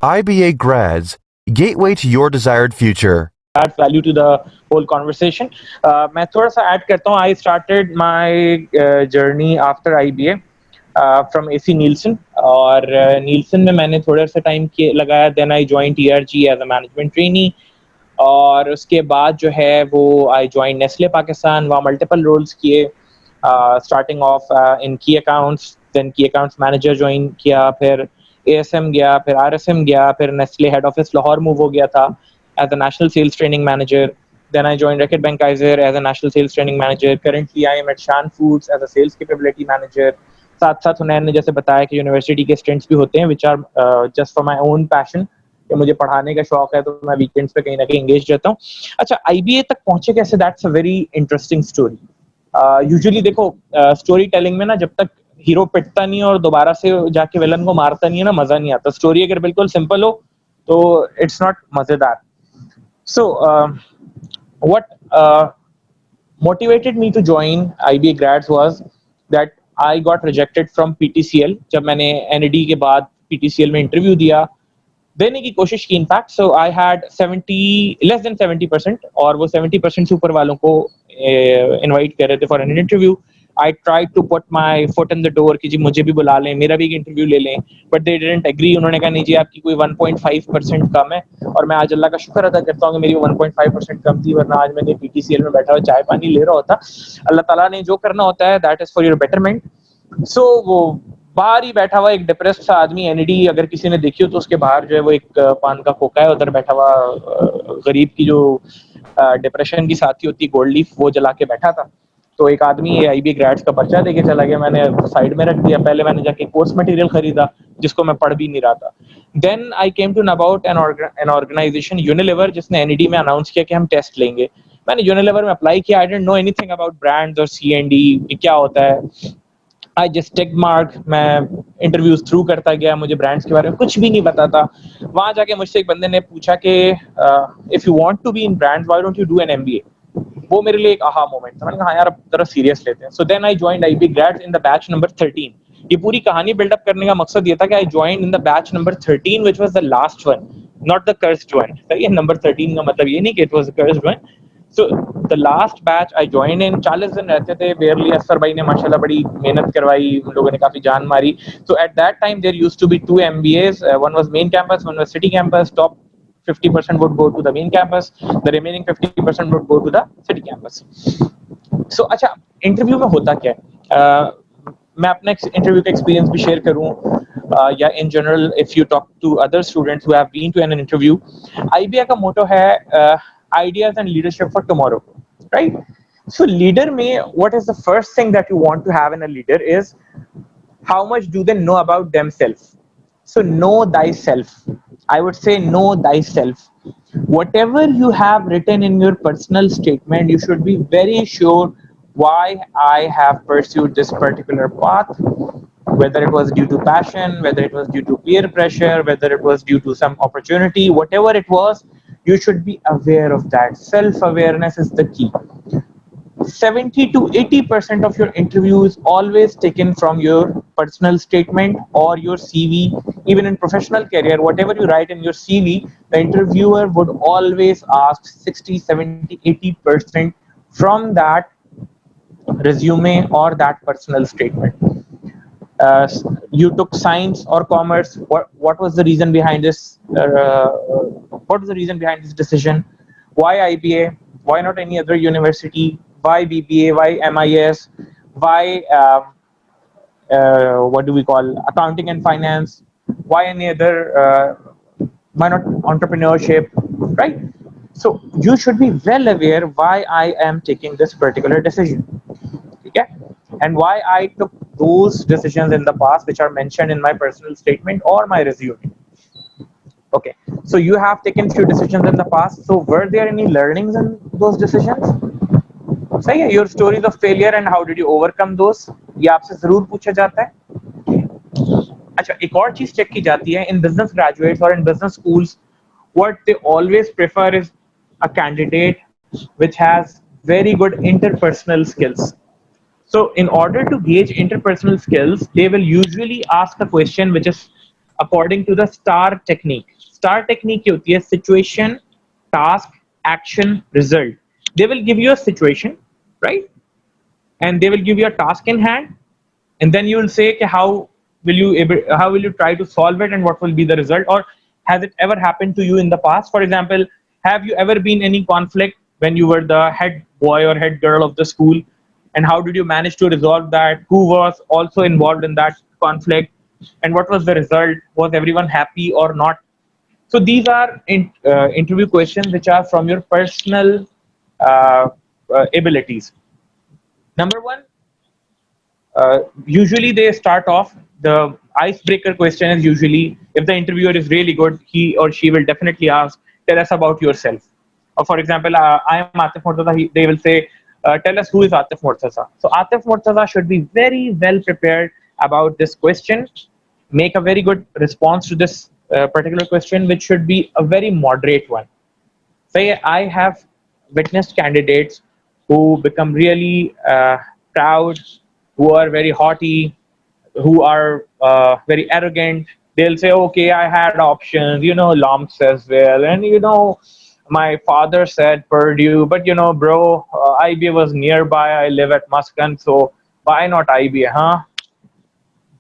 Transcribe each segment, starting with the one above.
IBA grads, gateway to your desired future. Adds value to the whole conversation. मैं थोड़ा सा add करता हूँ. I started my journey after IBA from AC Nielsen, और Nielsen में मैंने थोड़ा सा टाइम लगाया. Then I joined TRG as a management trainee, और उसके बाद जो है वो I joined Nestle Pakistan. वहाँ multiple roles किए, starting off in key accounts, then key accounts manager join किया, फिर ASM गया, फिर RSM गया, फिर Nestle head office Lahore move हो गया था as a national sales training manager. Then I joined Reckitt Benckiser as a national sales training manager. Currently, I am at Shan Foods as a sales capability manager. साथ साथ हुनैन ने जैसे बताया कि university के स्टंट्स भी होते हैं, which are just for my own passion, कि मुझे पढ़ाने का शौक है तो मैं वीकेंड्स पे कहीं ना कहीं एंगेज रहता हूँ. अच्छा, आईबीए तक पहुंचे कैसे? That's a very interesting story. Usually देखो, स्टोरी टेलिंग में ना, जब तक हीरो पिटता नहीं और दोबारा से जाके विलन को मारता नहीं है ना, मजा नहीं आता. स्टोरी अगर बिल्कुल सिंपल हो तो इट्स नॉट मजेदार. So, what motivated me to join IBA grads was that I got rejected from PTCL. जब मैंने NAD के बाद PTCL में इंटरव्यू दिया, देने की कोशिश की इनफैक्ट. सो आई हैड 70 और वो 70% से ऊपर वालों को इनवाइट कर रहे थे for an interview. I try to put my foot in the door कि जी मुझे भी बुला लें, मेरा भी एक इंटरव्यू ले लें, बट दे डिडंट एग्री. उन्होंने कहा नहीं जी, आपकी कोई 1.5% कम है. और मैं आज अल्लाह का शुक्र अदा करता हूँ कि मेरी 1.5% कम थी, वरना आज मैंने पीटीसीएल में बैठा हुआ चाय पानी ले रहा होता. अल्लाह ताला ने जो करना होता है that is for your betterment. So वो बाहर ही बैठा हुआ एक डिप्रेस्ड सा आदमी, एनईडी अगर किसी ने देखी हो तो उसके बाहर जो है वो एक पान का खोखा है, उधर बैठा हुआ गरीब की जो डिप्रेशन की साथी होती गोल्ड लीफ, वो जला के बैठा था. तो एक आदमी आईबी ग्रेड्स का पर्चा देके चला गया. मैंने साइड में रख दिया. पहले मैंने जाके कोर्स मटेरियल खरीदा जिसको मैं पढ़ भी नहीं रहा था. Then I came to know about an organisation Unilever, जिसने एनईडी में अनाउंस किया कि हम टेस्ट लेंगे. मैंने यूनिलीवर में अप्लाई किया. I didn't know anything about brands और सीएनडी क्या होता है. I just take mark. मैं इंटरव्यूज थ्रू करता गया, मुझे ब्रांड्स के बारे में कुछ भी नहीं पता था. वहां जाके मुझसे एक बंदे ने पूछा कि if you want to be in brands why don't you do an MBA. वो मेरे लिए एक आहा मोमेंट था. मैंने कहा हाँ यार, अब जरा सीरियस लेते हैं. So then I joined IB grades in the batch number 13. ये पूरी कहानी बिल्डअप करने का मकसद ये था कि I joined in the batch number 13 which was the last one, not the cursed one. ये नंबर 13 का मतलब ये नहीं कि it was the cursed one. So the last batch I joined in, 40 दिन रहते थे barely. असफर भाई ने माशाल्लाह बड़ी मेहनत करवाई, उन लोगों ने काफी जान मारी. So at that time there used to be 2 MBAs. One was main campus, one was city campus. Top 50% would go to the main campus, the remaining 50% would go to the city campus. So अच्छा, interview में होता क्या है? मैं अपना interview का experience भी share करूं, या in general if you talk to other students who have been to an interview. IBA का मोटो है ideas and leadership for tomorrow, right? So leader mein, what is the first thing that you want to have in a leader is how much do they know about themselves. So know thyself. I would say know thyself. Whatever you have written in your personal statement, you should be very sure why I have pursued this particular path, whether it was due to passion, whether it was due to peer pressure, whether it was due to some opportunity, whatever it was, you should be aware of that. Self-awareness is the key. 70 to 80% of your interview is always taken from your personal statement or your CV. Even in professional career, whatever you write in your CV, the interviewer would always ask 60, 70, 80% from that resume or that personal statement. You took science or commerce. What was the reason behind this? What was the reason behind this decision? Why IBA? Why not any other university? Why BBA? Why MIS? Why what do we call accounting and finance? Why any other? Why not entrepreneurship? Right. So you should be well aware why I am taking this particular decision. Okay, and why I took those decisions in the past which are mentioned in my personal statement or my resume. Okay, so you have taken few decisions in the past, so were there any learnings in those decisions? सही है. Your stories of failure and how did you overcome those, ये आपसे जरूर पूछा जाता है. अच्छा, एक और चीज चेक की जाती है in business graduates or in business schools. What they always prefer is a candidate which has very good interpersonal skills. So in order to gauge interpersonal skills, they will usually ask a question which is according to the STAR technique. STAR technique क्या होती है? Situation, task, action, result. They will give you a situation, right? And they will give you a task in hand, and then you will say कि how will you try to solve it and what will be the result, or has it ever happened to you in the past? For example, have you ever been in any conflict when you were the head boy or head girl of the school, and how did you manage to resolve that? Who was also involved in that conflict, and what was the result? Was everyone happy or not? So these are interview questions which are from your personal abilities. Number one, usually they start off, the icebreaker question is usually, if the interviewer is really good, he or she will definitely ask, tell us about yourself. Or for example, I am Atif Mortaza. They will say, tell us who is Atif Mortaza. So Atif Mortaza should be very well prepared about this question, make a very good response to this particular question, which should be a very moderate one. Say I have witnessed candidates who become really proud, who are very haughty, who are very arrogant. They'll say, "Okay, I had options, lumps as well, and my father said Purdue, but bro, IBA was nearby. I live at Muscat, so why not IBA, huh?"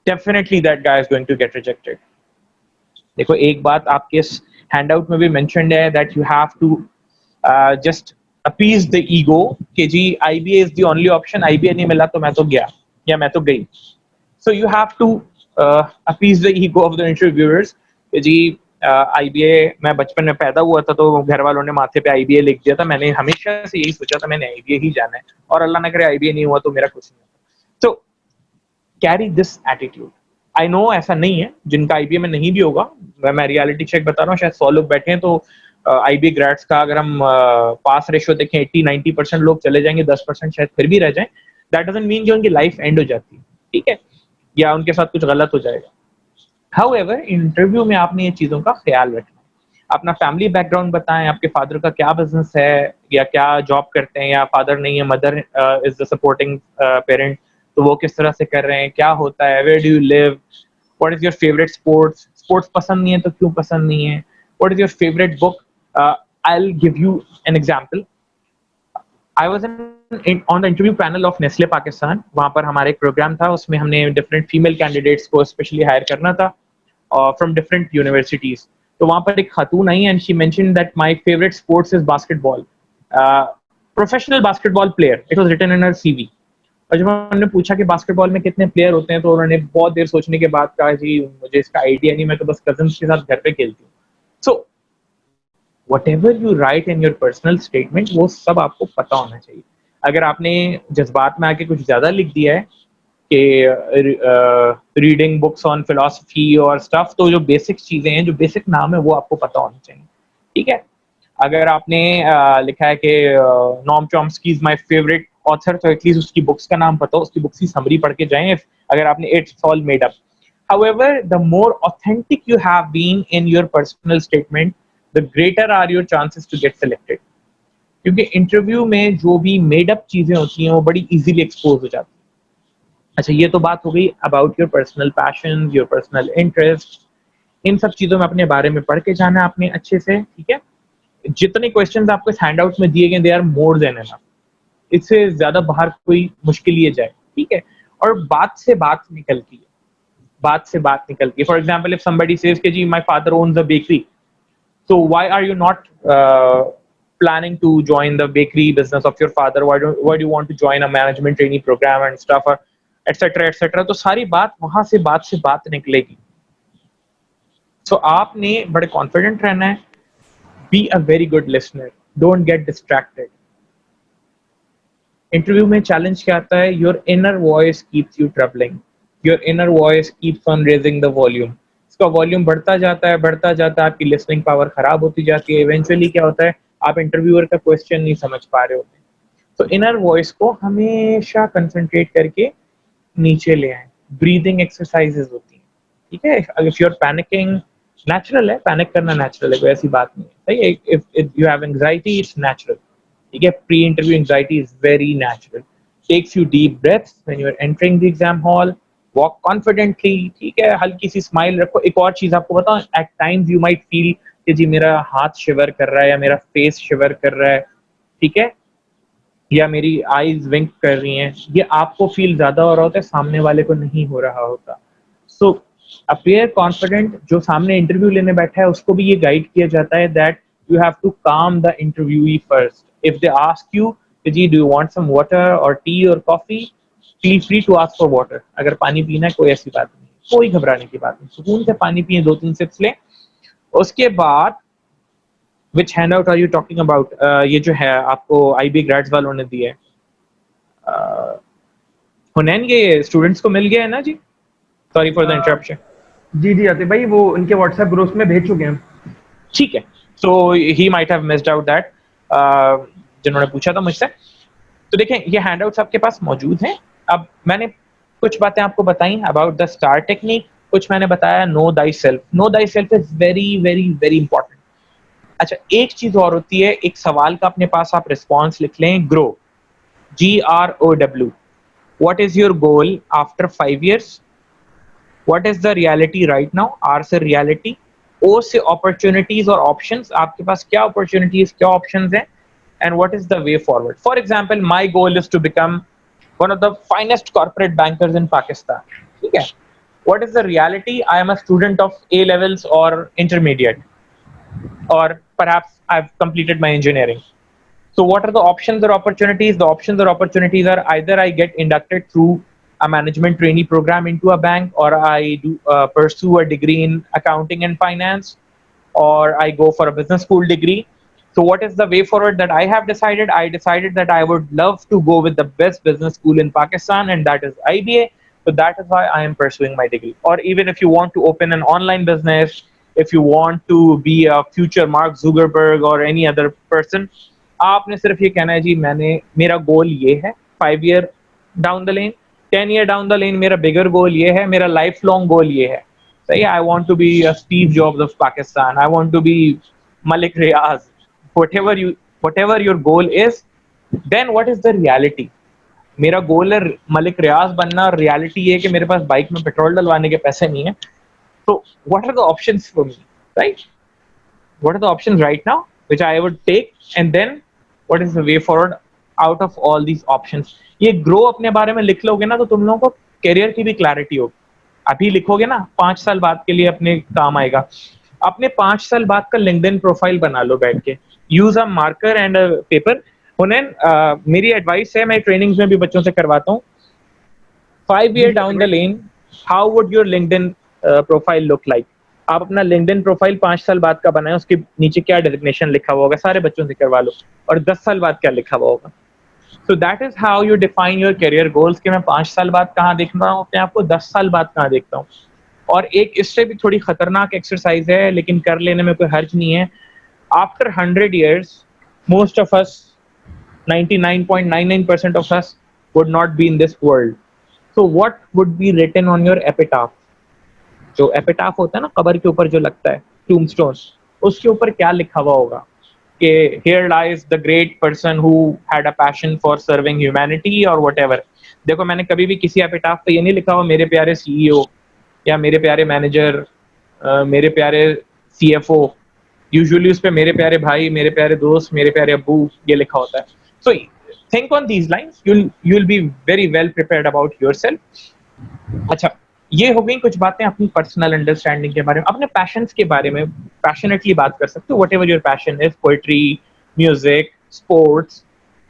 Definitely, that guy is going to get rejected. देखो एक बात आपके इस handout में भी mentioned है that you have to just appease the ego कि जी IBA is the only option, IBA नहीं मिला तो मैं तो गया या मैं तो गई. So you have to appease the ego of the interviewers कि जी आईबीए, मैं बचपन में पैदा हुआ था तो घर वालों ने माथे पे आईबीए लिख दिया था, मैंने हमेशा से यही सोचा था मैंने आईबीए ही जाना है, और अल्लाह ना करे आईबीए नहीं हुआ तो मेरा कुछ नहीं होता. So carry this attitude. I know ऐसा नहीं है, जिनका आईबीए में नहीं भी होगा, मैं रियलिटी चेक बता रहा हूँ, शायद 100 लोग बैठे हैं तो आईबीए ग्रेड्स का अगर हम पास रेशियो देखें 80-90% लोग चले जाएंगे, 10% शायद फिर भी रह जाएं. दैट डजंट मीन कि उनकी लाइफ एंड हो जाती है, ठीक है, या उनके साथ कुछ गलत हो जाएगा. हाउएवर इंटरव्यू में आपने ये चीजों का ख्याल रखना है. अपना फैमिली बैकग्राउंड बताएं, आपके फादर का क्या बिजनेस है या क्या जॉब करते हैं, या फादर नहीं है, mother is the supporting parent, तो वो किस तरह से कर रहे हैं, क्या होता है, where do you live, what is your favourite sports, sports पसंद नहीं है तो क्यों पसंद नहीं है, what is your favourite book. I will give you an example. I was on the interview panel of Nestle Pakistan. वहां पर हमारा एक प्रोग्राम था, उसमें हमने डिफरेंट फीमेल कैंडिडेट्स को स्पेशली हायर करना था फ्रॉम डिफरेंट यूनिवर्सिटीज. तो वहां पर एक खातून आई and she mentioned that my favourite sports is basketball, professional basketball player. It was written in her CV. और जब हमने पूछा कि बास्केटबॉल में कितने प्लेयर होते हैं, तो उन्होंने बहुत देर सोचने के बाद कहा, जी मुझे इसका आइडिया नहीं, मैं तो बस कजन्स के साथ घर पे खेलती हूँ. सो whatever you write in your personal statement, वो सब आपको पता होना चाहिए. अगर आपने जज्बात में आके कुछ ज्यादा लिख दिया है कि रीडिंग बुक्स ऑन फिलोसफी और स्टफ, तो जो बेसिक चीजें हैं, जो बेसिक नाम है, वो आपको पता होना चाहिए, ठीक है. अगर आपने लिखा है कि Noam Chomsky is my favourite author, तो एटलीस्ट उसकी बुक्स का नाम पता हो, उसकी बुक्स की समरी पढ़ के जाएं. अगर आपने it's all made up. However, the more authentic you have been in your personal statement, the greater are your chances to get selected. क्योंकि इंटरव्यू में जो भी मेड अप चीजें होती हैं वो बड़ी इजीली एक्सपोज हो जाती हैं. अच्छा, ये तो बात हो गई about your personal passion, your personal interest. इन सब चीजों में अपने बारे में पढ़ के जाना आपने अच्छे से, ठीक है. जितने क्वेश्चंस आपको इस हैंडआउट में दिए गए, they are more than enough. इससे ज्यादा बाहर कोई मुश्किल ये जाए, ठीक है. और बात से बात निकलती है, बात से बात निकलती है. For example, if somebody says कि जी my father owns a bakery, so why are you not planning to join the bakery business of your father? Why do you want to join a management trainee program and stuff, or etc etc. तो सारी बात वहां से बात निकलेगी. So आपने बड़े confident रहना है. Be a very good listener. Don't get distracted. Interview में चैलेंज क्या आता है? Your inner voice keeps you troubling. Your inner voice keeps on raising the volume. इसका वॉल्यूम बढ़ता जाता है, आपकी लिसनिंग पावर खराब होती जाती है. इवेंचुअली क्या होता है, आप इंटरव्यूअर का क्वेश्चन नहीं समझ पा रहे होते. तो इनर वॉइस को हमेशा कंसंट्रेट करके नीचे ले आए. ब्रीदिंग एक्सरसाइजेस होती हैं, ठीक है. If you are panicking, natural है, पैनिक करना नेचुरल है, कोई ऐसी बात नहीं है, सही है. If you have anxiety, it's natural, ठीक है. Pre interview anxiety is very natural. Takes you deep breaths when you are entering the exam hall. Walk confidently, ठीक है, हल्की सी स्माइल रखो। एक और चीज आपको बताऊं, at times you might feel कि जी मेरा हाथ शिवर कर रहा है या मेरा फेस शिवर कर रहा है, ठीक है, या मेरी आईज विंक कर रही हैं, ये आपको फील ज्यादा हो रहा होता है, सामने वाले को नहीं हो रहा होता। सो अपीयर कॉन्फिडेंट, जो सामने इंटरव्यू लेने बैठा है उसको भी ये गाइड किया जाता है that you have to calm the interviewee first. If they ask you जी do you want some water और टी और coffee, feel free to ask for water. अगर पानी पीना है कोई ऐसी बात नहीं, कोई घबराने की बात नहीं, सुकून से पानी पिए, 2-3 सिप्स लें। उसके बाद which handout are you talking about, ये जो है आपको आईबी ग्रेड्स वालों ने दिया है, हुनैन, ये स्टूडेंट्स को मिल गया है ना जी? Sorry for the interruption. जी जी आतिफ भाई, वो उनके व्हाट्सएप ग्रुप्स में भेज चुके हैं। ठीक है, so he might have missed out that, जिन्होंने पूछा था मुझसे। तो देखें, ये हैंडआउट्स आपके पास मौजूद हैं। अब मैंने कुछ बातें आपको बताई अबाउट द स्टार टेक्निक, कुछ मैंने बताया no thy self. No thy self is very very very important. अच्छा, एक चीज और होती है, एक सवाल का अपने पास आप रिस्पॉन्स लिख लें, grow, GROW। What is your goal after 5 years? What is the reality right now? R से रियलिटी, ओ से अपॉर्चुनिटीज और ऑप्शंस, आपके पास क्या अपॉर्चुनिटीज, क्या ऑप्शंस हैं, and what is the way forward. For example, my goal is to become one of the finest corporate bankers in Pakistan. ठीक है? What is the reality? I am a student of A levels or intermediate, or perhaps I've completed my engineering. So what are the options or opportunities? The options or opportunities are either I get inducted through a management trainee program into a bank, or I do pursue a degree in accounting and finance, or I go for a business school degree. So what is the way forward that I have decided? I decided that I would love to go with the best business school in Pakistan, and that is IBA. So that is why I am pursuing my degree. Or even if you want to open an online business, if you want to be a future Mark Zuckerberg or any other person, आपने सिर्फ ये कहना है जी मैंने, मेरा गोल ये है 5 year down the lane, 10 year down the lane मेरा बिगर गोल ये है, मेरा लाइफ लॉन्ग गोल ये है। सही, I want to be a Steve Jobs of Pakistan, I want to be Malik Riaz, whatever your goal is, then what is the reality? मेरा गोल है मलिक रियाज बनना, और रियलिटी ये कि मेरे पास बाइक में पेट्रोल डलवाने के पैसे नहीं है। तो what are the options for me, right? What are the options right now which I would take, and then what is the way forward out of all these options? ये grow अपने बारे में लिख लोगे ना तो तुम लोगों को करियर की भी क्लैरिटी होगी। अभी लिखोगे ना 5 साल बाद के लिए अपने काम आएगा। अपने 5 साल बाद का लिंक्डइन प्रोफाइल बना लो बैठ के, use a marker and a paper. Hunain, मेरी एडवाइस है, मैं ट्रेनिंग्स में भी बच्चों से करवाता हूँ, 5 year down the lane, how would your LinkedIn profile look like? आप अपना लिंक्डइन प्रोफाइल 5 साल बाद का बनाए, उसके नीचे क्या डेजिग्नेशन लिखा हुआ होगा, सारे बच्चों से करवा लो, और 10 साल बाद क्या लिखा हुआ होगा। So that is how you define your career goals, कि मैं 5 साल बाद कहाँ देख रहा हूँ अपने आप को, 10 साल बाद कहाँ देखता हूँ। और एक इससे भी थोड़ी खतरनाक एक्सरसाइज है, लेकिन कर लेने में कोई हर्ज नहीं है। After 100 years, most of us, 99.99% of us would not be in this world. So what would be written on your epitaph? जो एपिटाफ होता है ना, कबर के ऊपर जो लगता है, टूमस्टोन, उसके ऊपर क्या लिखा हुआ होगा कि here lies the great person who had a passion for serving humanity or whatever. देखो, मैंने कभी भी किसी एपिटाफ पे ये नहीं लिखा हुआ मेरे प्यारे सीईओ, या मेरे प्यारे मैनेजर, मेरे प्यारे सीएफओ। यूजुअली उस पे मेरे प्यारे भाई, मेरे प्यारे दोस्त, मेरे प्यारे अब्बू, ये लिखा होता है। So think on these lines, you'll be very well prepared about yourself. अच्छा, ये हो गई कुछ बातें अपनी पर्सनल अंडरस्टैंडिंग के बारे में। अपने पैशंस के बारे में पैशनेटली बात कर सकते हो, what ever your passion is, poetry, music, sports,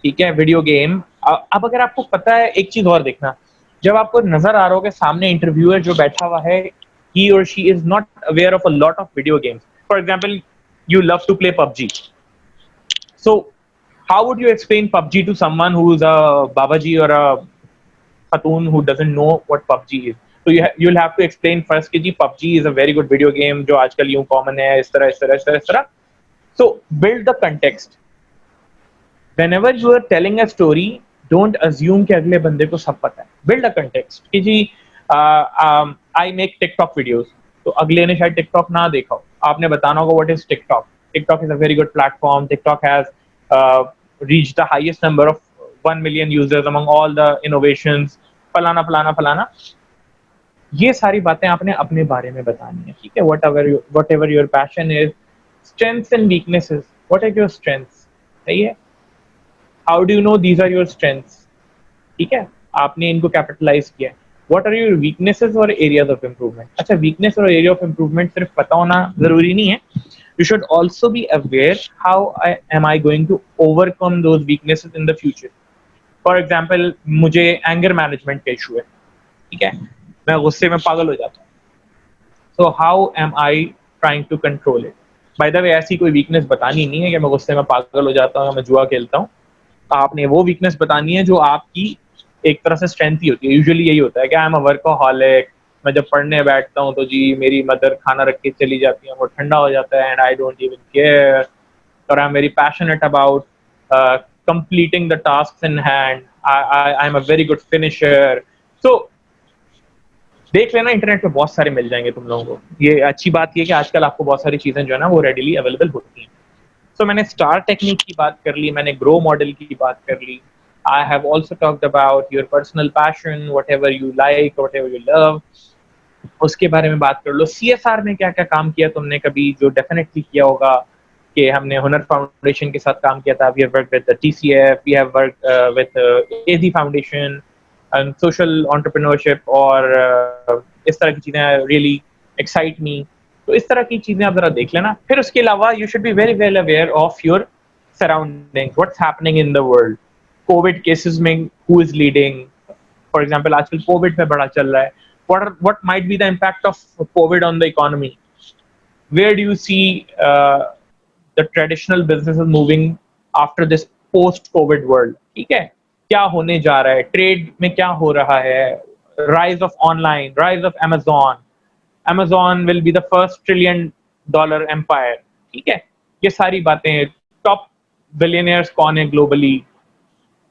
ठीक है, वीडियो गेम। अब अगर आपको पता है, एक चीज और देखना, जब आपको नजर आ रहा हो कि सामने इंटरव्यूअर जो बैठा हुआ है, he or she is not aware of a lot of video games. For example, you love to play PUBG. So how would you explain PUBG to someone who is a Babaji or a Khatun who doesn't know what PUBG is? So you'll have to explain first कि जी PUBG is a very good video game जो आजकल यूं common है, इस तरह इस तरह इस तरह इस तरह। So build the context. Whenever you are telling a story, don't assume कि अगले बंदे को सब पता है। Build a context कि जी I make TikTok videos, तो अगले ने शायद TikTok ना देखा हो, आपने बताना होगा what is TikTok. TikTok is a very good platform. TikTok has reached the highest number of 1 million users among all the innovations, फलाना फलाना फलाना। ये सारी बातें आपने अपने बारे में बतानी है, ठीक है? Whatever your passion is, strengths and weaknesses, what are your strengths, सही है? How do you know these are your strengths, ठीक है? आपने इनको कैपिटलाइज किया है। व्हाट आर योर वीकनेसेस और एरियाज ऑफ इम्प्रूवमेंट? अच्छा, वीकनेस और एरिया ऑफ इम्प्रूवमेंट सिर्फ पता होना जरूरी नहीं है, you should also be aware how am I going to overcome those weaknesses in the future. For example, मुझे एंगर मैनेजमेंट का इशू है, ठीक है? मैं गुस्से में पागल हो जाता हूँ, so how am I trying to control it? By the way, ऐसी कोई वीकनेस बतानी नहीं है कि मैं गुस्से में पागल हो जाता हूँ या मैं जुआ खेलता हूँ। आपने वो वीकनेस बतानी है जो आपकी एक तरह से स्ट्रेंथ ही होती है। यूजुअली यही होता है कि आई एम अ वर्कोहॉलिक, मैं जब पढ़ने बैठता हूँ तो जी मेरी मदर खाना रख के चली जाती है, वो ठंडा हो जाता है and I don't even care, और I am very passionate about completing the tasks in hand. I'm a very good finisher. So देख लेना, इंटरनेट पे बहुत सारे मिल जाएंगे तुम लोगों को। ये अच्छी बात ये है कि आजकल आपको बहुत सारी चीजें जो है ना वो रेडिली अवेलेबल होती हैं। सो मैंने स्टार टेक्निक की बात कर ली, मैंने ग्रो मॉडल की बात कर ली। I have also talked about your personal passion, whatever you like, whatever you love, उसके बारे में बात कर लो। CSR में क्या क्या काम किया तुमने कभी, जो डेफिनेटली किया होगा, कि हमने हुनर फाउंडेशन के साथ काम किया था, we have worked with the TCF, we have worked with AZ foundation and social entrepreneurship, और इस तरह की चीजें रियली एक्साइट मी। तो इस तरह की चीजें आप जरा देख लेना। फिर उसके अलावा you should be very well aware of your surroundings, what's happening in the world. COVID cases में who is leading, for example आजकल कोविड में बड़ा चल रहा है, what might be the impact of COVID on the economy? Where do you see the traditional businesses moving after this post-COVID world? ठीक है, क्या होने जा रहा है, ट्रेड में क्या हो रहा है, rise of online, rise of Amazon. Amazon will be the first $1 trillion empire, ठीक है? ये सारी बातें, टॉप बिलियनियर्स कौन है ग्लोबली,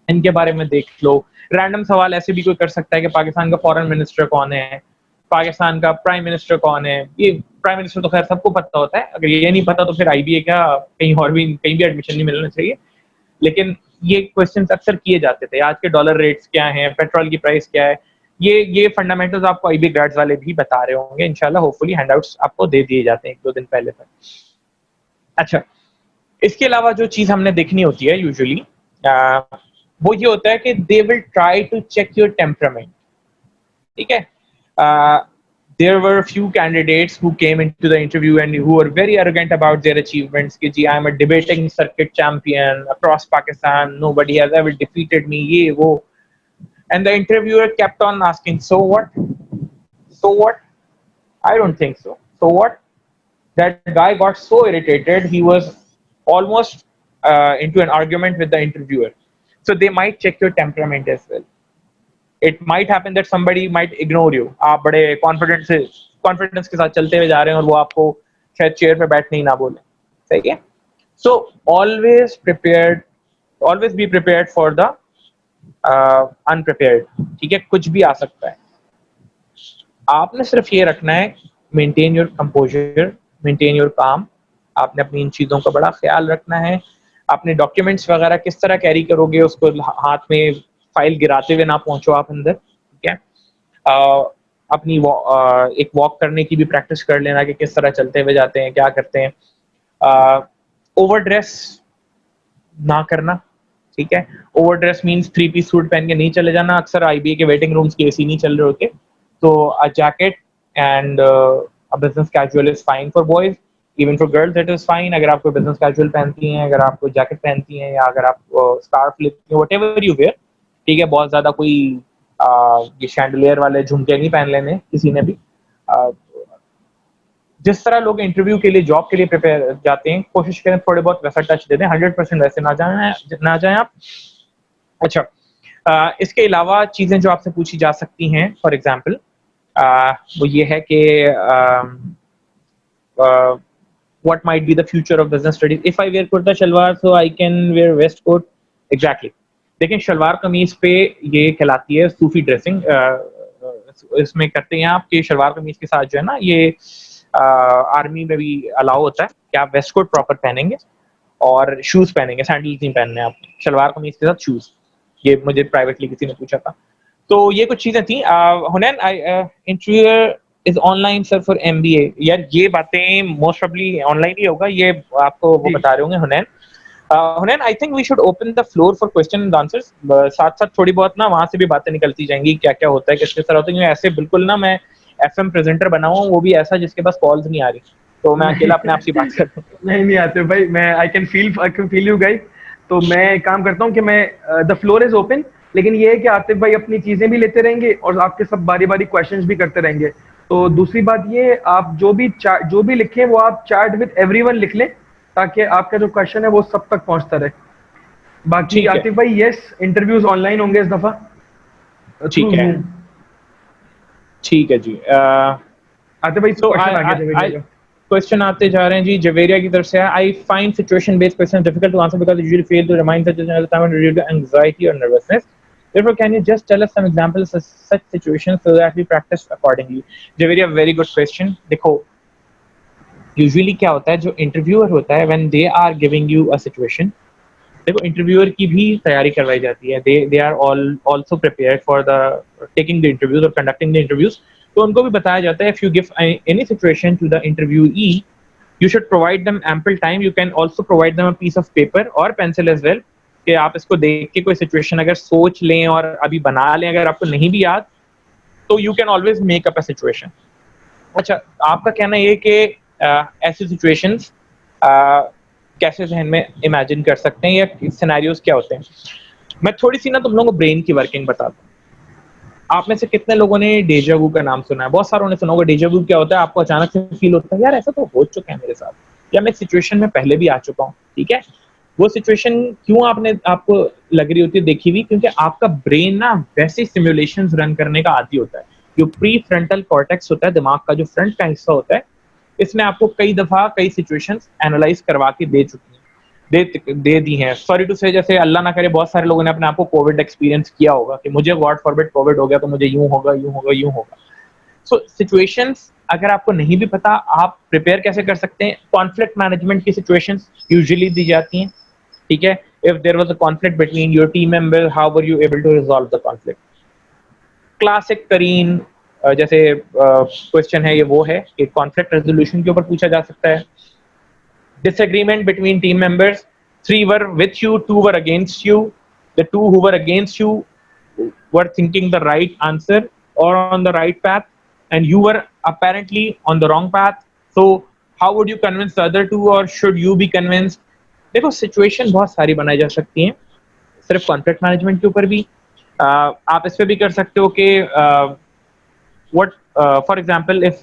इनके बारे में देख लो। रैंडम सवाल ऐसे भी कोई कर सकता है कि पाकिस्तान का फॉरेन मिनिस्टर कौन है, पाकिस्तान का प्राइम मिनिस्टर कौन है। ये प्राइम मिनिस्टर तो खैर सबको पता होता है, अगर ये नहीं पता तो फिर IBA का कहीं और भी कहीं भी एडमिशन नहीं मिलना चाहिए। लेकिन ये क्वेश्चंस अक्सर किए जाते थे, आज के डॉलर रेट्स क्या हैं, पेट्रोल की प्राइस क्या है, ये फंडामेंटल्स आपको IBA ग्रेड्स वाले भी बता रहे होंगे इंशाल्लाह, होपफुली हैंडआउट्स आपको दे दिए जाते हैं 1-2 दिन पहले तक। अच्छा, इसके अलावा जो चीज हमने देखनी होती है यूजुअली, वो ये होता है कि they will try to check your temperament, ठीक है? There were a few candidates who came into the interview and who were very arrogant about their achievements कि जी I am a debating circuit champion across Pakistan, nobody has ever defeated me, ये वो, and the interviewer kept on asking, so what, so what, I don't think so, so what? That guy got so irritated, he was almost into an argument with the interviewer. So they might check your temperament as well. It might happen that somebody might ignore you. आप बड़े confidence के साथ चलते हुए जा रहे हैं और वो आपको शायद चेयर पे बैठने ही ना बोले, सही है? So always prepared, always be prepared for the unprepared, ठीक है? कुछ भी आ सकता है। आपने सिर्फ ये रखना है, maintain your composer, maintain your काम। आपने अपनी इन चीज़ों का बड़ा ख्याल रखना है। अपने डॉक्यूमेंट्स वगैरह किस तरह कैरी करोगे, उसको हाथ में फाइल गिराते हुए ना पहुंचो आप अंदर, ठीक है? अपनी एक वॉक करने की भी प्रैक्टिस कर लेना कि किस तरह चलते हुए जाते हैं, क्या करते हैं। ओवर ड्रेस ना करना, ठीक है? Over dress means 3 piece suit पहन के नहीं चले जाना। अक्सर IBA के वेटिंग रूम्स के AC नहीं चल रहे होते, तो a jacket and a business casual is fine for boys, even for girls it is fine. अगर आप कोई बिजनेस कैजुअल पहनती हैं, अगर आप कोई जैकेट पहनती हैं, या अगर आप स्कार्फ लेती हैं, व्हाटएवर यू वेयर, ठीक है? बहुत ज्यादा कोई ये शैंडलियर वाले झुमके नहीं पहन लेने किसी ने भी। जिस तरह लोग इंटरव्यू के लिए, जॉब के लिए प्रिपेयर जाते हैं, कोशिश करें थोड़े बहुत वैसा टच दे दें, 100% वैसे ना जाए आप। अच्छा, इसके अलावा चीजें जो आपसे पूछी जा सकती हैं, फॉर एग्जाम्पल वो ये है कि what might be the future of business studies? If I wear kurta shalwar, so I can wear waistcoat. Exactly. लेकिन शलवार कमीज पे ये कहलाती है सूफी ड्रेसिंग। इसमें करते हैं आप कि शलवार कमीज के साथ जो है ना, ये आर्मी में भी अलाउ होता है कि आप वेस्ट कोट प्रॉपर पहनेंगे और शूज पहनेंगे, सैंडल्स नहीं पहनने आप, शलवार कमीज के साथ शूज। ये मुझे प्राइवेटली किसी ने पूछा था। तो ये कुछ चीजें थी। Hunain, interviewer is online sir for MBA. यार ये बातें मोस्ट प्रोबेबली ऑनलाइन ही होगा, ये आपको वो जी। बता रहे होंगे Hunain. Hunain, I think we should open the floor for question and answers. साथ साथ थोड़ी बहुत ना वहां से भी बातें निकलती जाएंगी, क्या क्या होता है, किस किस तरह होता है, क्योंकि ऐसे बिल्कुल ना मैं एफएम प्रेजेंटर बना हुआ हूँ, वो भी ऐसा जिसके पास कॉल्स नहीं आ रही, तो मैं नहीं अकेला अपने आप से बात कर रहा हूँ। नहीं आते भाई, मैं I can feel you guys. तो मैं एक काम करता हूँ कि मैं द फ्लोर इज ओपन, लेकिन ये है कि आतिफ भाई अपनी चीजें भी लेते रहेंगे और आपके सब बारी बारी क्वेश्चंस भी करते रहेंगे। तो दूसरी बात ये, आप जो भी लिखें वो आप चैट विद एवरीवन लिख लें, ताकि आपका जो क्वेश्चन है वो सब तक पहुंचता रहे। बाकी ठीक है, आतिफ भाई, यस, इंटरव्यूज ऑनलाइन होंगे इस दफा, थ्रू ठीक है, जूम। ठीक है जी। आतिफ भाई सो क्वेश्चन आ गया आई जवेरिया का। क्वेश्चन आते जा रहे हैं जी, जवेरिया की तरफ से। I find situation based question difficult to answer because usually fail to remind such as time and reduce anxiety और nervousness. Therefore, can you just tell us some examples of such situations so that we practice accordingly? Javeria, very good question. देखो, usually क्या होता है, जो interviewer होता है when they are giving you a situation, देखो interviewer की भी तैयारी करवाई जाती है। They are all also prepared for the taking the interviews और कंडक्टिंग द इंटरव्यूज। तो उनको भी बताया जाता है, if you give any situation to the interviewee, you should provide them ample time. You can also provide them a piece of paper or pencil as well, कि आप इसको देख के कोई सिचुएशन अगर सोच लें और अभी बना लें, अगर आपको नहीं भी याद तो you can always make up a situation. अच्छा, आपका कहना ये कि ऐसी सिचुएशंस कैसे जहन में इमेजिन कर सकते हैं, या सिनेरियोज क्या होते हैं। मैं थोड़ी सी ना तुम लोगों को ब्रेन की वर्किंग बताता हूँ। आप में से कितने लोगों ने डेजा वू का नाम सुना है? बहुत सारों ने सुना होगा। डेजा वू क्या होता है? आपको अचानक से फील होता है यार ऐसा तो हो चुका है मेरे साथ, या मैं सिचुएशन में पहले भी आ चुका हूँ। ठीक है, वो सिचुएशन क्यों आपको लग रही होती है देखी हुई? क्योंकि आपका ब्रेन ना वैसे सिमुलेशंस रन करने का आदी होता है। जो प्री फ्रंटल कॉर्टेक्स होता है, दिमाग का जो फ्रंट का हिस्सा होता है, इसने आपको कई दफा कई सिचुएशंस एनालाइज करवा के दे चुकी हैं, दे दी हैं। सॉरी टू से, जैसे अल्लाह ना करे बहुत सारे लोगों ने अपने आप को कोविड एक्सपीरियंस किया होगा कि मुझे गॉड फॉरबिड कोविड हो गया तो मुझे यूं होगा, यूं होगा, यूं होगा। सो सिचुएशंस अगर आपको नहीं भी पता, आप प्रिपेयर कैसे कर सकते हैं? कॉन्फ्लिक्ट मैनेजमेंट की सिचुएशंस यूजुअली दी जाती हैं। ठीक है, if there was a conflict between your team member, how were you able to resolve the conflict? Classic करीन जैसे क्वेश्चन है, ये वो है कि कॉन्फ्लिक्ट रेजोल्यूशन के ऊपर पूछा जा सकता है। Disagreement between team members, 3 were with you, 2 were against you. The 2 who were against you were thinking the right answer or on the right path, and you were apparently on the wrong path. So how would you convince the other two, or should you be convinced? देखो, situation बहुत सारी बनाई जा सकती हैं, सिर्फ conflict management के ऊपर भी। आप इस पे भी कर सकते हो कि what for example, if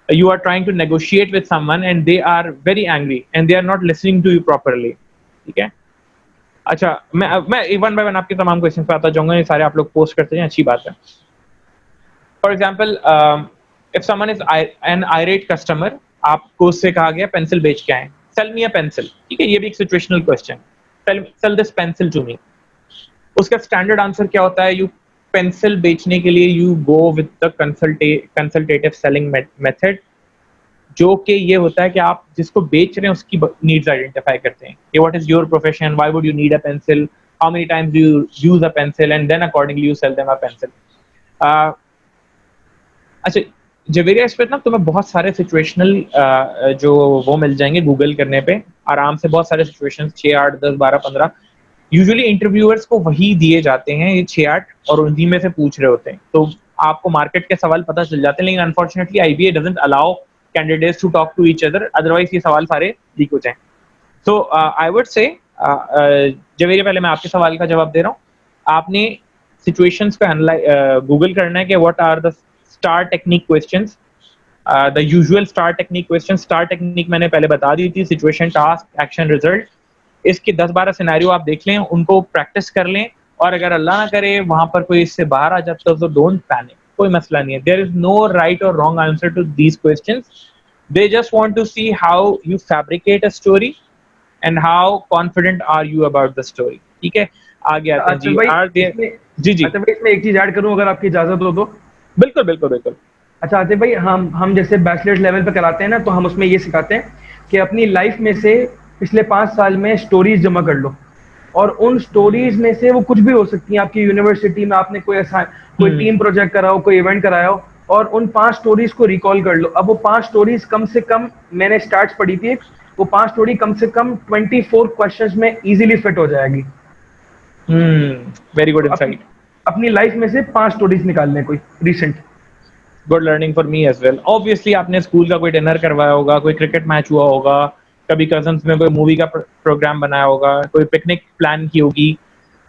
you are trying to negotiate with someone and they are very angry and they are not listening to you properly, ठीक है। अच्छा, मैं वन बाय वन आपके तमाम क्वेश्चन पे आता जाऊंगा, ये सारे आप लोग पोस्ट करते हैं, अच्छी बात है। For example, if someone is an irate customer, आपको उससे कहा गया पेंसिल बेच के आए, सेल मी अ पेंसिल। ठीक है, ये भी एक situational question, sell this pencil to me. उसका स्टैंडर्ड आंसर क्या होता है? यू पेंसिल बेचने के लिए you go with the consultative selling method, जो कि ये होता है कि आप जिसको बेच रहे हैं उसकी नीड्स आइडेंटिफाई करते हैं कि what is your profession, why would you need a pencil, how many times do you use a pencil, and then accordingly you sell them a pencil. अच्छा जवेरिया, इस पे ना तुम्हें बहुत सारे सिचुएशनल जो वो मिल जाएंगे गूगल करने पे आराम से, बहुत सारे सिचुएशंस, 6 8 10 12 15। यूजुअली इंटरव्यूअर्स को वही दिए जाते हैं, ये 6 8, और उन्हीं में से पूछ रहे होते हैं, तो आपको मार्केट के सवाल पता चल जाते हैं। लेकिन unfortunately IBA doesn't allow candidates to talk to each other, otherwise ये सवाल सारे लीक हो जाएं। सो आई वुड से, जवेरिया, पहले मैं आपके सवाल का जवाब दे रहा हूँ। आपने सिचुएशंस को गूगल करना है कि what are the STAR technique questions, the usual STAR technique question. STAR technique मैंने पहले बता दी थी, सिचुएशन, टास्क, एक्शन, रिजल्ट। इसके 10-12 सिनेरियो आप देख लें, उनको प्रैक्टिस कर लें, और अगर अल्लाह ना करे वहां पर कोई इससे बाहर आ जाता है तो डोंट पैनिक, कोई मसला नहीं है। देयर इज नो राइट और wrong answer to these questions. They just want to see how you fabricate a story and how confident are you about the story. ठीक है, आगे आते हैं अच्छा जी। भाई आर देयर, इसमें जी जी, अच्छा भाई इसमें एक चीज ऐड करूं, अगर आपकी इजाजत हो तो। बिल्कुल बिल्कुल बिल्कुल। अच्छा आतिफ भाई, हम जैसे बैचलर्स लेवल पे कराते हैं ना, तो हम उसमें ये सिखाते हैं कि अपनी लाइफ में से पिछले 5 साल में स्टोरीज जमा कर लो। और उन स्टोरीज में से वो कुछ भी हो सकती है। आपकी यूनिवर्सिटी में आपने कोई टीम प्रोजेक्ट करा हो, कोई इवेंट कराया हो, और उन 5 स्टोरीज को रिकॉल कर लो। अब वो 5 स्टोरीज कम से कम, मैंने स्टार्ट पढ़ी थी एक, वो 5 स्टोरी कम से कम 24 क्वेश्चंस में इजीली फिट हो जाएगी। वेरी तो गुड अपनी इनसाइट, अपनी लाइफ में से 5 स्टोरीज निकाल लें कोई recent. Good learning for me as well. Obviously आपने स्कूल का कोई डिनर करवाया होगा, कोई क्रिकेट मैच हुआ होगा, कभी कजन्स में कोई मूवी का प्रोग्राम बनाया होगा, कोई पिकनिक प्लान की होगी।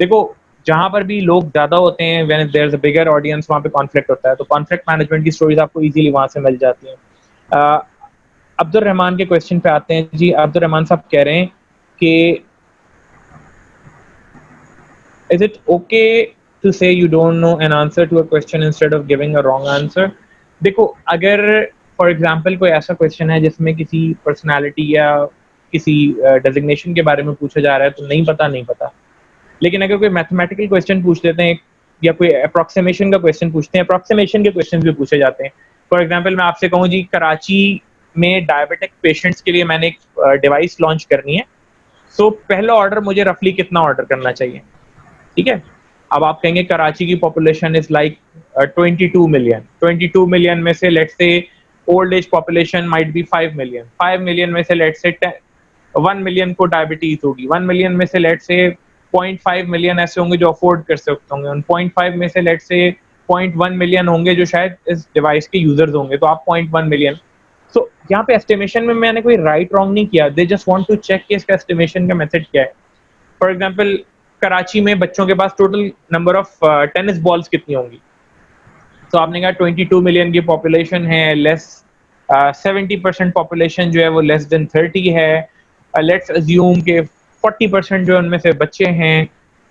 देखो, जहां पर भी लोग ज्यादा होते हैं, when there is a bigger audience, वहां पे कॉन्फ्लिक्ट होता है, तो कॉन्फ्लिक्ट मैनेजमेंट की स्टोरीज आपको इजीली वहां से मिल जाती हैं। अब्दुल रहमान के क्वेश्चन पे आते हैं जी। अब्दुल रहमान साहब कह रहे हैं कि is it okay to say you don't know an answer to a question instead of giving a wrong answer? देखो, अगर फॉर एग्जांपल कोई ऐसा क्वेश्चन है जिसमें किसी पर्सनालिटी या किसी डेजिग्नेशन के बारे में पूछा जा रहा है, तो नहीं पता नहीं पता। लेकिन अगर कोई मैथमेटिकल क्वेश्चन पूछ लेते हैं या कोई अप्रोक्सीमेशन का क्वेश्चन पूछते हैं, अप्रोक्सीमेशन के क्वेश्चन भी पूछे जाते हैं। फॉर एग्जांपल मैं आपसे कहूँ जी, कराची में डायबिटिक पेशेंट्स के लिए मैंने एक डिवाइस लॉन्च करनी है, सो पहला ऑर्डर मुझे रफली कितना ऑर्डर करना चाहिए? ठीक है, अब आप कहेंगे कराची की population is like 22 million. 22 million में से let's say old age population might be 5 million. 5 million में से लेट्स से 1 मिलियन को डायबिटीज होगी। 1 मिलियन में से लेट्स से 0.5 मिलियन ऐसे होंगे जो अफोर्ड कर सकते होंगे। उन 0.5 में से लेट्स से 0.1 मिलियन होंगे जो शायद इस डिवाइस के यूजर्स होंगे, तो आप 0.1 मिलियन। सो यहाँ पे एस्टिमेशन में मैंने कोई राइट रॉन्ग नहीं किया, they just want to check कि इसका एस्टिमेशन का मेथड क्या है। फॉर एग्जाम्पल, कराची में बच्चों के पास total number of tennis balls कितनी होंगी? तो आपने कहा 22 मिलियन की पॉपुलेशन है, लेस 70% पॉपुलेशन जो है वो लेस देन 30 है। लेट्स अज्यूम के 40% जो उनमें से बच्चे हैं,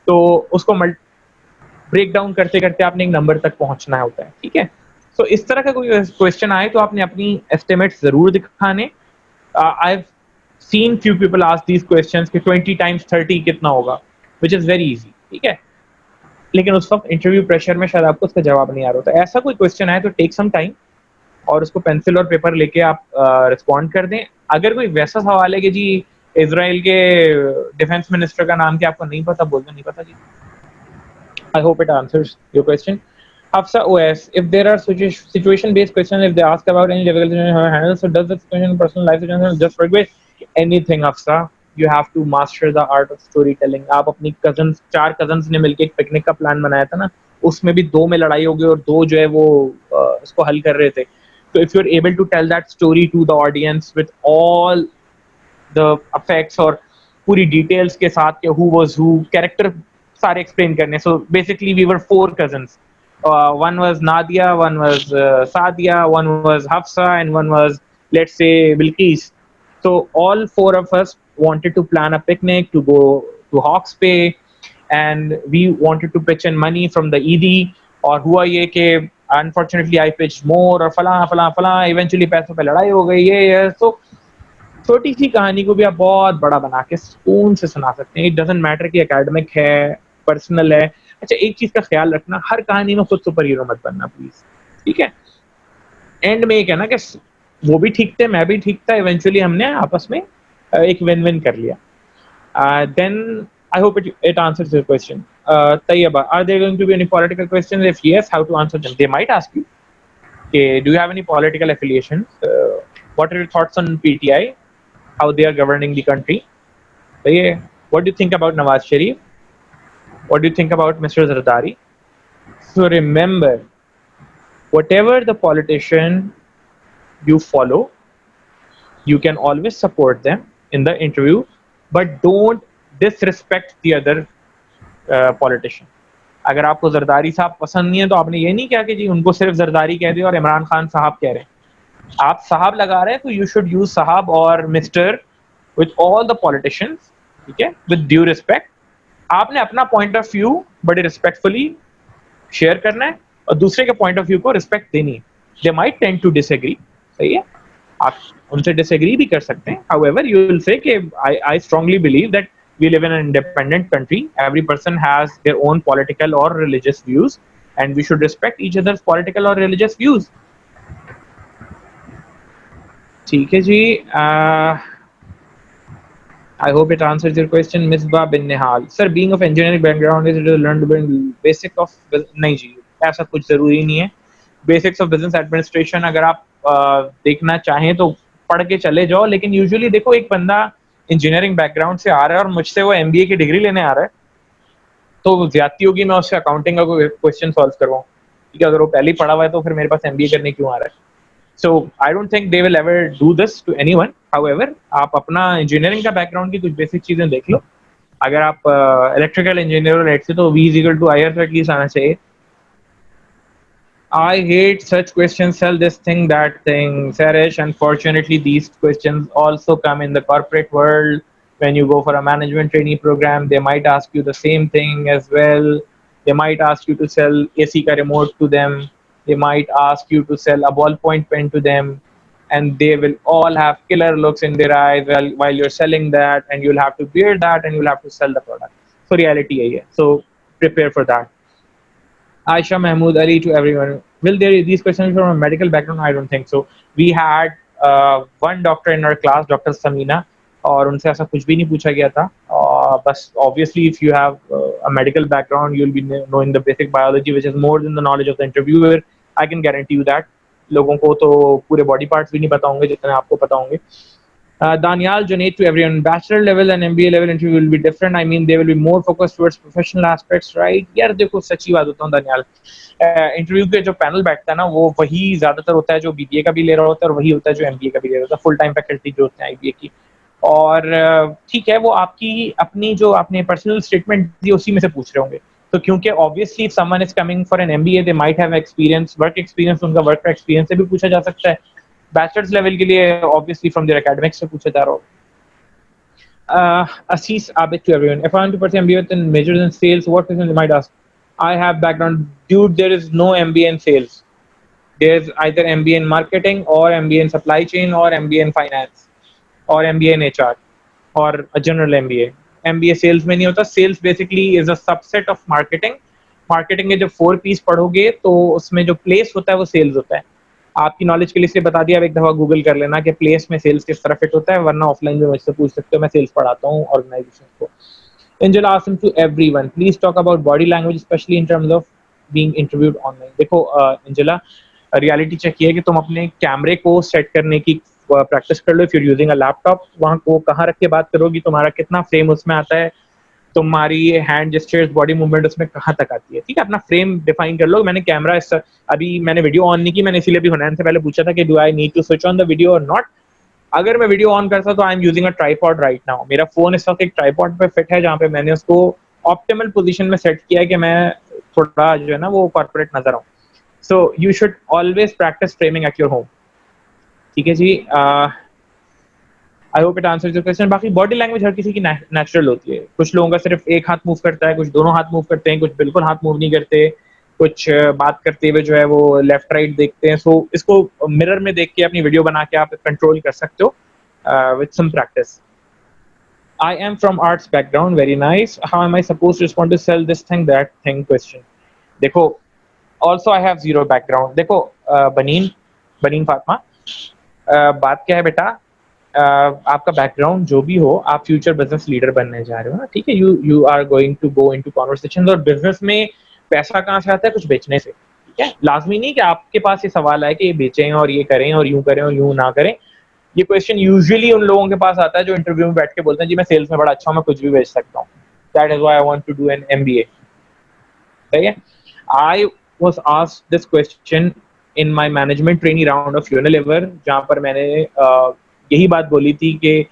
तो उसको ब्रेक डाउन करते करते आपने एक नंबर तक पहुंचना होता है। ठीक है, तो इस तरह का कोई क्वेश्चन आए तो आपने अपनी एस्टिमेट जरूर दिखाने। I have seen few people ask these questions कि 20 टाइम्स 30 कितना होगा, विच इज वेरी इजी। ठीक है, लेकिन उस वक्त इंटरव्यू प्रेशर में शायद आपको उसका जवाब नहीं आ रहा होता। ऐसा कोई क्वेश्चन है तो टेक सम टाइम और उसको पेंसिल और पेपर लेके आप रिस्पॉन्ड कर दें। अगर कोई वैसा सवाल है कि जी इसराइल के डिफेंस मिनिस्टर का नाम क्या आपको नहीं पता, बोल दो नहीं पता जी। I hope it answers your question. Hafsa OS, if there are situation-based questions, if they ask about any difficult situation how to handle, so does the situation personal life situation just forget anything, Hafsa? You have to master the art of storytelling. आप अपनी cousins, 4 cousins ने मिलके एक picnic का plan बनाया था ना, उसमें भी 2 में लड़ाई हो गई और 2 जो है वो उसको हल कर रहे थे। So if you're able to tell that story to the audience with all the effects और पूरी डिटेल्स के साथ कि who was who, कैरेक्टर सारे एक्सप्लेन करने। So basically we were 4 cousins. One was Nadia, one was Sadia, one was Hafsa, and one was, let's say, Bilqis. So all 4 of us wanted to plan a picnic to go to Hawke's Bay, and we wanted to pitch in money from the ED. और हुआ ये कि unfortunately I pitched more और फला फला फला, eventually पैसों पे लड़ाई हो गई ये। So छोटी सी कहानी को भी आप बहुत बड़ा बना के सुकून से सुना सकते हैं। इट डजंट मैटर कि एकेडमिक है, पर्सनल है। अच्छा, एक चीज का ख्याल रखना, हर कहानी में खुद सुपर हीरो मत बनना प्लीज। ठीक है, एंड में एक है ना कि वो भी ठीक थे, मैं भी ठीक था, इवेंचुअली हमने आपस में एक विन विन कर लिया। Then I hope it answers your question. Tayyaba, are there going to be any political questions? If yes, how to answer them? They might ask you कि do you have any political affiliations? What are your thoughts on PTI, how they are governing the country? So yeah, what do you think about Nawaz Sharif? What do you think about Mr. Zardari? So remember, whatever the politician you follow, you can always support them in the interview, but don't disrespect the other politician. अगर आपको जरदारी साहब पसंद नहीं है तो आपने ये नहीं किया कि जी उनको सिर्फ जरदारी कह दिया और इमरान खान साहब कह रहे हैं। आप साहब लगा रहे हैं तो यू शुड यूज साहब और mister with all the politicians. ठीक है, विद ड्यू रिस्पेक्ट। आपने अपना पॉइंट ऑफ व्यू बड़े रिस्पेक्टफुली शेयर करना है और दूसरे के पॉइंट ऑफ व्यू को रिस्पेक्ट देनी है। They might tend to disagree, सही है, आप उनसे डिसएग्री भी कर सकते हैं। हाउएवर यू विल से कि आई strongly believe that we live in an independent country. Every person has their own political or religious views, and we should respect each other's political or religious views. ठीक है जी, I hope it answers your question, Misbah bin Nihal. Sir, being of engineering background, is it learn to bring basic of नहीं जी, ऐसा कुछ जरूरी नहीं है. Basics of business administration अगर आप देखना चाहें तो पढ़ के चले जाओ, लेकिन यूजुअली देखो एक बंदा इंजीनियरिंग बैकग्राउंड से आ रहा है और मुझसे वो एमबीए की डिग्री लेने आ रहा है, तो ज्यादती होगी मैं उससे अकाउंटिंग का कोई क्वेश्चन सॉल्व करवाऊँ. ठीक है, अगर वो पहले ही पढ़ा हुआ है तो फिर मेरे पास एमबीए करने क्यों आ रहा है. So I don't think they will ever do this to anyone. However, आप अपना इंजीनियरिंग का बैकग्राउंड की कुछ बेसिक चीजें देख लो. अगर आप इलेक्ट्रिकल इंजीनियर हो लेट्स से, तो V is equal to IR तो एटलीस्ट आना चाहिए. I hate such questions, sell this thing, that thing. Sarish, unfortunately, these questions also come in the corporate world. When you go for a management trainee program, they might ask you the same thing as well. They might ask you to sell AC ka remote to them. They might ask you to sell a ballpoint pen to them. And they will all have killer looks in their eyes while you're selling that, and you'll have to bear that, and you'll have to sell the product. So reality hai ye. So prepare for that. Aisha Mahmood Ali to everyone. Will there these questions from a medical background? I don't think so. We had one doctor in our class, Dr. Samina, और उनसे ऐसा कुछ भी नहीं पूछा गया था. बस obviously if you have a medical background, you'll be knowing the basic biology, which is more than the knowledge of the interviewer. I can guarantee you that. लोगों को तो पूरे body parts भी नहीं पता होंगे जितने आपको पता होंगे. Daniel, Junaid, to everyone, bachelor level and MBA level interview will be different. I mean, they will be more focused towards professional aspects, right? यार देखो सच्ची बात होता हूँ दानियाल, इंटरव्यू के जो पैनल बैठता है ना, वो वही ज्यादातर होता है जो बीबीए का भी ले रहा होता है, और वही होता है जो एमबीए का भी ले रहा होता है, फुल टाइम फैकल्टी जो होते हैं आईबीए की. और ठीक है, वो आपकी अपनी जो आपने पर्सनल स्टेटमेंट दी उसी में से पूछ रहे होंगे. तो क्योंकि obviously if someone is coming for an MBA, they might have experience, work experience, उनका वर्क का एक्सपीरियंस से भी पूछा जा सकता है. बैचलर्स लेवल के लिए ऑब्वियसली फ्रॉम देयर एकेडमिक्स से पूछा जा रहा हो. Assis Abid to everyone. If I want to pursue MBA with majors in sales, what questions you might ask? I have background. Dude, there is no MBA in sales. There's either MBA in marketing or MBA in supply chain or MBA in finance or MBA in HR or a general MBA. MBA sales में नहीं होता. Sales basically is a subset of marketing. Marketing के जो 4 piece पढ़ोगे तो उसमें जो place होता है वो sales होता है. आपकी नॉलेज के लिए से बता दिया, अब एक दफा गूगल कर लेना कि प्लेस में सेल्स किस तरह फिट होता है, वरना ऑफलाइन भी मुझसे पूछ सकते हो, मैं सेल्स पढ़ाता हूँ ऑर्गेनाइजेशन को. Angela asked him to everyone, please talk about body language, especially in terms of being interviewed online. देखो Angela, रियलिटी चेक ये है कि तुम अपने कैमरे को सेट करने की प्रैक्टिस कर लो. If you're using a laptop, वहाँ को कहाँ रख के बात करोगी, तुम्हारा कितना फ्रेम उसमें आता है, तुम्हारी हैंड जेस्चर्स, बॉडी मूवमेंट उसमें कहाँ तक आती है. ठीक है, अपना फ्रेम डिफाइन कर लो. मैंने कैमरा अभी मैंने वीडियो ऑन नहीं की, मैंने इसीलिए भी हुनैन से पहले पूछा था कि do I need to switch on the video और नॉट. अगर मैं वीडियो ऑन करता तो I am using a tripod right now. मेरा फोन इस वक्त एक ट्राइपॉड पे फिट है, जहाँ पे मैंने उसको ऑप्टिमल पोजीशन में सेट किया है कि मैं थोड़ा जो है ना वो कॉर्पोरेट नजर आऊँ. So you should always practice framing at your home. ठीक है जी. I hope it answers your question. बाकी बॉडी लैंग्वेज हर किसी की नेचुरल होती है. कुछ लोगों का सिर्फ एक हाथ मूव करता है, कुछ दोनों हाथ मूव करते हैं, कुछ बिल्कुल हाथ मूव नहीं करते, कुछ बात करते हुए जो है वो लेफ्ट राइट देखते हैं. सो इसको मिरर में देख के अपनी वीडियो बना के आप कंट्रोल कर सकते हो with some practice. I am from arts background. Very nice. How am I supposed to respond to sell this thing, that thing question? देखो, also I have zero background. देखो बनीन फातिमा, बात क्या है बेटा, आपका बैकग्राउंड जो भी हो, आप फ्यूचर बिजनेस लीडर बनने जा रहे हो ना. ठीक है, you are going to go into conversations. और बिजनेस में पैसा कहाँ से आता है? कुछ बेचने से. ठीक है, लाजमी नहीं कि आपके पास ये सवाल है कि ये बेचें और ये करें और यूं ना करें. ये क्वेश्चन यूजुअली उन लोगों के पास आता है जो इंटरव्यू में बैठ के बोलते हैं जी मैं सेल्स में बड़ा अच्छा हूं, मैं कुछ भी बेच सकता हूँ. That is why I want to do an MBA. सही है. I was asked this question in my management trainee round of Unilever, जहां पर मैंने यही बात बोली थी कि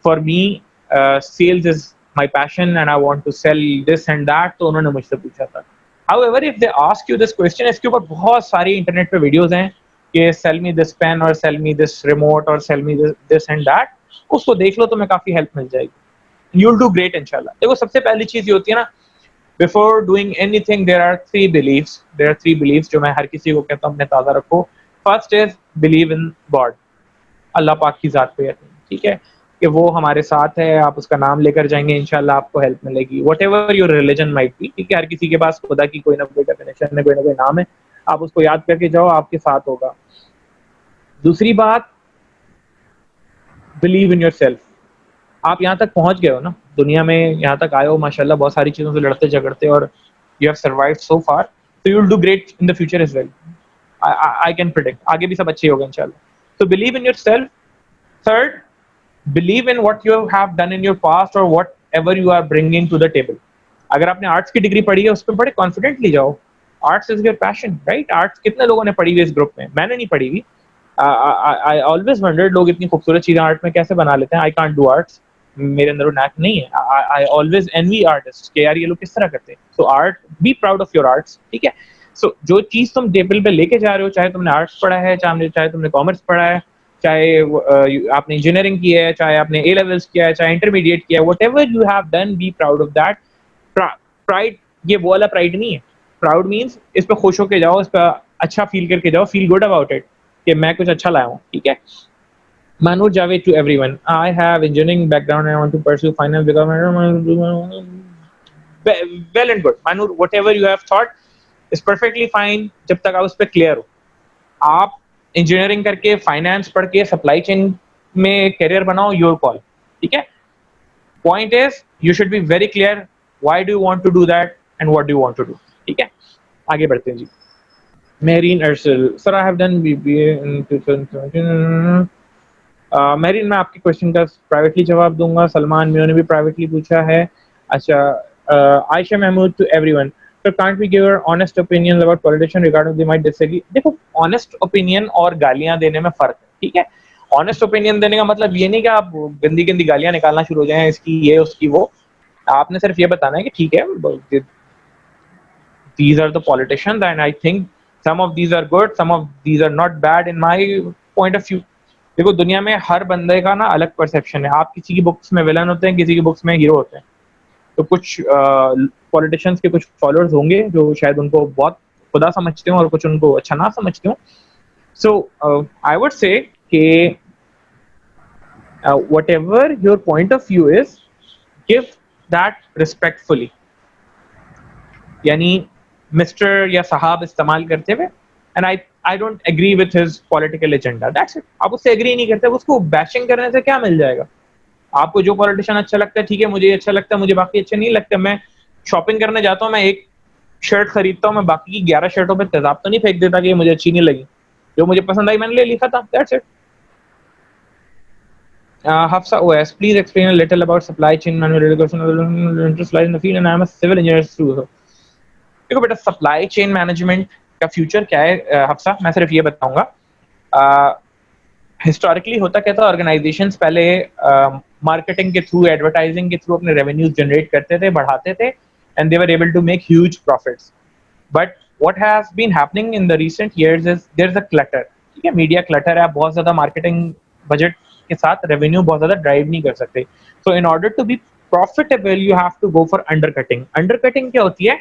for me sales is my passion and I want to sell this and that. तो उन्होंने मुझसे पूछा था. However, if they ask you this question, इसके ऊपर बहुत सारी इंटरनेट पे वीडियोस हैं कि sell me this pen और sell me this remote और sell me this and that. उसको देख लो, तुम्हें काफी हेल्प मिल जाएगी. You'll do great इंशाल्लाह. देखो, सबसे पहली चीज ये होती है ना, before doing anything there are three beliefs जो मैं हर किसी को कहता हूँ अपने ताज़ा रखो. First is believe in God. अल्लाह पाक की जात पे यकीन. ठीक है, कि वो हमारे साथ है, आप उसका नाम लेकर जाएंगे, इंशाल्लाह आपको हेल्प मिलेगी. What ever your religion might be. ठीक है, हर किसी के पास खुदा की कोई ना कोई डेफिनेशन है, कोई ना कोई नाम है, आप उसको याद करके जाओ, आपके साथ होगा. दूसरी बात, बिलीव इन योर सेल्फ. आप यहाँ तक पहुँच गए हो ना, दुनिया में यहाँ तक आए हो माशाल्लाह, बहुत सारी चीज़ों से लड़ते झगड़ते, और you have survived so far, so you will do great in the future as well. I can predict. आगे भी सब अच्छे ही होगा इंशाल्लाह. So believe in yourself. Third, believe in what you have done in your past or whatever you are bringing to the table. अगर आपने arts की degree पढ़ी है उस पर बड़े कॉन्फिडेंटली जाओ. Arts is your passion, right? Arts कितने लोगों ने पढ़ी हुई इस ग्रुप में? मैंने नहीं पढ़ी हुई. आई ऑलवेज वंडर्ड लोग इतनी खूबसूरत चीजें आर्ट में कैसे बना लेते हैं. आई कांट डू आर्ट्स, मेरे अंदर वो नैक नहीं है. आई ऑलवेज एनवी आर्टिस्ट कि यार ये लोग किस तरह करते हैं. So art, be proud of your arts, ठीक है? सो जो चीज तुम टेबल पे लेके जा रहे हो, चाहे तुमने आर्ट्स पढ़ा है, चाहे तुमने कॉमर्स पढ़ा है, चाहे आपने इंजीनियरिंग की है, चाहे आपने ए लेवल्स किया है, चाहे इंटरमीडिएट किया है, whatever you have done, be proud of that. Pride ये वो वाला प्राइड नहीं है. प्राउड मीन्स इस पर खुश होके जाओ, इस पर अच्छा फील करके जाओ, फील गुड अबाउट इट कि मैं कुछ अच्छा लाया हूँ, ठीक है? Manur Javed to everyone. I have engineering background and I want to pursue finance because well and good. Manur, whatever you have thought is perfectly fine जब तक आप उस पर क्लियर हो. आप इंजीनियरिंग करके, फाइनेंस पढ़ के, सप्लाई चेन में करियर बनाओ, योर कॉल, ठीक है? Point is you should be very clear why do you want to do that and what do you want to do, ठीक है? आगे बढ़ते हैं जी. Mehreen Arsal, sir I have done BBA in 2017. Mehreen, मैं आपके क्वेश्चन का प्राइवेटली जवाब दूंगा. सलमान मियों ने भी प्राइवेटली पूछा है. अच्छा, Ayesha Mahmood to everyone, sir can't we give our honest opinion about politician regarding they might disagree. देखो, ऑनेस्ट ओपिनियन और गालियां देने में फर्क है, ठीक है? ऑनेस्ट ओपिनियन देने का मतलब ये नहीं कि आप गंदी गंदी गालियां निकालना शुरू हो जाएं, इसकी ये उसकी वो. आपने सिर्फ ये बताना है कि ठीक है, these are the politicians and I think some of these are good, some of these are not bad in my point of view. देखो, दुनिया में हर बंदे का ना अलग परसेप्शन है. आप किसी की बुक्स में विलन होते हैं, किसी की बुक्स में हीरो होते हैं. तो कुछ पॉलिटिशियंस के कुछ फॉलोअर्स होंगे जो शायद उनको बहुत खुदा समझते हो और कुछ उनको अच्छा ना समझते हो. सो आई वुड से कि whatever your point of view is, give that respectfully. यानी मिस्टर या साहब इस्तेमाल करते हुए, and I don't agree with his political agenda, that's it. आप उससे एग्री नहीं करते, उसको बैशिंग करने से क्या मिल जाएगा? आपको जो पॉलिटिशियन अच्छा लगता है, ठीक है, मुझे अच्छा लगता है, मुझे बाकी अच्छे नहीं लगते. मैं शॉपिंग करने जाता हूँ, मैं एक शर्ट खरीदता हूँ, मैं बाकी की 11 शर्टों पे तेजाब तो नहीं फेंक देता कि ये मुझे अच्छी नहीं लगी. जो मुझे पसंद आई मैंने ले लिखा था, that's it. Hafsa OS, please explain a little about supply chain manual education. Interest lies in the field and I am a civil engineer too. देखो बेटा, सप्लाई चेन मैनेजमेंट का फ्यूचर क्या है हफ्सा, मैं सिर्फ ये बताऊंगा. हिस्टोरिकली होता क्या था, ऑर्गेनाइजेशंस पहले मार्केटिंग के थ्रू, एडवर्टाइजिंग के थ्रू अपने रेवेन्यूज जनरेट करते थे, बढ़ाते थे, and they were able to make huge profits. But what has been happening in the recent years is there is a clutter, ठीक है? मीडिया क्लटर है. आप बहुत ज्यादा मार्केटिंग बजट के साथ रेवेन्यू बहुत ज्यादा ड्राइव नहीं कर सकते. So in order to be profitable you have to go for undercutting. Undercutting क्या होती है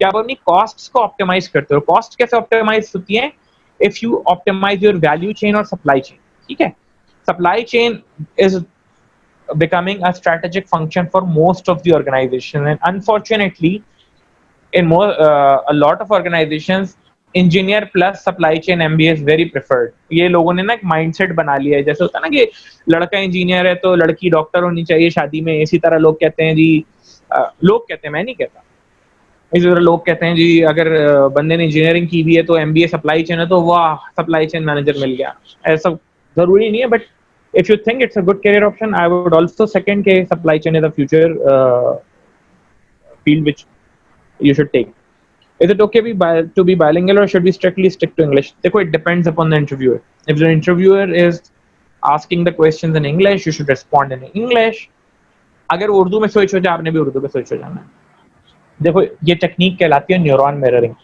कि आप अपनी कॉस्ट्स को ऑप्टिमाइज करते हो. कॉस्ट कैसे ऑप्टिमाइज होती है? If you optimise your value chain और सप्लाई चेन, ठीक है? Supply chain is becoming a strategic function for most of the organization, and unfortunately in a lot of organizations engineer plus supply chain MBA is very preferred. ये लोगों ने ना एक mindset बना लिया है. जैसे होता है ना कि लड़का इंजीनियर है तो लड़की डॉक्टर होनी चाहिए शादी में, इसी तरह लोग कहते हैं जी, लोग कहते हैं, मैं नहीं कहता, इसी तरह लोग कहते हैं जी अगर बंदे ने इंजीनियरिंग की भी है तो MBA सप्लाई चेन है तो वाह सप्लाई चेन मैनेजर मिल गया. ऐसा जरूरी नहीं है, but if you think it's a good career option, I would also second के supply chain is the future field which you should take. Is it okay to be bilingual or should we strictly stick to English? देखो, it depends upon the interviewer. If the interviewer is asking the questions in English, you should respond in English. अगर उर्दू में switch हो जाए, आपने भी उर्दू में switch हो जाना है. देखो, ये टेक्निक कहलाती है न्यूरॉन मिररिंग.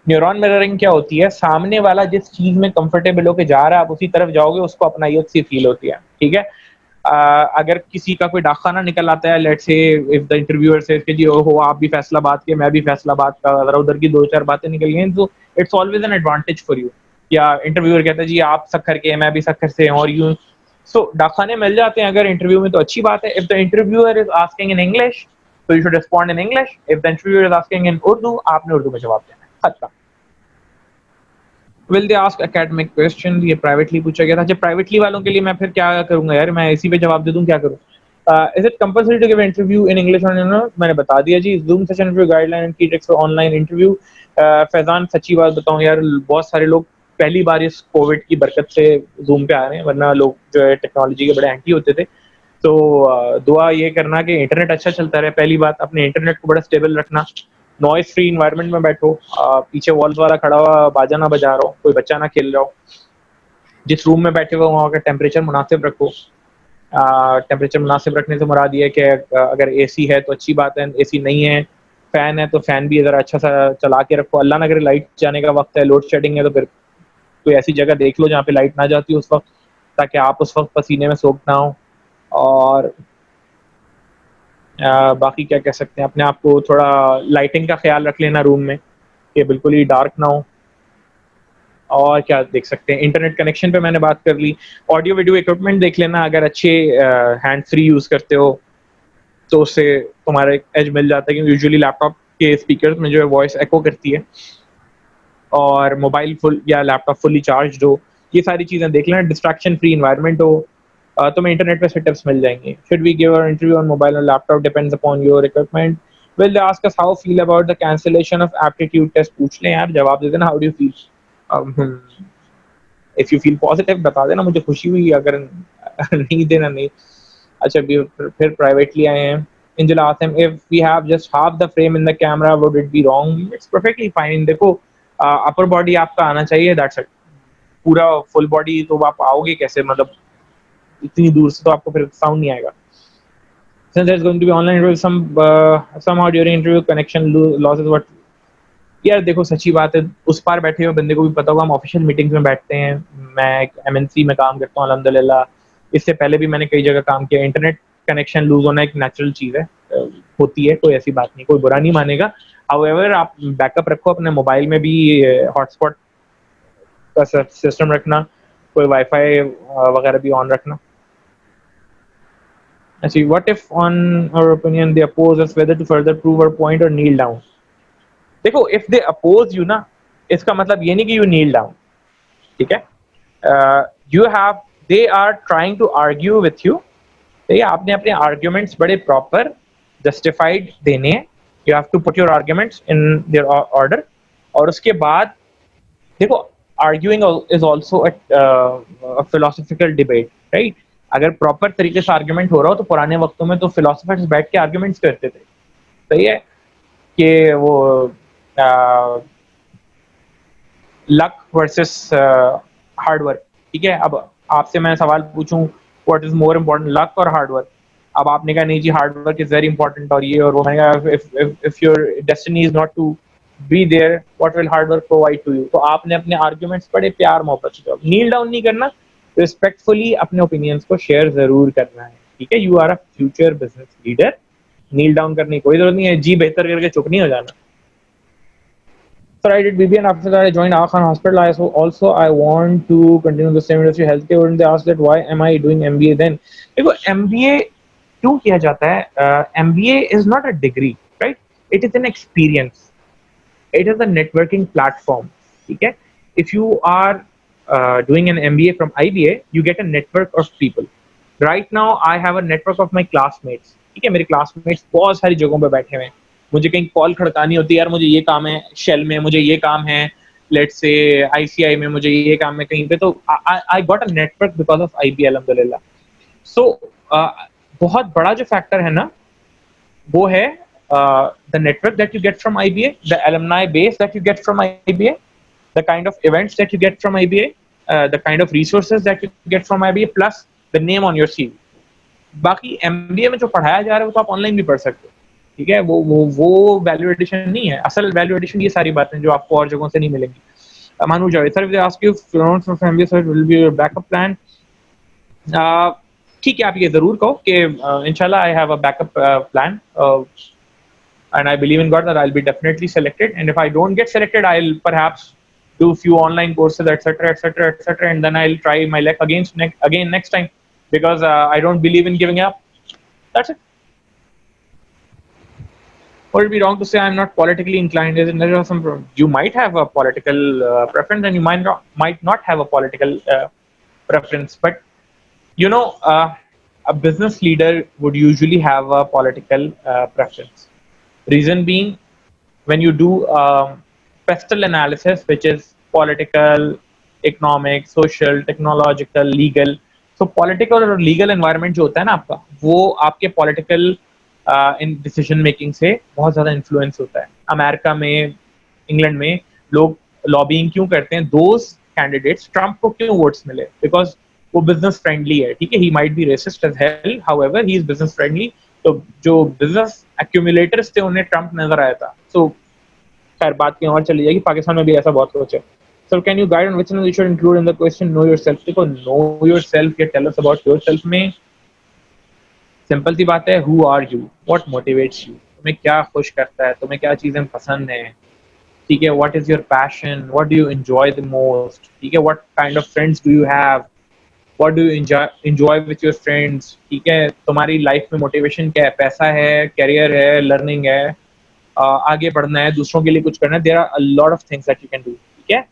न्यूरॉन मिररिंग क्या होती है? सामने वाला जिस चीज में कंफर्टेबल होकर जा रहा है, आप उसी तरफ जाओगे, उसको अपनाइयत सी फील होती है, ठीक है? अगर किसी का कोई डाकखाना निकल आता है, let's say if the interviewer से कि जी ओहो आप भी फैसलाबाद के, मैं भी फैसलाबाद का, अगर उधर की दो चार बातें निकल गई तो it's always an advantage for you. या इंटरव्यूअर कहता है जी आप सक्खर के, मैं भी सक्खर से, और यूं. सो डाकखाने मिल जाते हैं अगर इंटरव्यू में, तो अच्छी बात है. If the interviewer is asking in English, so you should respond in English. If the interviewer is asking in Urdu, आपने उर्दू में जवाब देना है. खत्म. Will they ask academic question? ये प्राइवेटली पूछा गया था. जब प्राइवेटली वालों के लिए मैं फिर क्या करूंगा यार, मैं इसी पे जवाब दे दूं, क्या करूं? Is it compulsory to give an interview in English or no? मैंने बता दिया जी. Zoom session interview guideline and key tricks for online interview. Faizan सच्ची बात बताऊं यार, बहुत सारे लोग पहली बार इस कोविड की बरकत से Zoom पे आ रहे हैं, वरना लोग जो है टेक्नोलॉजी के बड़े एंटी होते थे. तो दुआ ये करना कि इंटरनेट अच्छा चलता रहे. पहली बात, अपने इंटरनेट को बड़ा स्टेबल रखना. नॉइस फ्री इन्वायरमेंट में बैठो. पीछे वॉल्स वाला खड़ा हुआ बाजा ना बजा रहा हो, कोई बच्चा ना खेल रहा हो. जिस रूम में बैठे हुए वहाँ का टेम्परेचर मुनासिब रखो. टेम्परेचर मुनासिब रखने से मुराद ये है कि अगर एसी है तो अच्छी बात है, एसी नहीं है, फैन है तो फैन भी ज़रा अच्छा सा चला के रखो. अल्लाह ना करे लाइट जाने का वक्त है, लोड शेडिंग है, तो फिर कोई ऐसी जगह देख लो जहाँ पे लाइट ना जाती हो उस वक्त, ताकि आप उस वक्त पसीने में सोख ना हो. और बाकी क्या कह सकते हैं, अपने आप को थोड़ा लाइटिंग का ख्याल रख लेना रूम में कि बिल्कुल ही डार्क ना हो. और क्या देख सकते हैं, इंटरनेट कनेक्शन पे मैंने बात कर ली. ऑडियो वीडियो इक्विपमेंट देख लेना, अगर अच्छे हैंड फ्री यूज़ करते हो तो उससे तुम्हारा एक एज मिल जाता है, क्योंकि यूजुअली लैपटॉप के स्पीकर में जो है वॉइस एको करती है. और मोबाइल फुल या लैपटॉप फुली चार्ज हो, ये सारी चीज़ें देख लेना. डिस्ट्रैक्शन फ्री इन्वायरमेंट हो. तुम्हें इंटरनेट पे सेटअप्स मिल जाएंगे. Should we give our interview on mobile और laptop depends upon your equipment. Will they ask us how feel about the cancellation of aptitude test. पूछ लें यार, जवाब दे देना how do you feel. If you feel positive बता देना, मुझे खुशी हुई. अगर नहीं देना नहीं. अच्छा, फिर प्राइवेटली आए हैं. Angela asked him if we have just half the frame in the camera, would it be wrong? It's perfectly fine. देखो, अपर बॉडी आपका आना चाहिए, that's it. पूरा फुल बॉडी तो आप आओगे कैसे, मतलब इतनी दूर से तो आपको फिर साउंड नहीं आएगा. Since there's going to be online interview, somehow during interview connection losses, what? यार देखो, सच्ची बात है, उस पार बैठे हुए बंदे को भी पता होगा, हम ऑफिशियल मीटिंग्स में बैठते हैं. मैं एक एमएनसी में काम करता हूँ अल्हम्दुलिल्लाह. इससे पहले भी मैंने कई जगह काम किया. इंटरनेट कनेक्शन लूज होना एक नेचुरल चीज़ है, होती है, कोई ऐसी बात नहीं, कोई बुरा नहीं मानेगा. हाउएवर, आप बैकअप रखो अपने मोबाइल में भी. हॉटस्पॉट का सिस्टम रखना, कोई वाईफाई वगैरह भी ऑन रखना. अच्छा, what if on our opinion they oppose us whether to further prove our point और नील डाउन. देखो, इफ दे अपोज यू ना, इसका मतलब ये नहीं कि यू नील डाउन. ठीक है, you have, they are trying to argue with you. ठीक है, आपने अपने आर्ग्यूमेंट्स बड़े प्रॉपर जस्टिफाइड देने हैं. You have to put your arguments in their order. और उसके बाद देखो, arguing is also a philosophical debate, right. अगर प्रॉपर तरीके से आर्ग्यूमेंट हो रहा हो तो पुराने वक्तों में तो फिलोसफर्स बैठ के आर्ग्यूमेंट्स करते थे. सही है कि वो लक वर्सेस हार्ड वर्क. ठीक है, अब आपसे मैं सवाल पूछूं, what is more important, luck और हार्ड वर्क. अब आपने कहा नहीं जी, hard work is very important और ये और वो. मैंने कहा if your destiny is not to be there, what will hard work provide to you. तो आपने अपने आर्ग्यूमेंट्स बड़े प्यार मोहब्बत से, नील डाउन नहीं करना, रिस्पेक्टफुली अपने ओपिनियंस को शेयर जरूर करना है. ठीक है, you are a future business leader. Kneel down करने की कोई जरूरत नहीं है. जी बेहतर करके चुप नहीं हो जाना. So I did BBA and after that I joined Aga Khan Hospital. I want to continue the same industry, healthcare. Wouldn't they ask that why am I doing MBA then? देखो, MBA क्यों किया जाता है? MBA is not a degree, right? It is an experience. It is a networking platform. ठीक है? If you are doing an MBA from IBA, you get a network of people. Right now I have a network of my classmates. ठीक है, मेरे classmates बहुत सारी जगहों पे बैठे हुए हैं. मुझे कहीं कॉल खड़कानी होती है, यार मुझे ये काम है शेल में, मुझे ये काम है लेट्स से आईसीआई में, मुझे ये काम है कहीं पे, तो I got a network because of IB अल्हम्दुलिल्लाह. सो बहुत बड़ा जो फैक्टर है ना, वो है the network that you get from IBA, the alumni base that you get from IBA, the kind of events that you get from IBA, the kind of resources that you get from IBA, plus the name on your CV. बाकी MBA में जो पढ़ाया जा रहा है वो तो आप ऑनलाइन भी पढ़ सकते हो. ठीक है, वो वैल्यू एडिशन नहीं है. असल वैल्यू एडिशन ये सारी बातें जो आपको और जगहों से नहीं मिलेंगी. मानू Javed sir, they ask you from MBA sir will be your backup plan. ठीक है, आप ये जरूर कहो कि इंशाल्लाह I have a backup plan and I believe in God that I'll be definitely selected, and if I don't get selected I'll perhaps do a few online courses, etc., and then I'll try my luck again next time, because I don't believe in giving up. That's it. Would it be wrong to say I'm not politically inclined? Is it there some, you might have a political preference and you might not have a political preference, but you know, a business leader would usually have a political preference. Reason being, when you do pestle analysis, which is political, economic, social, technological, legal, so political और legal environment जो होता है ना आपका, वो आपके political इन decision making से बहुत ज़्यादा influence होता है. अमेरिका में, इंग्लैंड में लोग लॉबिंग क्यों करते हैं? दोज कैंडिडेट्स, ट्रम्प को क्यों वोट्स मिले? बिकॉज वो बिजनेस फ्रेंडली है, ठीक है, he might be racist as hell, however he is business friendly. तो जो बिजनेस एक्यूमुलेटर्स थे उन्हें ट्रम्प नजर आया था. सो खैर बात कहीं और चली जाएगी, पाकिस्तान में भी ऐसा बहुत कुछ है. So can you guide on which you should include in the question know yourself? देखो, नो योरसेल्फ या टेल अस अबाउट योरसेल्फ में सिंपल सी बात है, who are you, what motivates you, तुम्हें क्या खुश करता है, तुम्हें क्या चीजें पसंद है, ठीक है, what is your passion, what do you enjoy the most, ठीक है, what kind of friends do you have, what do you enjoy with your friends, ठीक है, तुम्हारी लाइफ में मोटिवेशन क्या है? पैसा है, कैरियर है, लर्निंग है, आगे बढ़ना है, दूसरों के लिए कुछ करना है. There are a lot of things that you can do, ठीक है.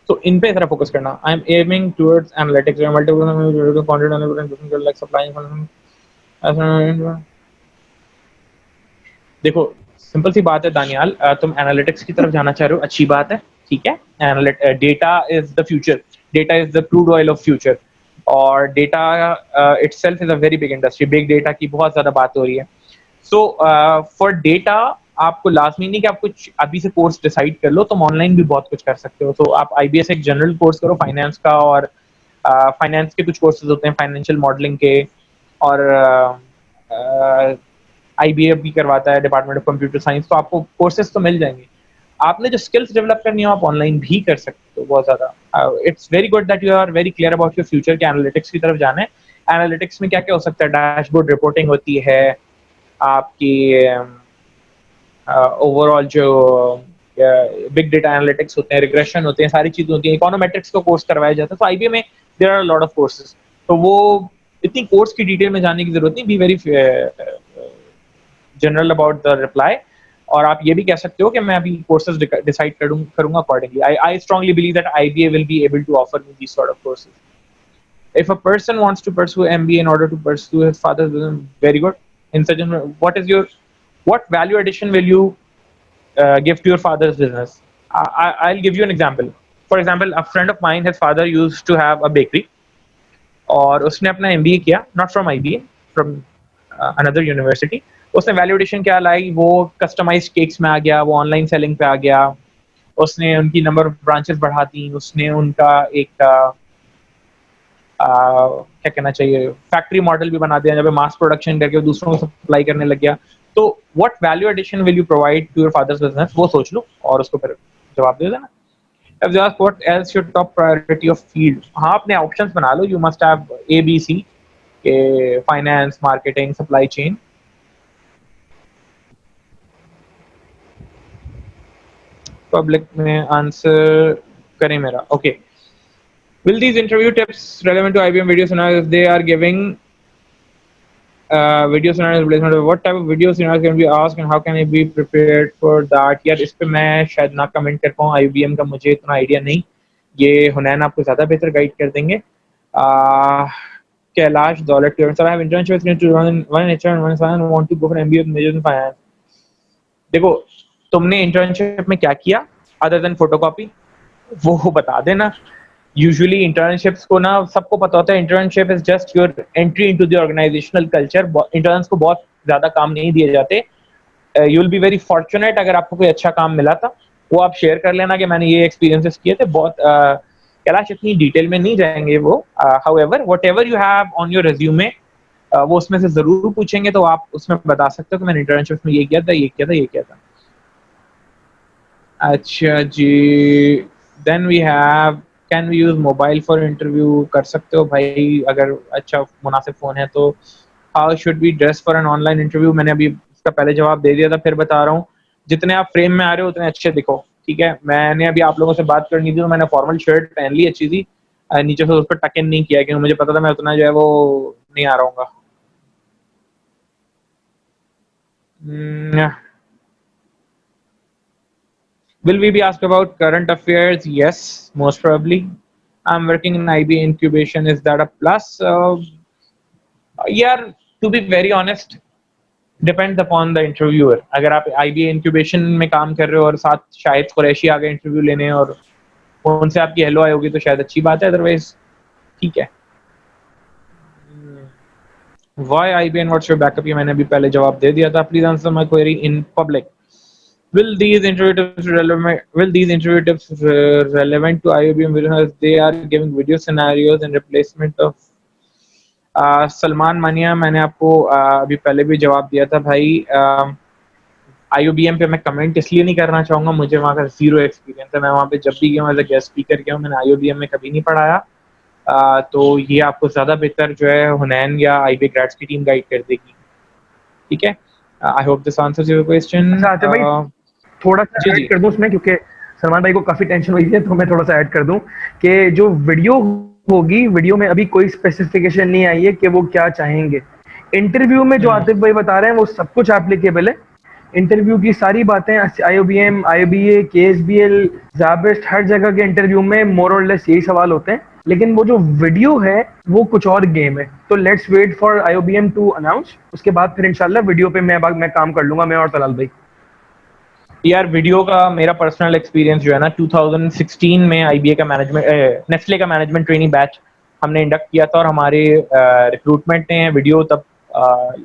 तो इन पे जरा फोकस करना. I am aiming towards analytics, multiple content analytics like supplying. देखो, सिंपल सी बात है दानियाल, तुम एनालिटिक्स की तरफ जाना चाह रहे हो, अच्छी बात है, ठीक है. Data is the future, data is the crude oil of future, और data itself is a very big industry. Big data की बहुत ज्यादा बात हो रही है. सो फॉर डेटा आपको लाजमी नहीं कि आप कुछ अभी से कोर्स डिसाइड कर लो, तुम ऑनलाइन भी बहुत कुछ कर सकते हो. तो आप आईबीएस एक जनरल कोर्स करो फाइनेंस का, और फाइनेंस के कुछ कोर्सेज होते हैं फाइनेंशियल मॉडलिंग के, और आईबीए भी करवाता है डिपार्टमेंट ऑफ कंप्यूटर साइंस. तो आपको कोर्सेज तो मिल जाएंगे. आपने जो स्किल्स डेवलप करनी हो आप ऑनलाइन भी कर सकते हो बहुत ज्यादा. It's very good that you are very clear about your future के एनालिटिक्स की तरफ जाना है. एनालिटिक्स में क्या क्या हो सकता है? डैशबोर्ड रिपोर्टिंग होती है आपकी, ओवरऑल जो बिग डेटा एनालिटिक्स होते हैं, रिग्रेशन होते हैं, सारी चीजें होती हैं. इकोनोमेट्रिक्स का कोर्स करवाया जाता है. तो आईबीए में there are lot of courses. तो वो इतनी कोर्स की डिटेल में जाने की जरूरत नहीं. Be very general about the reply. और आप ये भी कह सकते हो कि मैं अभी कोर्सेज डिसाइड करूंगा accordingly. I strongly believe that IBA will be able to offer me this sort of courses. If a person wants to pursue MBA in order to pursue his father's business, very good. In such a, what value addition will you give to your father's business? I'll give you an example. For example, a friend of mine, his father used to have a bakery, और उसने अपना MBA किया, not from IBA, from another university. उसने value addition क्या लाई? वो customised cakes में आ गया, वो ऑनलाइन सेलिंग पे आ गया, उसने उनकी नंबर ऑफ ब्रांचेस बढ़ा दी, उसने उनका एक क्या कहना चाहिए, फैक्ट्री मॉडल भी बना दिया, जब मास प्रोडक्शन करके दूसरों को सप्लाई करने लग गया. तो what value addition will you provide to your father's business, वो सोच लो और उसको फिर जवाब दे देना. अब just what else your top priority of field. हाँ, अपने ऑप्शंस बना लो. यू मस्ट हैव ABC के, finance, marketing, supply chain. Public में आंसर करें मेरा. Okay. Will these interview tips relevant to IBM video scenarios if they are giving video scenarios replacement? What type of video scenarios can be asked and how can I be prepared for that? यार इस पे मैं शायद ना comment कर पाऊँ. IBM का मुझे इतना आइडिया नहीं. ये हुनैन आपको ज़्यादा बेहतर गाइड कर देंगे. कैलाश दौलत, sir, I have internship with one HR and one finance and want to go for MBA with major in finance. देखो, तुमने इंटर्नशिप में क्या किया अदर देन फोटोकॉपी, वो बता देना. यूजुअली इंटर्नशिप्स को ना सबको पता होता है, internship is just your entry into the organisational culture. Interns को बहुत ज्यादा काम नहीं दिए जाते. You will be very fortunate अगर आपको कोई अच्छा काम मिला था, वो आप शेयर कर लेना कि मैंने ये एक्सपीरियंसेस किए थे. बहुत कैलाश इतनी डिटेल में नहीं जाएंगे वो. However whatever you have on your resume, वो उसमें से जरूर पूछेंगे, तो आप उसमें बता सकते हो कि मैंने इंटर्नशिप में ये किया था, ये किया था, ये किया था. अच्छा जी. Then we have can we use mobile for interview. कर सकते हो भाई, अगर अच्छा मुनासिब फोन है तो. How should be dress for an online interview. मैंने अभी इसका पहले जवाब दे दिया था, फिर बता रहा हूँ. जितने आप फ्रेम में आ रहे हो उतने अच्छे दिखो, ठीक है. मैंने अभी आप लोगों से बात करनी थी तो मैंने फॉर्मल शर्ट पहन ली अच्छी सी, नीचे से उस पर टक इन नहीं किया क्योंकि मुझे पता था मैं उतना जो है वो नहीं आ रहा हूँ. Will we be asked about current affairs? Yes, most probably. I'm working in IB incubation. Is that a plus? यार to be very honest, depends upon the interviewer. अगर आप आईबीए इंक्यूबेशन में काम कर रहे हो और साथ शायद कुरैशी आ गए इंटरव्यू लेने और उनसे आपकी हेलो आई होगी तो शायद अच्छी बात है, अदरवाइज ठीक है. Why IBM? What's your backup? ये मैंने अभी पहले जवाब दे दिया था. Please answer my query in public. Will these interview tips relevant? Will these interview tips relevant to IBM because they are giving video scenarios in replacement of Salman मानिया. मैंने आपको अभी पहले भी जवाब दिया था भाई. IOBM पे मैं कमेंट इसलिए नहीं करना चाहूँगा, मुझे वहाँ का जीरो एक्सपीरियंस है. मैं वहाँ पे जब भी गया हूँ एज अ गेस्ट स्पीकर गया हूँ, मैंने IOBM में कभी नहीं पढ़ाया. तो ये आपको ज़्यादा बेहतर जो है हुनैन या IB ग्रेड्स की टीम गाइड कर देगी. ठीक है. I hope this answers your question. अच्छा आतिफ भाई, थोड़ा सा जी, जी. ऐड कर दूं उसमें, क्योंकि सलमान भाई को काफी टेंशन हुई है, तो मैं थोड़ा सा ऐड कर दूं कि जो वीडियो होगी, वीडियो में अभी कोई स्पेसिफिकेशन नहीं आई है कि वो क्या चाहेंगे. इंटरव्यू में जो आतिफ भाई बता रहे हैं वो सब कुछ एप्लीकेबल है. इंटरव्यू की सारी बातें IOBM, IBA, KSBL, जाबिस्ट, हर जगह के इंटरव्यू में मोर और लेस यही सवाल होते हैं. लेकिन वो जो वीडियो है वो कुछ और गेम है. तो let's wait for IOBM to announce. उसके बाद फिर इंशाल्लाह वीडियो पे मैं काम कर लूंगा, मैं और तलाल भाई. यार वीडियो का मेरा पर्सनल एक्सपीरियंस जो है ना, 2016 में IBA का मैनेजमेंट, नेस्ले का मैनेजमेंट ट्रेनिंग बैच हमने इंडक्ट किया था और हमारे रिक्रूटमेंट ने वीडियो तब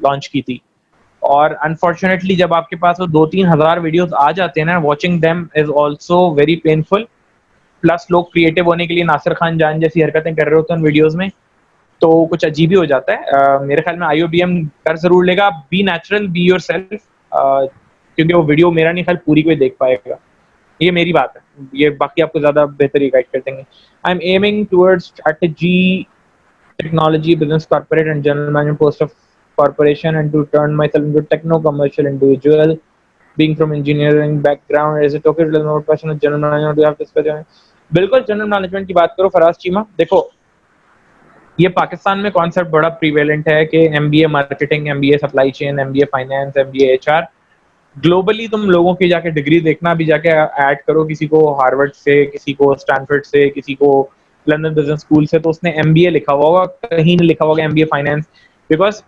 लॉन्च की थी. और अनफॉर्चुनेटली जब आपके पास वो 2-3 हज़ार वीडियोस आ जाते हैं ना, watching them is also very painful. Plus लोग क्रिएटिव होने के लिए नासिर खान जान जैसी हरकतें कर रहे होते हैं उन वीडियोस में, तो कुछ अजीब ही हो जाता है. मेरे ख्याल में IOBM कर जरूर लेगा. Be natural, be yourself, क्योंकि वो वीडियो मेरा नहीं ख्याल पूरी कोई देख पाएगा. ये मेरी बात है, ये बाकी आपको ज्यादा बेहतर ही गाइड कर देंगे. आई am aiming towards strategy, technology, business, corporate and general management post of corporation and to turn myself into techno commercial individual. Being from engineering background, is it okay to learn more passion of general management? Do you have to specify? बिल्कुल general management की बात करो फराज चीमा. देखो, ये पाकिस्तान में concept बड़ा prevalent है कि MBA marketing, MBA supply chain, MBA finance, MBA HR. Globally तुम लोगों की जाके डिग्री देखना, अभी जाके ऐड करो किसी को हार्वर्ड से, किसी को स्टैनफोर्ड से, किसी को लंदन बिजनेस स्कूल से, तो उसने MBA लिखा हुआ होगा, कहीं नहीं लिखा होगा MBA finance. Because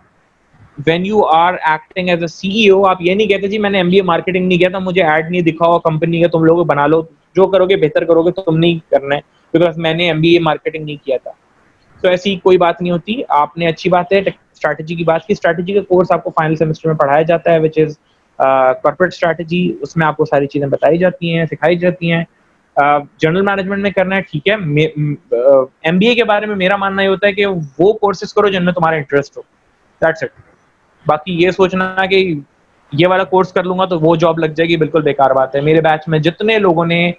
when you are acting as a CEO, आप ये नहीं कहते जी मैंने MBA मार्केटिंग नहीं किया था, मुझे ऐड नहीं दिखा हुआ कंपनी का, तुम लोग बना लो, जो करोगे बेहतर करोगे, तो तुम नहीं करना है बिकॉज मैंने MBA मार्केटिंग नहीं किया था. तो ऐसी कोई बात नहीं होती. आपने अच्छी बात है स्ट्रैटेजी की बात की. स्ट्रैटेजी का कोर्स आपको फाइनल सेमेस्टर में पढ़ाया जाता है, विच इज कॉर्पोरेट स्ट्रैटेजी. उसमें आपको सारी चीजें बताई जाती हैं, सिखाई जाती हैं. जनरल मैनेजमेंट में करना है ठीक है. MBA के बारे में मेरा मानना ये होता है कि वो कोर्सेज करो जिनमें तुम्हारा इंटरेस्ट हो, दैट्स इट. बाकी ये सोचना कि ये वाला कोर्स कर लूंगा तो वो जॉब लग जाएगी, बिल्कुल बेकार बात है. मेरे बैच में जितने लोगों ने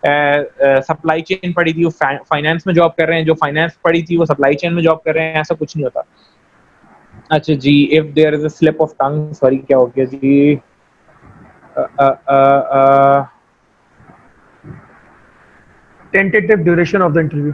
सप्लाई चेन पढ़ी थी वो फाइनेंस में जॉब कर रहे हैं, जो फाइनेंस पढ़ी थी वो सप्लाई चेन में जॉब कर रहे हैं. ऐसा कुछ नहीं होता. अच्छा जी, if there is a slip of tongue, sorry क्या हो गया जी? Tentative duration of the interview.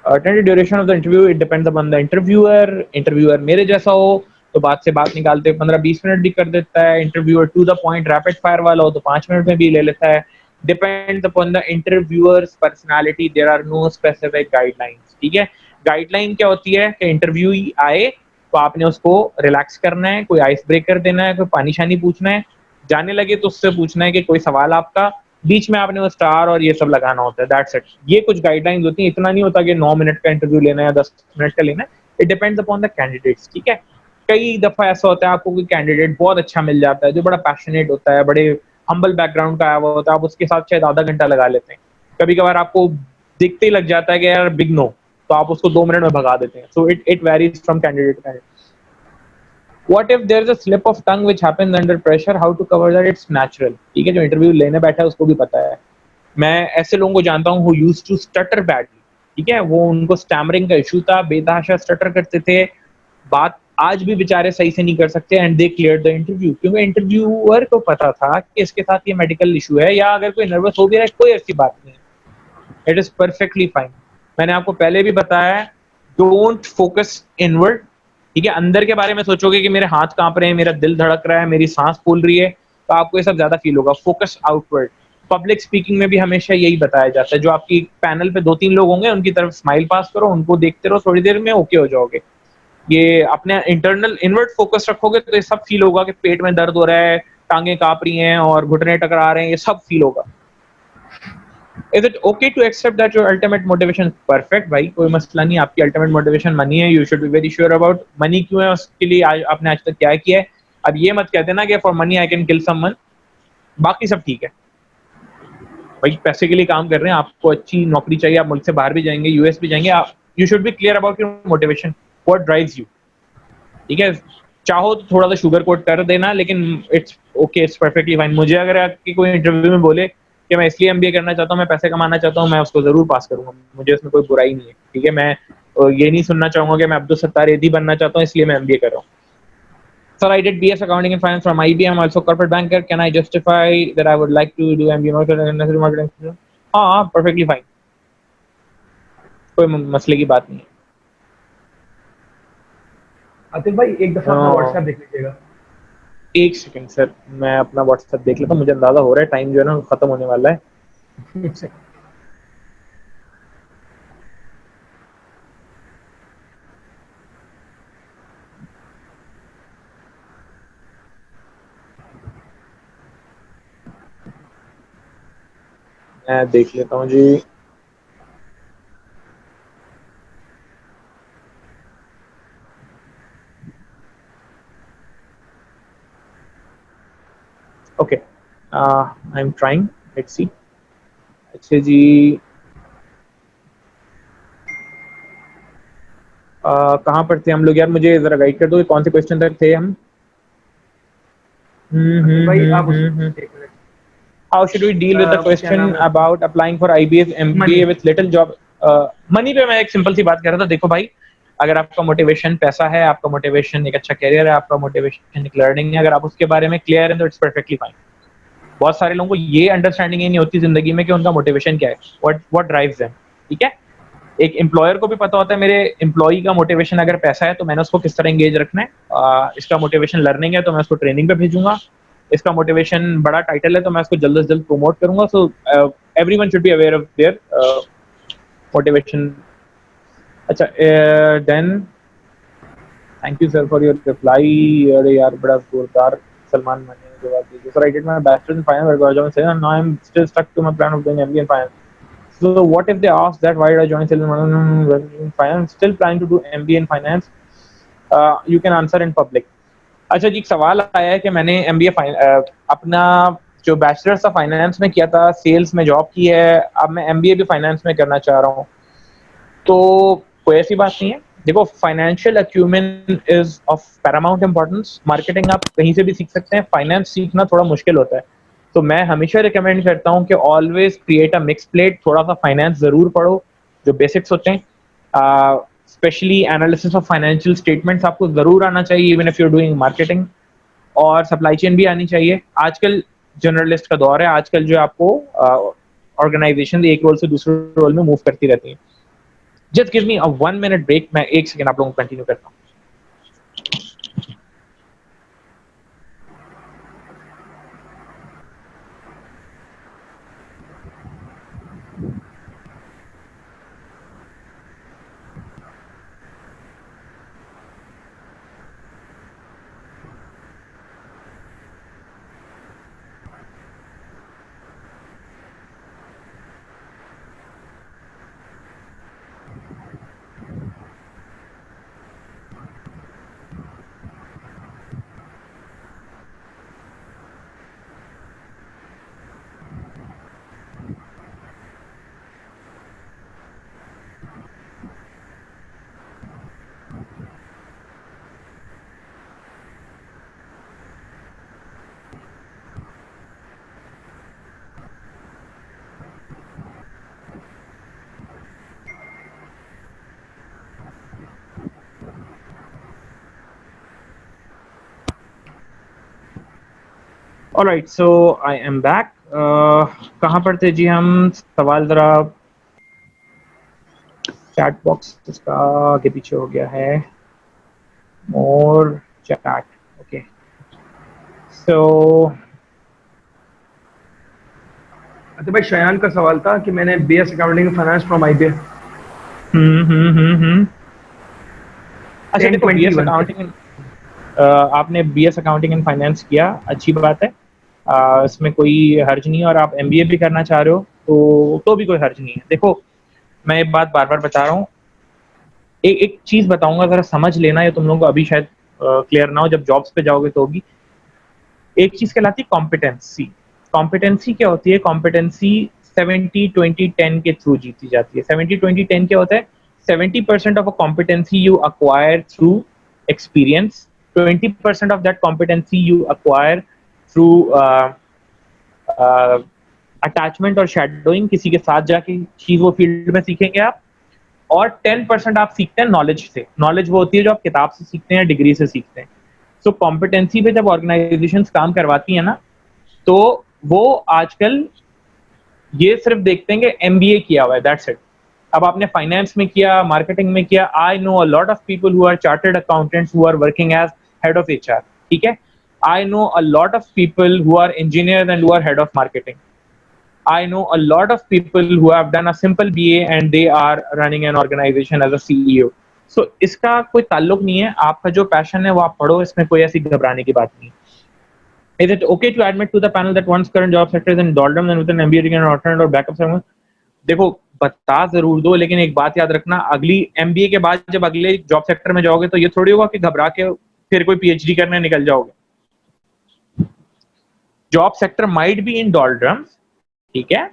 Tentative duration of the interview, it depends upon the interviewer. Interviewer मेरे जैसा हो तो बात से बात निकालते 15-20 मिनट भी कर देता है. Interviewer to the point rapid fire वाला हो तो 5 मिनट में भी ले लेता है. Depends upon the interviewer's personality. There are no specific guidelines. ठीक है. गाइडलाइन क्या होती है कि इंटरव्यू आए तो आपने उसको रिलैक्स करना है, कोई आइस ब्रेकर देना है, कोई पानी शानी पूछना है, जाने लगे तो उससे पूछना है कि कोई सवाल आपका, बीच में आपने वो स्टार और ये सब लगाना होता है. That's it. ये कुछ गाइडलाइंस होती हैं. इतना नहीं होता कि 9 मिनट का इंटरव्यू लेना है या 10 मिनट का लेना है. It depends upon the candidates. ठीक है. कई दफा ऐसा होता है आपको कोई कैंडिडेट बहुत अच्छा मिल जाता है जो बड़ा पैशनेट होता है, बड़े हम्बल बैकग्राउंड का आया हुआ होता है, आप उसके साथ शायद आधा घंटा लगा लेते हैं. कभी कभार आपको दिखते ही लग जाता है कि यार बिग नो, तो आप उसको 2 मिनट में भगा देते हैं. So it varies from candidate to candidate. What if there is a slip of tongue which happens under pressure? How to cover that? It's natural. ठीक है. जो इंटरव्यू लेने बैठा है उसको भी पता है. मैं ऐसे लोगों को जानता हूँ who used to stutter badly. ठीक है. वो उनको स्टैमरिंग का इशू था, बेतहाशा स्टटर करते थे, बात आज भी बेचारे सही से नहीं कर सकते, and they clear the interview, क्योंकि इंटरव्यूअर को पता था कि इसके साथ ये मेडिकल इशू है, या अगर कोई नर्वस हो भी रहा है कोई ऐसी बात नहीं है. It is perfectly fine. मैंने आपको पहले भी बताया, डोंट फोकस इनवर्ड. ठीक है. अंदर के बारे में सोचोगे कि मेरे हाथ कांप रहे हैं, मेरा दिल धड़क रहा है, मेरी सांस फूल रही है, तो आपको ये सब ज्यादा फील होगा. Focus outward. पब्लिक स्पीकिंग में भी हमेशा यही बताया जाता है. जो आपकी पैनल पे 2-3 लोग होंगे उनकी तरफ स्माइल पास करो, उनको देखते रहो, थोड़ी देर में ओके हो जाओगे. ये अपने इंटरनल इनवर्ट फोकस रखोगे तो ये सब फील होगा कि पेट में दर्द हो रहा है, टांगे कांप रही हैं और घुटने टकरा रहे हैं, ये सब फील होगा। Is it okay to accept that your ultimate motivation perfect? भाई कोई मसला नहीं, आपकी अल्टीमेट मोटिवेशन मनी है, you should be very sure about money क्यों है, उसके लिए आपने आज तक क्या किया है। अब ये मत कहते ना कि for money I can kill someone, बाकी सब ठीक है भाई, पैसे के लिए काम कर रहे हैं, आपको अच्छी नौकरी चाहिए, आप मुल्क से बाहर भी जाएंगे, यूएस भी जाएंगे, आप you should B clear about your motivation, what drives you. ठीक है, चाहो तो थोड़ा सा शुगर कोट कर देना, लेकिन it's okay, it's perfectly fine. मुझे अगर आपकी कोई इंटरव्यू में बोले कि मैं इसलिए एमबीए करना चाहता हूँ, मैं पैसे कमाना चाहता हूँ, मैं उसको जरूर पास करूंगा, मुझे उसमें कोई बुराई नहीं है। ठीक है, मैं ये नहीं सुनना चाहूंगा कि मैं अब्दुल सत्तार एदी बनना चाहता हूँ इसलिए मैं एमबीए कर रहा हूँ। Sir, I did BS Accounting and Finance from IBM, also corporate banker. Can I justify that I would like to do MBA marketing? हाँ, perfectly fine. कोई मसले की बात नहीं है। आतिफ भाई एक दफा अपना व्हाट्सएप देख लीजिएगा। एक सेकंड सर, मैं अपना व्हाट्सएप देख लेता हूँ, मुझे अंदाजा हो रहा है टाइम जो है ना खत्म होने वाला है। एक सेकंड। मैं देख लेता हूँ जी। Okay, I am trying, let's see. अच्छा जी, कहाँ पर थे हम लोग यार, मुझे जरा गाइड कर दो, कौन से क्वेश्चन तक थे हम? आतिफ भाई आप उसको देख लें। How should we deal with the क्या नाम question है? about applying for IBS MBA money. with little job? Money पे मैं एक सिंपल सी बात कर रहा था। देखो भाई, अगर आपका मोटिवेशन पैसा है, आपका मोटिवेशन एक अच्छा करियर है, आपका मोटिवेशन एक लर्निंग है, अगर आप उसके बारे में क्लियर हैं तो इट्स परफेक्टली फाइन। बहुत सारे लोगों को ये अंडरस्टैंडिंग ही नहीं होती जिंदगी में कि उनका मोटिवेशन क्या है, व्हाट ड्राइव्स देम। ठीक है, एक एम्प्लॉयर को भी पता होता है मेरे एम्प्लॉई का मोटिवेशन अगर पैसा है तो मैंने उसको किस तरह एंगेज रखना है। इसका मोटिवेशन लर्निंग है तो मैं उसको ट्रेनिंग पे भेजूंगा, इसका मोटिवेशन बड़ा टाइटल है तो मैं उसको जल्द से जल्द प्रमोट करूंगा। So everyone should be aware of their motivation. अच्छा, then thank you sir for your reply. अरे यार बड़ा जोरदार सलमान मैंने जवाब दिया। Sir, I did my bachelors in finance and now I'm still stuck to my plan of doing MBA in finance. So what if they ask that why did I join in finance? Still planning to do MBA in finance. You can answer in public. अच्छा जी, एक सवाल आया है कि मैंने MBA अपना जो bachelors of finance में किया था, सेल्स में जॉब की है, अब मैं MBA भी फाइनेंस में करना चाह रहा हूँ, तो कोई ऐसी बात नहीं है। देखो, financial acumen is of paramount importance. Marketing आप कहीं से भी सीख सकते हैं, फाइनेंस सीखना थोड़ा मुश्किल होता है। तो मैं हमेशा रिकमेंड करता हूँ कि always create a mix plate, थोड़ा सा फाइनेंस जरूर पढ़ो, जो बेसिक्स होते हैं। Specially analysis of financial statements आपको जरूर आना चाहिए, even if you are doing marketing. और सप्लाई चेन भी आनी चाहिए। आजकल जर्नलिस्ट का दौर है, आजकल जो आपको ऑर्गेनाइजेशन एक रोल से दूसरे रोल में मूव करती रहती है। जस्ट गिव मी अ 1 मिनट ब्रेक, मैं एक सेकंड आप लोगों को कंटिन्यू करता हूँ। Alright, so I am back. कहाँ पर थे जी हम? सवाल जरा चैट बॉक्स इसका आगे पीछे हो गया है। मोर चैट, ओके। सो अच्छा भाई, शयान का सवाल था कि मैंने BS accounting finance from IBM। हम्म। अच्छा 10, देखो 20 बीएस बनते हैं। अकाउंटिंग, आपने बीएस अकाउंटिंग एंड फाइनेंस किया, अच्छी बात है, इसमें कोई हर्ज नहीं है, और आप एमबीए भी करना चाह रहे हो तो भी कोई हर्ज नहीं है। देखो मैं एक बात बार बार बता रहा हूँ, एक एक चीज बताऊंगा, जरा समझ लेना, ये तुम लोगों को अभी शायद क्लियर ना हो, जब जॉब्स पे जाओगे तो होगी। एक चीज कहलाती है कॉम्पिटेंसी। कॉम्पिटेंसी क्या होती है? कॉम्पिटेंसी 70-20-10 के थ्रू जीती जाती है। 70-20-10 क्या होता है? 70% of a competency you acquire through experience, 20% of that competency you acquire through attachment और शेडोइंग, किसी के साथ जाके चीज वो फील्ड में सीखेंगे आप, और 10% आप सीखते हैं नॉलेज से। नॉलेज वो होती है जो आप किताब से सीखते हैं, डिग्री से सीखते हैं। सो कॉम्पिटेंसी पे जब ऑर्गेनाइजेशन काम करवाती है ना, तो वो आजकल ये सिर्फ देखते हैं कि एमबीए किया हुआ है, दैट्स इट। अब आपने फाइनेंस में किया, मार्केटिंग में किया, I know a lot of people who are chartered accountants who are working as head of HR, ठीक है। I know a lot of people who are engineer and who are head of marketing. I know a lot of people who have done a simple BA and they are running an organization as a CEO. So इसका कोई ताल्लुक नहीं है, आपका जो passion है वो आप पढ़ो, इसमें कोई ऐसी घबराने की बात नहीं। Is it okay to admit to the panel that one's current job sector is in doldrums and with an MBA degree and alternate or backup segment? देखो बता जरूर दो, लेकिन एक बात याद रखना, अगली एमबीए के बाद जब अगले जॉब सेक्टर में जाओगे तो ये थोड़ी होगा कि घबरा के फिर कोई पीएचडी करने निकल जाओगे। Job sector might be in doldrums, ठीक है,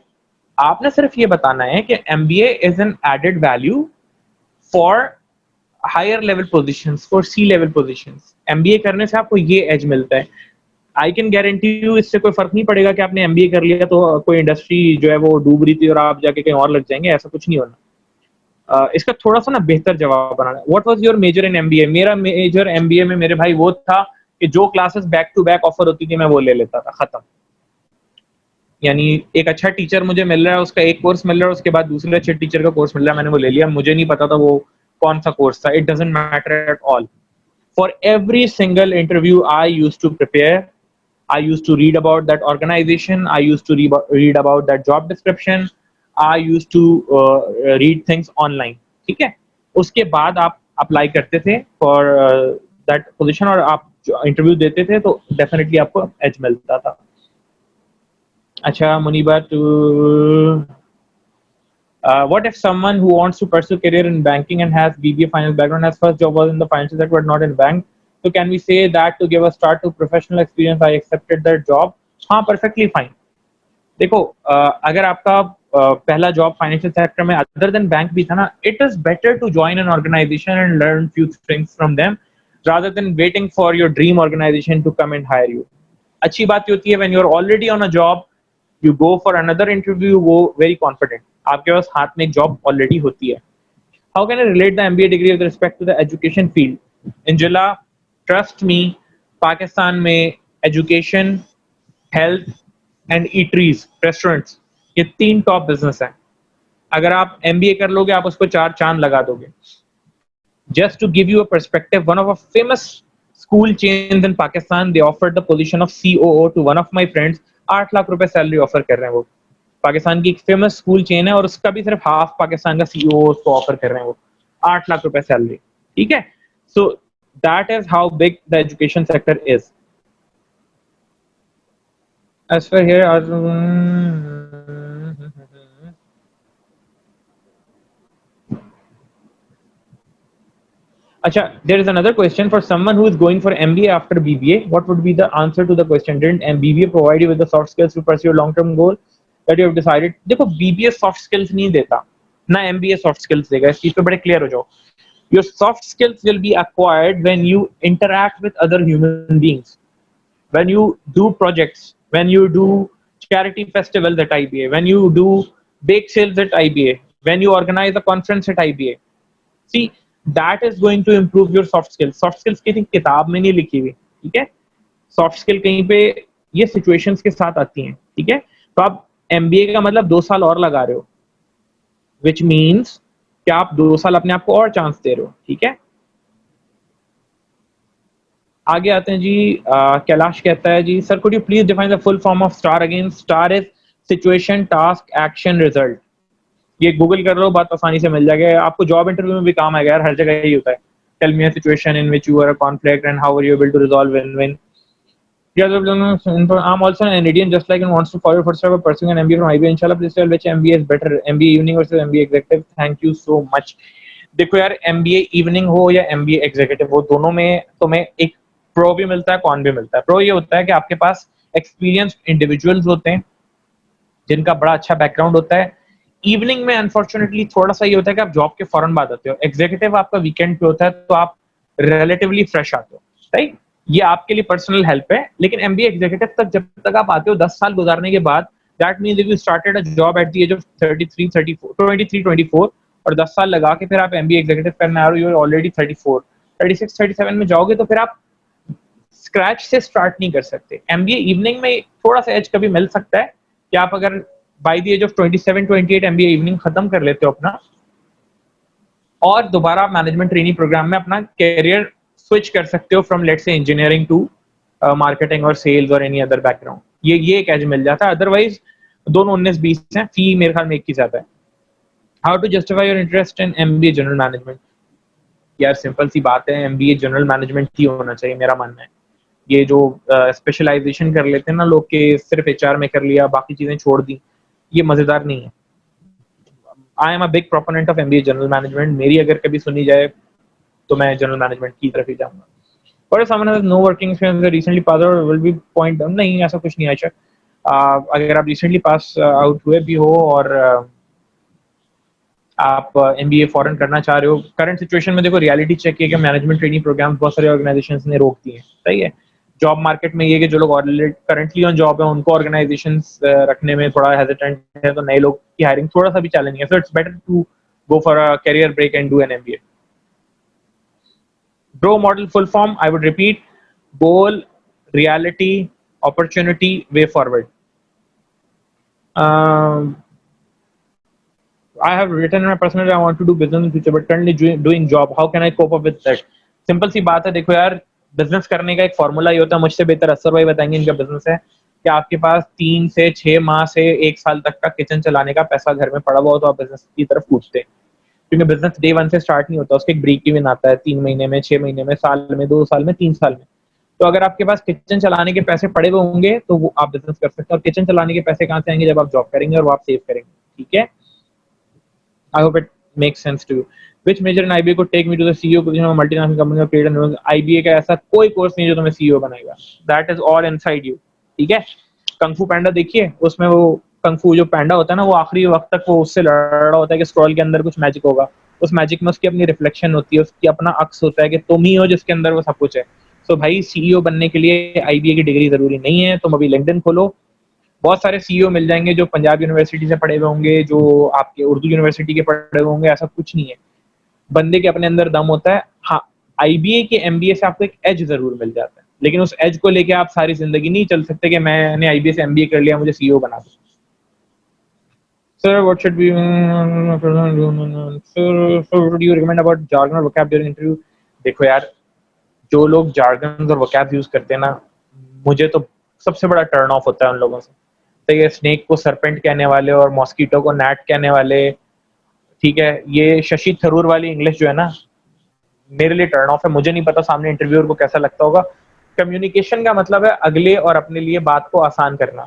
आपने सिर्फ ये बताना है कि MBA is an added value for higher level positions, for C level positions. MBA करने से आपको ये एज मिलता है। आई कैन गारंटी यू इससे कोई फर्क नहीं पड़ेगा कि आपने एमबीए कर लिया तो कोई इंडस्ट्री जो है वो डूब रही थी और आप जाके कहीं और लग जाएंगे, ऐसा कुछ नहीं होना। इसका थोड़ा सा ना बेहतर जवाब बनाना। What was your major in MBA? मेरा मेजर एमबीए में मेरे भाई वो था कि जो classes back to back offer होती थी मैं वो ले लेता था, खत्म। यानी एक अच्छा टीचर मुझे मिल रहा है, उसका एक कोर्स मिल रहा है, उसके बाद दूसरे अच्छे टीचर का कोर्स मिल रहा है, मैंने वो ले लिया। मुझे नहीं पता था वो कौन सा कोर्स था, it doesn't matter at all. For every single interview I used to prepare, I used to read about that organization, I used to read about that job description, I used to read things online, ठीक है। उसके बाद आप apply करते थे for that position, और आप interview देते थे तो डेफिनेटली आपको एज मिलता था। अच्छा Muneeba, two what if someone who wants to pursue career in banking and has BBA finance background, has first job was in the financial sector but not in bank, so can we say that to give a start to professional experience I accepted that job? हाँ, perfectly fine। देखो अगर आपका पहला job financial sector में other than bank भी था ना, it is better to join an organisation and learn few things from them rather than waiting for your dream organization to come and hire you। अच्छी बात होती है when you are already on a job, you go for another interview, you go very confident, आपके पास हाथ में एक job already होती है। How can I relate the MBA degree with respect to the education field? Angela, trust me, Pakistan में education, health and eateries, restaurants, ये 3 top business हैं। अगर आप एमबीए कर लोगे आप उसको 4 चांद लगा दोगे। Just to give you a perspective, one of a famous school chains in Pakistan, they offered the position of COO to one of my friends। 8 lakh रुपए सैलरी ऑफर कर रहे हैं वो। पाकिस्तान की एक फेमस स्कूल चेन है और उसका भी सिर्फ हाफ पाकिस्तान का सीईओ उसको ऑफर कर रहे हैं वो, 8 लाख रुपए सैलरी, ठीक है। So that is how big the education sector is. As for here, Acha, there is another question for someone who is going for MBA after BBA. What would be the answer to the question? Didn't BBA provide you with the soft skills to pursue your long-term goal that you have decided? देखो BBA soft skills नहीं देता, ना MBA soft skills देगा, इस चीज पे बड़े clear हो जाओ। Your soft skills will be acquired when you interact with other human beings, when you do projects, when you do charity festivals at IBA, when you do bake sales at IBA, when you organize a conference at IBA. See, that is going to improve your soft skills। soft skills किसी किताब में नहीं लिखी हुई, ठीक है। soft skill कहीं पे ये situations के साथ आती हैं, ठीक है। तो आप MBA का मतलब 2 साल और लगा रहे हो, which means कि आप 2 साल अपने आप को और चांस दे रहे हो, ठीक है। आगे आते हैं जी। कैलाश कहता है जी, sir could you please define the full form of STAR again? STAR is situation, task, action, result. ये गूगल कर लो, बात आसानी से मिल जाएगा। आपको जॉब इंटरव्यू में भी काम आएगा यार, हर जगह यही होता है। tell me a situation in which you were a conflict and how were you able to resolve win-win. Yeah, I'm also an Indian, just like and wants to follow footsteps of pursuing an MBA from IBA. Inshallah, please tell which MBA is better, MBA evening versus MBA executive. Thank you so much. देखो यार, MBA evening हो या MBA executive हो, दोनों में तुम्हें एक pro भी मिलता है, कॉन भी मिलता है. प्रो ये होता है कि आपके पास एक्सपीरियंस इंडिविजुअल्स होते हैं जिनका बड़ा अच्छा बैकग्राउंड होता है. इवनिंग में अनफॉर्चुनेटली थोड़ा सा ये होता है कि आप जॉब के फौरन बाद आते हो. एग्जीक्यूटिव आपका वीकेंड पे होता है, तो आप रिलेटिवली फ्रेश आते हो, राइट. ये आपके लिए पर्सनल हेल्प है. लेकिन MBA एग्जीक्यूटिव तक जब तक आप आते हो 10 साल गुजारने के बाद, that means if you started a job at the age of 33, 34, 23, 24 और 10 साल लगा के फिर आप MBA एग्जीक्यूटिव करने आ रहे हो, यू आर ऑलरेडी 34, 36, 37 में जाओगे, तो फिर आप स्क्रैच से स्टार्ट नहीं कर सकते. MBA इवनिंग में थोड़ा सा एज कभी मिल सकता है कि आप अगर by the age of 27, 28 MBA evening खत्म कर लेते हो अपना, और दोबारा मैनेजमेंट ट्रेनिंग प्रोग्राम में अपना कैरियर स्विच कर सकते हो from let's say engineering to marketing और सेल्स और एनी अदर बैकग्राउंड. ये एक एज मिल जाता है. अदरवाइज दोनों 19-20 हैं. फी मेरे ख्याल में एक ही ज्यादा है. How to justify your interest in MBA general management? यार सिंपल सी बात है, MBA जनरल मैनेजमेंट ही होना चाहिए, मेरा मानना है. ये जो स्पेशलाइजेशन कर लेते हैं ना लोग के, सिर्फ HR में कर लिया, बाकी चीजें छोड़ दी, ये मजेदार नहीं है. I am a big proponent of MBA general management. मेरी अगर कभी सुनी जाए तो मैं जनरल मैनेजमेंट की तरफ ही जाऊंगा. और someone has no working experience recently pass out will be point down. नहीं, ऐसा कुछ नहीं है. अच्छा, अगर आप रिसेंटली पास आउट हुए भी हो और आप MBA फॉरेन करना चाह रहे हो, करंट सिचुएशन में देखो, रियलिटी चेक है कि मैनेजमेंट ट्रेनिंग प्रोग्राम बहुत सारे ऑर्गेनाइजेशंस ने रोक दिए हैं. सही है. जॉब मार्केट में ये कि जो लोग करंटली ऑन जॉब है उनको ऑर्गेनाइजेशंस रखने में थोड़ा हेजिटेंट है, तो नए लोग की हायरिंग थोड़ा सा भी चैलेंजिंग है. So it's better to go for a career break and do an MBA. Bro model full form, I would repeat: goal, reality, opportunity, way forward. I have written in my personal, I want to do business in future, but currently doing job. How can I cope up with that? Simple सी बात है. देखो यार, business करने का एक formula ही होता है. मुझसे बेहतर असर भाई बताएंगे इनका बिजनेस है कि आपके पास 3 से 6 माह से 1 साल तक का किचन चलाने का पैसा घर में पड़ा हुआ हो तो आप बिजनेस की तरफ कूदते हैं. क्योंकि बिजनेस डे 1 से स्टार्ट नहीं होता, उसके एक ब्रेक इवन आता है 3 महीने में, 6 महीने में, साल में, 2 साल में, 3 साल में. तो अगर आपके पास किचन चलाने के पैसे पड़े हुए होंगे तो वो आप बिजनेस कर सकते हैं. और किचन चलाने के पैसे कहाँ से आएंगे? जब आप जॉब करेंगे और वो आप सेव करेंगे. ठीक है. I hope it makes sense to you. Which major in IBA could take me to the CEO position of a multinational company or create an IBA का ऐसा कोई कोर्स नहीं जो तुम्हें CEO बनाएगा. That is all inside you. ठीक है. कंफू पैंडा देखिए, उसमें वो कंफू जो पैंडा होता है ना, वो आखिरी वक्त तक वो उससे लड़ रहा होता है कि स्क्रॉल के अंदर कुछ मैजिक होगा. उस मैजिक में उसकी अपनी रिफ्लेक्शन होती है, उसकी अपना अक्स होता है कि तुम ही हो जिसके अंदर वो सब कुछ है. सो भाई, CEO बनने के लिए IBA की डिग्री जरूरी नहीं है. तुम अभी लिंक्डइन खोलो, बहुत सारे CEO मिल जाएंगे जो पंजाब यूनिवर्सिटी से पढ़े हुए होंगे, जो आपके उर्दू यूनिवर्सिटी के पढ़े हुए होंगे. ऐसा कुछ नहीं है. बंदे के अपने अंदर दम होता है. हाँ, IBA के MBA से आपको एक एज जरूर मिल जाता है, लेकिन उस एज को लेके आप सारी जिंदगी नहीं चल सकते कि मैंने IBA से MBA कर लिया, मुझे CEO बना दो. Sir, what should be sir, would you recommend about jargon or vocab during interview? देखो यार, जो लोग jargon और vocab यूज करते हैं ना, मुझे तो सबसे बड़ा टर्न ऑफ होता है उन लोगों से. तो ये स्नेक को सरपेंट कहने वाले और मॉस्किटो को नैट कहने वाले, ठीक है, ये शशि थरूर वाली इंग्लिश जो है ना, मेरे लिए टर्न ऑफ है. मुझे नहीं पता सामने इंटरव्यूअर को कैसा लगता होगा. कम्युनिकेशन का मतलब है अगले और अपने लिए बात को आसान करना.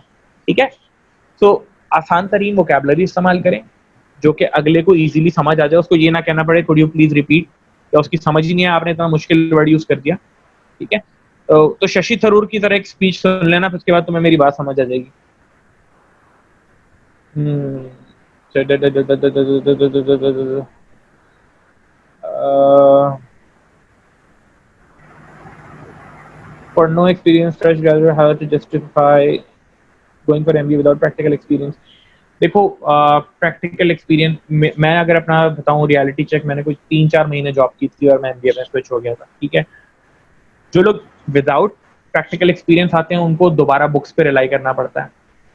ठीक है. सो आसान तरीन वोकैबुलरी इस्तेमाल करें जो कि अगले को इजीली समझ आ जाए. उसको ये ना कहना पड़े कुड यू प्लीज रिपीट, या उसकी समझ ही नहीं है, आपने इतना मुश्किल वर्ड यूज कर दिया. ठीक है. तो शशि थरूर की तरह एक स्पीच सुन लेना, फिर उसके बाद तुम्हें मेरी बात समझ आ जाएगी. For no experienced fresh graduate, how to justify going for MBA without practical experience? देखो, प्रैक्टिकल एक्सपीरियंस मैं अगर अपना बताऊं, रियलिटी चेक, मैंने कुछ 3-4 महीने जॉब की थी और मैं MBA में स्विच हो गया था. ठीक है. जो लोग विदाउट प्रैक्टिकल एक्सपीरियंस आते हैं उनको दोबारा बुक्स पे रिलाई करना पड़ता है,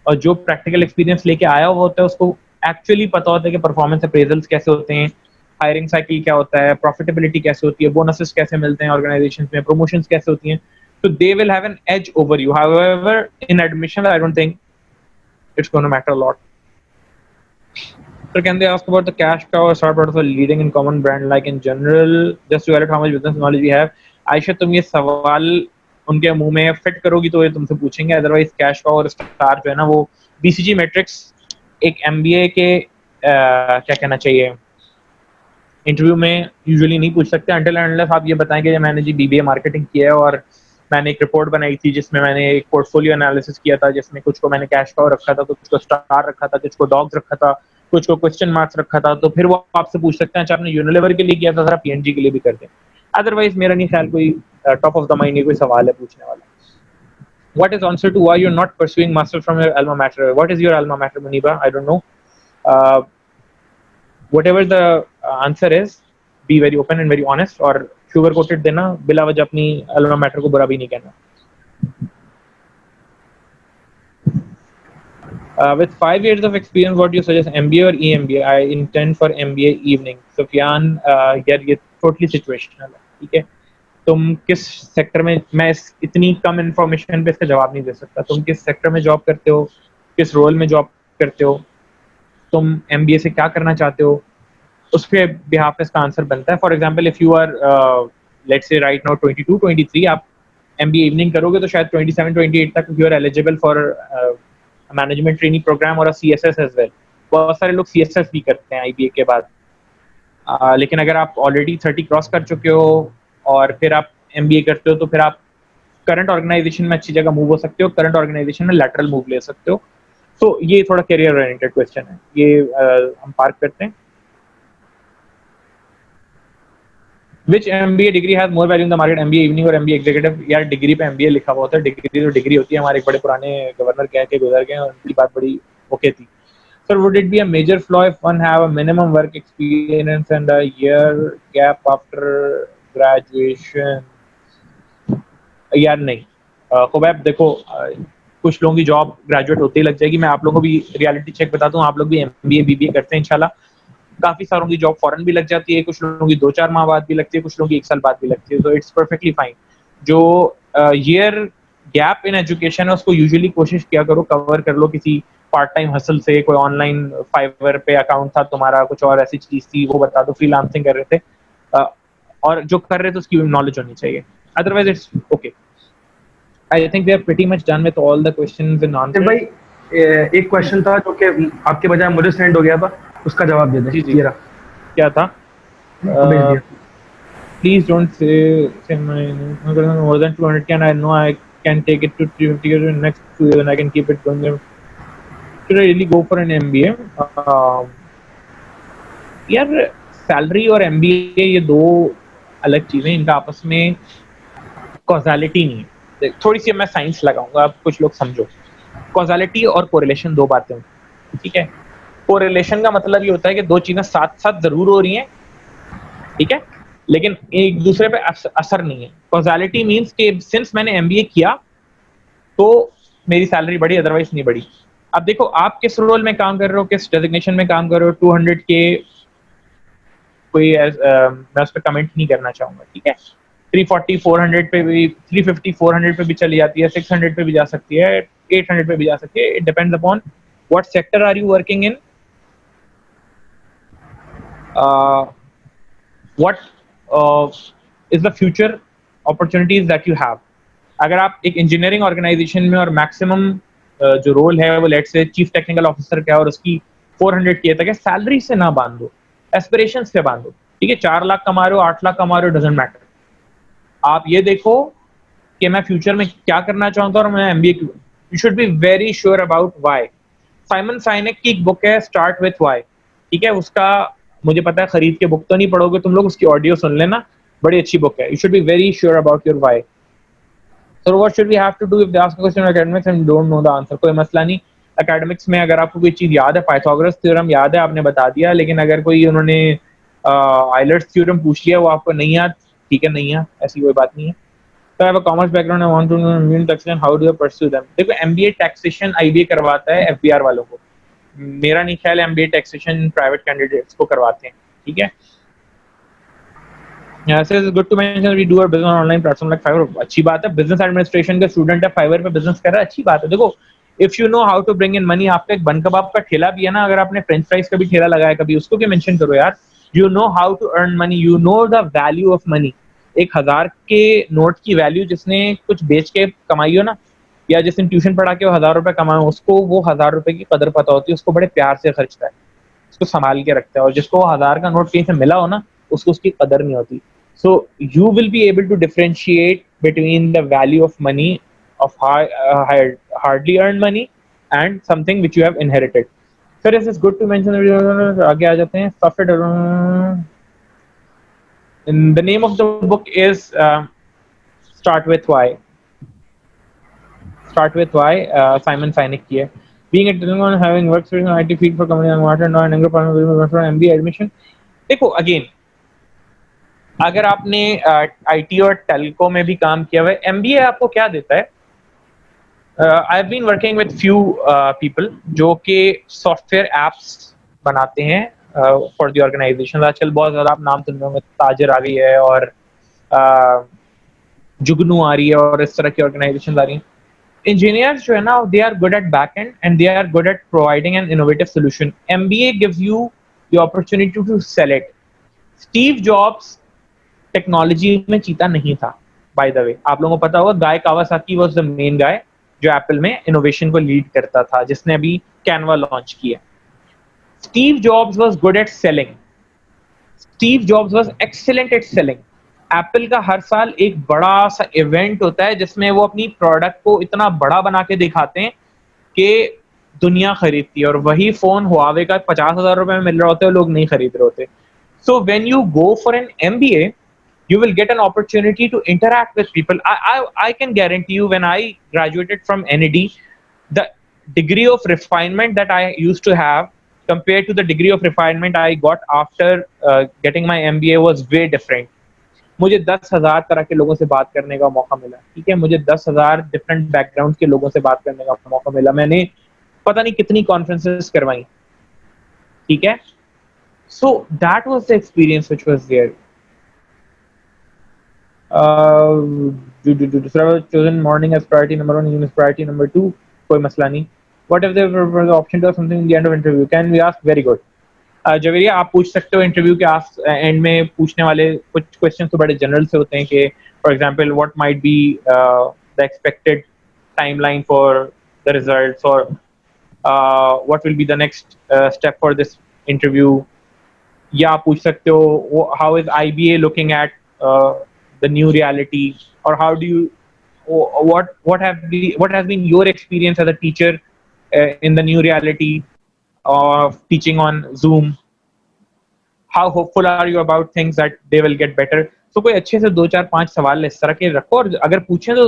और जो प्रैक्टिकल एक्सपीरियंस लेके आया हुआ होता है उसको एक्चुअली पता होता है कि परफॉर्मेंस अप्रेजल्स कैसे होते हैं, हायरिंग साइकिल क्या होता है, प्रॉफिटेबिलिटी कैसे होती है, बोनसेस कैसे मिलते हैं ऑर्गेनाइजेशंस में, प्रमोशंस कैसे होती हैं. So they will have an edge over you. However, in admission, I don't think it's going to matter a lot. So can they ask about the cash cow or start out of a leading in common brand like in general just to evaluate how much business knowledge we have? Ayesha तुम ये सवाल उनके मुंह में fit करोगी तो ये तुमसे पूछेंगे, अदरवाइज कैश काउ और स्टार जो है ना वो बीसीजी मैट्रिक्स एक एमबीए के क्या कहना चाहिए इंटरव्यू में यूजुअली नहीं पूछ सकते अंटिल अनलेस आप ये बताएंगे कि मैंने जी बीबीए मार्केटिंग किया है और मैंने एक रिपोर्ट बनाई थी जिसमें मैंने एक पोर्टफोलियो एनालिसिस किया था जिसमें कुछ को मैंने कैश काउ रखा था, कुछ को स्टार रखा था, कुछ को डॉग्स रखा था, कुछ को क्वेश्चन मार्क्स रखा था, तो फिर वो आपसे पूछ सकते हैं अच्छा आपने यूनिलीवर के लिए किया था, पीएनजी के लिए भी कर दें। अदरवाइज मेरा नहीं ख्याल कोई टॉप ऑफ द माइंड ये कोई सवाल है पूछने वाला। What is answer to why you're not pursuing master from your alma mater? What is your alma mater, Muniba? I don't know. Whatever the answer is, be very open and very honest और sugar coated देना, बिला वजह अपनी alma mater को बुरा भी नहीं कहना। With 5 years of experience, what do you suggest, MBA or EMBA? I intend for MBA evening. Sufyan, यार ये totally situational है, ठीक है? तुम किस सेक्टर में, मैं इतनी कम इंफॉर्मेशन पे इसका जवाब नहीं दे सकता। तुम किस सेक्टर में जॉब करते हो, किस रोल में जॉब करते हो, तुम एमबीए से क्या करना चाहते हो, उस पे बिहाफ पे इसका आंसर बनता है। For example if you are let's say right now 22 23 आप एमबीए इवनिंग करोगे तो शायद 27 28 तक you are eligible for management training programme और सीएसएस एज वेल। बहुत सारे लोग सीएसएस भी करते हैं आईबीए के बाद। लेकिन अगर आप ऑलरेडी 30 क्रॉस कर चुके हो और फिर आप एमबीए करते हो तो फिर आप करंट ऑर्गेनाइजेशन में अच्छी जगह मूव हो सकते हो, करंट ऑर्गेनाइजेशन में लैटरल मूव ले सकते हो। तो ये थोड़ा करियर ओरिएंटेड क्वेश्चन है, ये हम पार्क करते हैं। Which MBA degree has more value in the market, MBA evening और MBA executive? यार डिग्री पे MBA लिखा हुआ होता है, डिग्री तो डिग्री होती है। हमारे एक बड़े पुराने गवर्नर कह के गुजर गए, उनकी बात बड़ी ओके थी। Sir, would it be a major flaw if one have a minimum work experience and a year gap after graduation? यार नहीं। खुबैब देखो, कुछ लोगों की जॉब ग्रेजुएट होते ही लग जाएगी। मैं आप लोगों को भी रियलिटी चेक बताता हूँ, आप लोग भी एमबीए बीबीए करते हैं इंशाल्लाह, काफी सारों की जॉब फॉरन भी लग जाती है, कुछ लोगों की 2-4 माह बाद भी लगती है, कुछ लोगों की 1 साल बाद भी लगती है, तो इट्स परफेक्टली फाइन। जो ईयर गैप इन एजुकेशन है उसको यूजुअली कोशिश किया करो कवर कर लो किसी पार्ट टाइम हसल से, कोई ऑनलाइन फाइवर पे अकाउंट था तुम्हारा, कुछ और ऐसी चीज थी वो बता दो, फ्रीलांसिंग कर रहे थे, और जो कर रहे थे उसकी नॉलेज होनी चाहिए, otherwise it's okay. I think we are pretty much done with all the questions and answers. भाई एक क्वेश्चन था जो कि आपके बजाय मुझे सेंड हो गया था, उसका जवाब दे दें। जी जी, क्या था? Please don't say my more than 200 can I know I can take it to 350 years in next 2 years and I can keep it going there. Should I really go for an MBA? यार salary और MBA ये दो अलग चीजें, इनका आपस में causality नहीं है। थोड़ी सी मैं साइंस लगाऊंगा, आप कुछ लोग समझो। कॉजालिटी और कोरिलेशन दो बातें, ठीक है? कोरिलेशन का मतलब ये होता है कि दो चीजें साथ साथ जरूर हो रही हैं, ठीक है, लेकिन एक दूसरे पे असर नहीं है। कॉजालिटी मींस कि सिंस मैंने एमबीए किया तो मेरी सैलरी बढ़ी, अदरवाइज नहीं बढ़ी। अब देखो आप किस रोल में काम कर रहे हो, किस डेजिग्नेशन में काम कर रहे हो। 200 के कोई मैं उस पर कमेंट नहीं करना चाहूंगा, ठीक है। 340 400 पे भी, 350 400 पे भी चली जाती है, 600 पे भी जा सकती है, 800 पे भी जा सकती है। It depends upon what sector are you working in, what is the future opportunities that you have। अगर आप एक इंजीनियरिंग ऑर्गेनाइजेशन में और मैक्सिमम जो रोल है वो let's say chief technical officer का है और उसकी 400 के तक है, सैलरी से ना बांधो, एस्पिरेशंस से बांधो, ठीक है। 4 लाख कमा रहे हो, 8 लाख कमा रहे हो, डजंट मैटर। आप ये देखो कि मैं फ्यूचर में क्या करना चाहता हूँ और मैं एमबीए क्यों। You should be very sure about why. Simon Sinek की एक बुक है स्टार्ट विथ व्हाई, ठीक है। उसका मुझे पता है खरीद के बुक तो नहीं पढ़ोगे तुम लोग, उसकी ऑडियो सुन लेना, बड़ी अच्छी बुक है। You should be very sure about your why. So what should we have to do if they ask a question academics and don't know the answer? कोई मसला नहीं, एकेडमिक्स में अगर आपको कोई चीज याद है, पाइथागोरस थ्योरम याद है, आपने बता दिया, लेकिन अगर कोई उन्होंने आइलर्स थ्योरम पूछ लिया वो आपको नहीं याद, ठीक है, नहीं याद, ऐसी कोई बात नहीं है। So I have a commerce background, I want to know Indian taxation, how do I pursue them? देखो MBA टैक्सेशन IBA करवाता है FBR वालों को, मेरा नहीं ख्याल है MBA टैक्सेशन प्राइवेट कैंडिडेट्स को करवाते हैं, ठीक है। So it's good to mention we do our business on online platform like Fiverr। अच्छी बात है, बिजनेस एडमिनिस्ट्रेशन का स्टूडेंट है, फाइवर पे बिजनेस कर रहा है, अच्छी बात है। देखो if you know how to bring in money, आपका एक बन कबाब का ठेला भी है ना, अगर आपने फ्रेंच फ्राइज का भी ठेला लगाया कभी, उसको भी मेंशन करो यार. You know how to earn money, you know the value of money. 1,000 के नोट की वैल्यू जिसने कुछ बेच के कमाई हो ना, या जिसने ट्यूशन पढ़ा के वो 1,000 रुपए कमाए, उसको वो 1,000 रुपए की कदर पता होती है, उसको बड़े प्यार से खर्चता है, उसको संभाल के रखता है. और जिसको 1,000 का नोट कहीं से मिला हो ना, उसको उसकी कदर नहीं होती. So you will be able to differentiate between the value of money, of hardly earn money, and something which you have inherited. Sir it is good to mention. आगे आ जाते हैं. Software. The name of the book is Start with Why. Start with Why. Simon Sinek की है. Being a digital, having worked in IT field for company and water and younger partner for MBA admission. देखो again, अगर आपने IT और Telco में भी काम किया हुआ है, MBA आपको क्या देता है? I've been working with few people जो कि सॉफ्टवेयर एप्स बनाते हैं फॉर द ऑर्गेनाइजेशन. आजकल बहुत ज़्यादा आप नाम सुन रहे होंगे, ताजर आ रही है और जुगनू आ रही है और इस तरह की ऑर्गेनाइजेशन आ रही हैं. Engineers जो है ना, they are good at back end and they are good at providing an innovative solution. MBA gives you the opportunity to sell it. Steve Jobs technology में चीता नहीं था, बाय द वे. आप लोगों को पता होगा, Guy Kawasaki was the main guy जो एप्पल में इनोवेशन को लीड करता था, जिसने अभी कैनवा लॉन्च किया. Steve Jobs was good at selling. Steve Jobs was excellent at selling. Apple का हर साल एक बड़ा सा इवेंट होता है जिसमें वो अपनी प्रोडक्ट को इतना बड़ा बना के दिखाते हैं कि दुनिया खरीदती है, और वही फोन हुआवे का 50,000 रुपए में मिल रहा होता है, लोग नहीं खरीद रहे होते. So when you go for an MBA, you will get an opportunity to interact with people. I can guarantee you, when I graduated from NED, the degree of refinement that I used to have compared to the degree of refinement I got after getting my MBA was way different. मुझे 10,000 तरह के लोगों से बात करने का मौका मिला. ठीक है, मुझे 10,000 डिफरेंट बैकग्राउंड के लोगों से बात करने का मौका मिला. मैंने पता नहीं कितनी कॉन्फ्रेंसेस करवाई. ठीक है, so that was the experience which was there. Chosen morning as priority number 1, evening as priority number 2. कोई मसला नहीं. What if there was the option to have something in the end of interview? Can we ask? Very good. Javeria, आप पूछ सकते हो interview के and में. पूछने वाले कुछ क्वेश्चन तो बड़े जनरल से होते हैं कि for example what might be the expected timeline for the results, और what will be the next step for this interview. या आप पूछ सकते हो how is IBA looking at the new reality, or how do you what has been your experience as a teacher in the new reality of teaching on Zoom. How hopeful are you about things that they will get better. So कोई अच्छे से 2 4 5 सवाल इस तरह के रखो, और अगर पूछें तो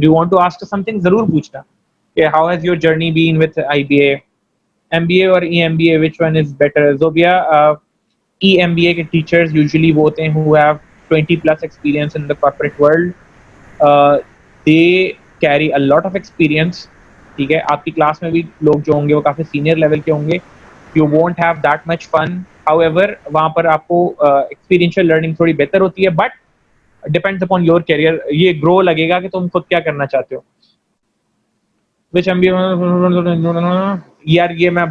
do you want to ask something, जरूर पूछना कि how has your journey been with IBA, MBA और EMBA, which one is better. Zobia, EMBA के teachers usually वो होते हैं who have 20 plus experience in the corporate world. They carry a lot of experience. ठीक है, आपकी class में भी लोग जो होंगे वो काफी सीनियर लेवल के होंगे. You won't have that much fun. However, वहाँ पर आपको experiential learning थोड़ी बेहतर होती है, but depends upon your career. ये grow लगेगा कि तुम खुद क्या करना चाहते हो. Which MBA? यार ये मैं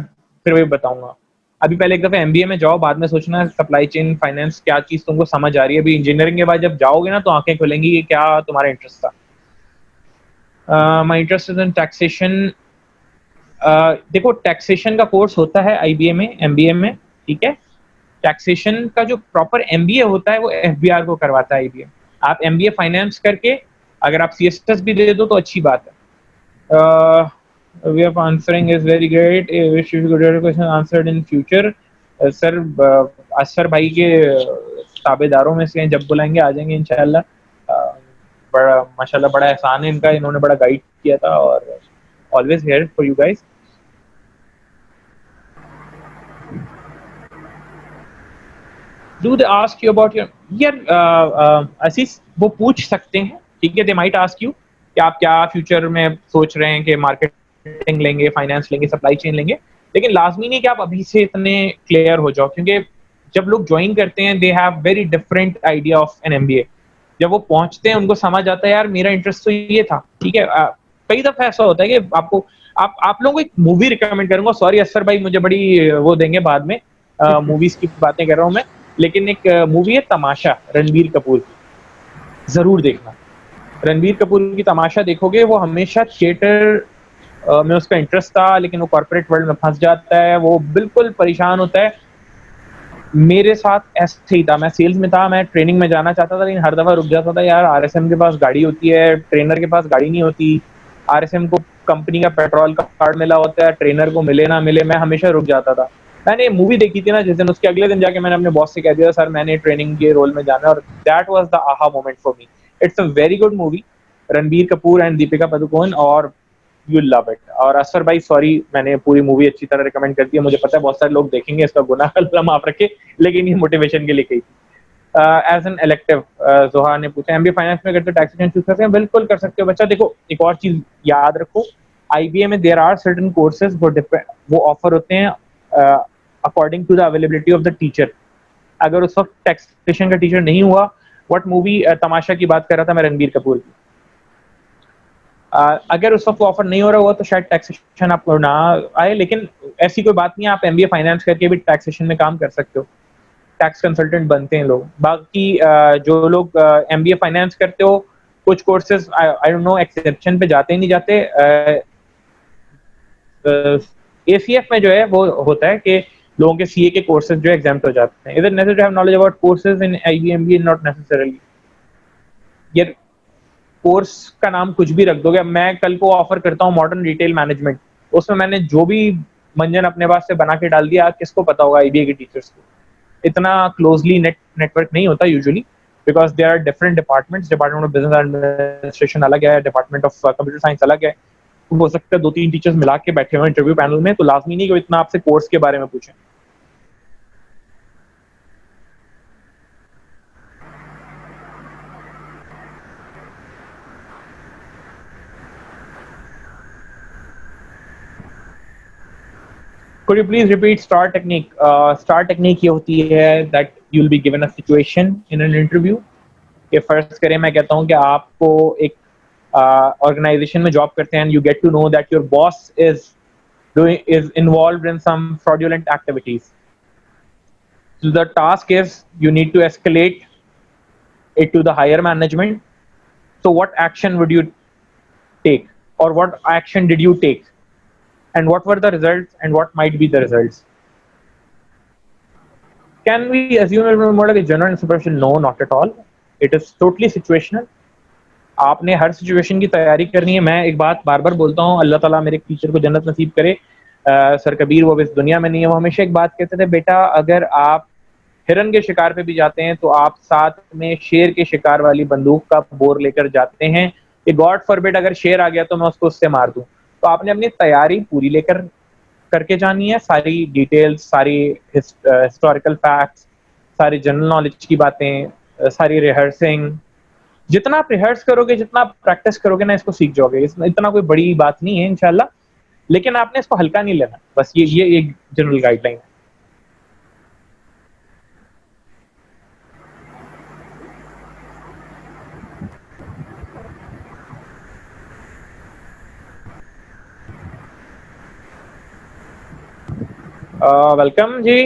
फिर भी बताऊंगा. अभी पहले एक दफा MBA में जाओ, बाद में सोचना सप्लाई चेन फाइनेंस क्या चीज तुमको समझ आ रही है. अभी इंजीनियरिंग के बाद जब जाओगे ना तो आंखें खुलेंगी कि क्या तुम्हारा इंटरेस्ट था. My interest is in taxation. देखो, टैक्सेशन का कोर्स होता है IBA में, MBA में. ठीक है, टैक्सेशन का जो प्रॉपर MBA होता है वो FBR को करवाता है IBA. आप MBA फाइनेंस करके अगर आप CSS भी दे दो तो अच्छी बात है. We are answering is very great. I wish you could get a question answered in future. Sir असर भाई के ताबेदारों में से जब बुलाएंगे आ जाएंगे इंशाल्लाह. बड़ा माशाल्लाह बड़ा एहसान है इनका, इन्होंने बड़ा गाइड किया था, और always here for you guys. Do they ask you about your आशीष, वो पूछ सकते हैं. ठीक है, they might ask you कि आप क्या फ्यूचर में सोच रहे हैं कि मार्केटिंग लेंगे, फाइनेंस लेंगे, सप्लाई चेन लेंगे. लेकिन लाजमी नहीं कि आप अभी से इतने क्लियर हो जाओ, क्योंकि जब लोग ज्वाइन करते हैं they have very different idea of an MBA. जब वो पहुंचते हैं उनको समझ आता है यार मेरा इंटरेस्ट तो ये था. ठीक है, कई दफा ऐसा होता है कि आपको आप लोगों को एक मूवी रिकमेंड करूंगा, सॉरी असर भाई मुझे बड़ी वो देंगे बाद में, मूवीज की बातें कर रहा हूं मैं, लेकिन एक मूवी है तमाशा, रणबीर कपूर की, जरूर देखना। रणबीर कपूर की तमाशा देखोगे, वो हमेशा थिएटर में उसका इंटरेस्ट था, लेकिन वो कॉर्पोरेट वर्ल्ड में फंस जाता है, वो बिल्कुल परेशान होता है। मेरे साथ ऐसे ही था, मैं सेल्स में था, मैं ट्रेनिंग में जाना चाहता था, लेकिन हर दफा रुक जाता था। यार आरएसएम के पास गाड़ी होती है, ट्रेनर के पास गाड़ी नहीं होती, आरएसएम को कंपनी का पेट्रोल का कार्ड मिला होता है, ट्रेनर को मिले ना मिले, मैं हमेशा रुक जाता था। मैंने मूवी देखी थी ना जिस दिन, उसके अगले दिन जाके मैंने अपने बॉस से कह दिया, सर मैंने ट्रेनिंग के रोल में जाना है, और that was the aha moment for me. It's a very good movie, Ranbir Kapoor and Deepika Padukone, और यू लव इट। और असर भाई सॉरी, मैंने पूरी मूवी अच्छी तरह रिकमेंड कर दी है, मुझे पता है बहुत सारे लोग देखेंगे, इसका गुनाह कलम माफ रखे, लेकिन ये मोटिवेशन के लिए कही थी। एज एन इलेक्टिव, जोहा ने पूछा एमबीए फाइनेंस में करते टैक्सेशन चूज करते हैं, बिल्कुल कर सकते हो बच्चा। देखो एक और चीज याद रखो, आईबीए में देयर आर सर्टेन कोर्सेज वो ऑफर होते हैं according to the availability of the teacher. अगर उस वक्त टैक्सेशन का टीचर नहीं हुआ, व्हाट मूवी तमाशा की बात कर रहा था मैं, रणबीर कपूर की, अगर उस वक्त ऑफर नहीं हो रहा हुआ तो शायद टैक्सेशन आपको ना आए, लेकिन ऐसी कोई बात नहीं है, आप एमबीए फाइनेंस करके भी टैक्सेशन में काम कर सकते हो, टैक्स कंसल्टेंट बनते हैं लोग। बाकी जो लोग एमबीए फाइनेंस करते हो, कुछ courses I don't know exception पे जाते ही नहीं जाते। एसीएफ में जो है वो होता है कि लोगों के सीए के कोर्सेज जो एग्जाम्प्ट हो जाते हैं। इधर necessary have knowledge about courses in IB MBA, not necessarily. ये कोर्स का नाम कुछ भी रख दोगे। मैं कल को ऑफर करता हूँ मॉडर्न रिटेल मैनेजमेंट, उसमें मैंने जो भी मंजन अपने पास से बना के डाल दिया, किसको पता होगा आईबीए के टीचर्स को? इतना क्लोजली नेटवर्क नहीं होता usually, because there are different departments, department of business administration अलग है, डिपार्टमेंट ऑफ कंप्यूटर साइंस अलग है। हो सकता है 2-3 टीचर्स मिला के बैठे हुए इंटरव्यू पैनल में, तो लाजमी नहीं कि वो इतना आपसे कोर्स के बारे में पूछें। Could you please repeat star technique? Star technique ये होती है that you'll be given a situation in an interview. कि फर्स्ट करें, मैं कहता हूँ कि आपको एक ऑर्गेनाइजेशन में जॉब करते हैं, and you get to know that your boss is involved in some fraudulent activities. So the task is you need to escalate it to the higher management. So what action would you take, or what action did you take, and what were the results, and what might be the results? Can we assume it will be more like a general supervision? No, not at all. It is totally situational. आपने हर situation की तैयारी करनी है। मैं एक बात बार बार बोलता हूँ, अल्लाह ताला मेरे टीचर को जन्नत नसीब करे, सर कबीर, वो इस दुनिया में नहीं है, वो हमेशा एक बात कहते थे, बेटा अगर आप हिरन के शिकार पे भी जाते हैं तो आप साथ में शेर के शिकार वाली बंदूक का बोर लेकर जाते हैं, कि गॉड फॉरबिड अगर शेर आ गया तो मैं उसको उससे मार दूं। तो आपने अपनी तैयारी पूरी लेकर करके जानी है, सारी डिटेल्स, सारी हिस्टोरिकल फैक्ट्स, सारी जनरल नॉलेज की बातें, सारी रिहर्सिंग। जितना आप रिहर्स करोगे, जितना आप प्रैक्टिस करोगे ना, इसको सीख जाओगे। इतना कोई बड़ी बात नहीं है इंशाल्लाह, लेकिन आपने इसको हल्का नहीं लेना, बस ये एक जनरल गाइडलाइन है। वेलकम जी,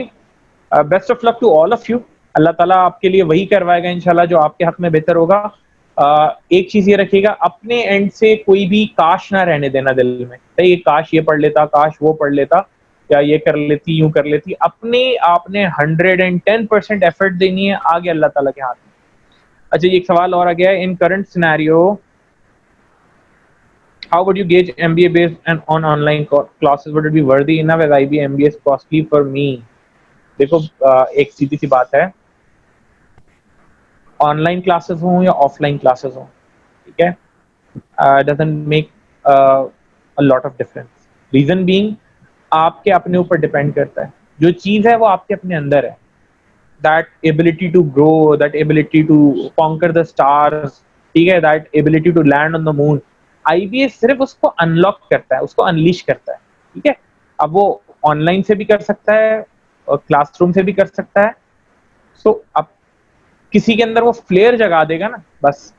best of luck to all of you. Allah ताला आपके लिए वही करवाएगा इंशाल्लाह जो आपके हक में बेहतर होगा। एक चीज ये रखिएगा, अपने एंड से कोई भी काश ना रहने देना दिल में, ये काश ये पढ़ लेता, काश वो पढ़ लेता, या ये कर लेती, यूं कर लेती। अपने आपने 110% एफर्ट देनी है, आगे अल्लाह ताला के हाथ में। अच्छा, ये एक सवाल और आ गया है, in current scenario how would you gauge MBA based and on online classes? Would it be worthy enough as IB MBA is costly for me? देखो एक सीधी सी बात है, ऑनलाइन क्लासेस हों या ऑफलाइन क्लासेस हों, ठीक है, doesn't make a lot of difference. Reason being आपके अपने ऊपर डिपेंड करता है, जो चीज है वो आपके अपने अंदर है, that ability to grow, that ability to conquer the stars, ठीक है, that ability to land on the moon. IBS सिर्फ उसको अनलॉक करता है, उसको अनलीश करता है, ठीक है। अब वो ऑनलाइन से भी कर सकता है और क्लासरूम से भी कर सकता है। सो अब किसी के अंदर वो फ्लेयर जगा देगा ना, बस।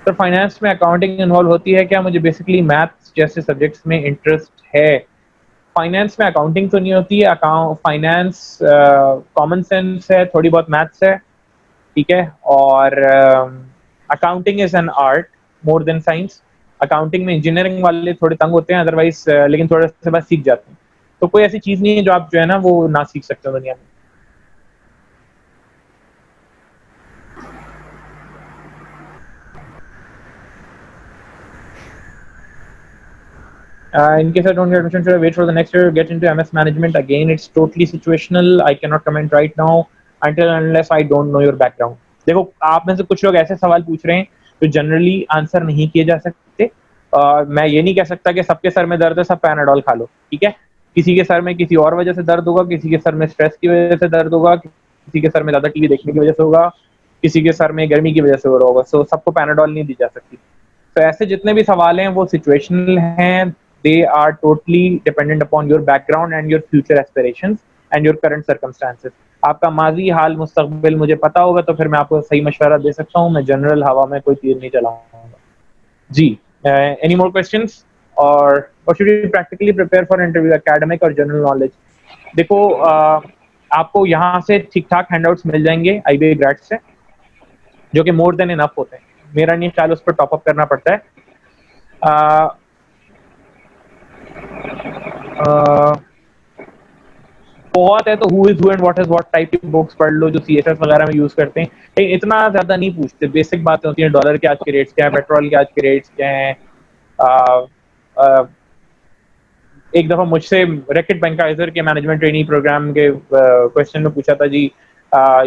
सर फाइनेंस में अकाउंटिंग इन्वॉल्व होती है क्या? मुझे बेसिकली मैथ्स जैसे सब्जेक्ट्स में इंटरेस्ट है। फाइनेंस में अकाउंटिंग तो नहीं होती है, अकाउंट फाइनेंस कॉमन सेंस है, थोड़ी बहुत मैथ्स है, ठीक है। और accounting is an art more than science. Accounting में इंजीनियरिंग वाले थोड़े तंग होते हैं, अदरवाइज लेकिन थोड़े से बाद सीख जाते हैं। तो कोई ऐसी चीज नहीं है जो आप जो है ना वो ना सीख सकते हो दुनिया में। In case I don't get admission, should I wait for the next year, get into MS management? Again, it's totally situational. I cannot comment right now until unless I don't know your background. देखो, आप में से कुछ लोग ऐसे सवाल पूछ रहे हैं जो जनरली आंसर नहीं किए जा सकते। मैं ये नहीं कह सकता कि सबके सर में दर्द है सब पैनाडोल खा लो, ठीक है। किसी के सर में किसी और वजह से दर्द होगा, किसी के सर में स्ट्रेस की वजह से दर्द होगा, किसी के सर में ज्यादा टीवी देखने की वजह से होगा, किसी के सर में गर्मी की वजह से हो रहा होगा। सो सबको पैनाडोल नहीं दी जा सकती। तो ऐसे जितने भी सवाल हैं वो सिचुएशनल हैं। They are totally dependent upon your background and your future aspirations and your current circumstances. आपका माजी हाल मुस्तकबिल मुझे पता होगा तो फिर मैं आपको सही मशवरा दे सकता हूँ। मैं जनरल हवा में कोई तीर नहीं चलाऊंगा जी। Any more questions? और what should you practically prepare for interview, academic और जनरल नॉलेज? देखो, आपको यहाँ से ठीक ठाक हैंडआउट्स मिल जाएंगे IBA ग्रेड से, जो कि मोर देन इनफ होते हैं। मेरा नहीं ख्याल उस पर टॉप अप करना पड़ता है। बहुत है तो who is who and what is what type की बुक्स पढ़ लो जो CSS वगैरह में यूज करते हैं। लेकिन इतना ज्यादा नहीं पूछते, बेसिक बातें होती हैं। डॉलर के आज के रेट्स क्या है, पेट्रोल के आज के रेट्स क्या हैं। एक दफा मुझसे रैकेट बैंकाइजर के मैनेजमेंट ट्रेनिंग प्रोग्राम के क्वेश्चन में पूछा था जी,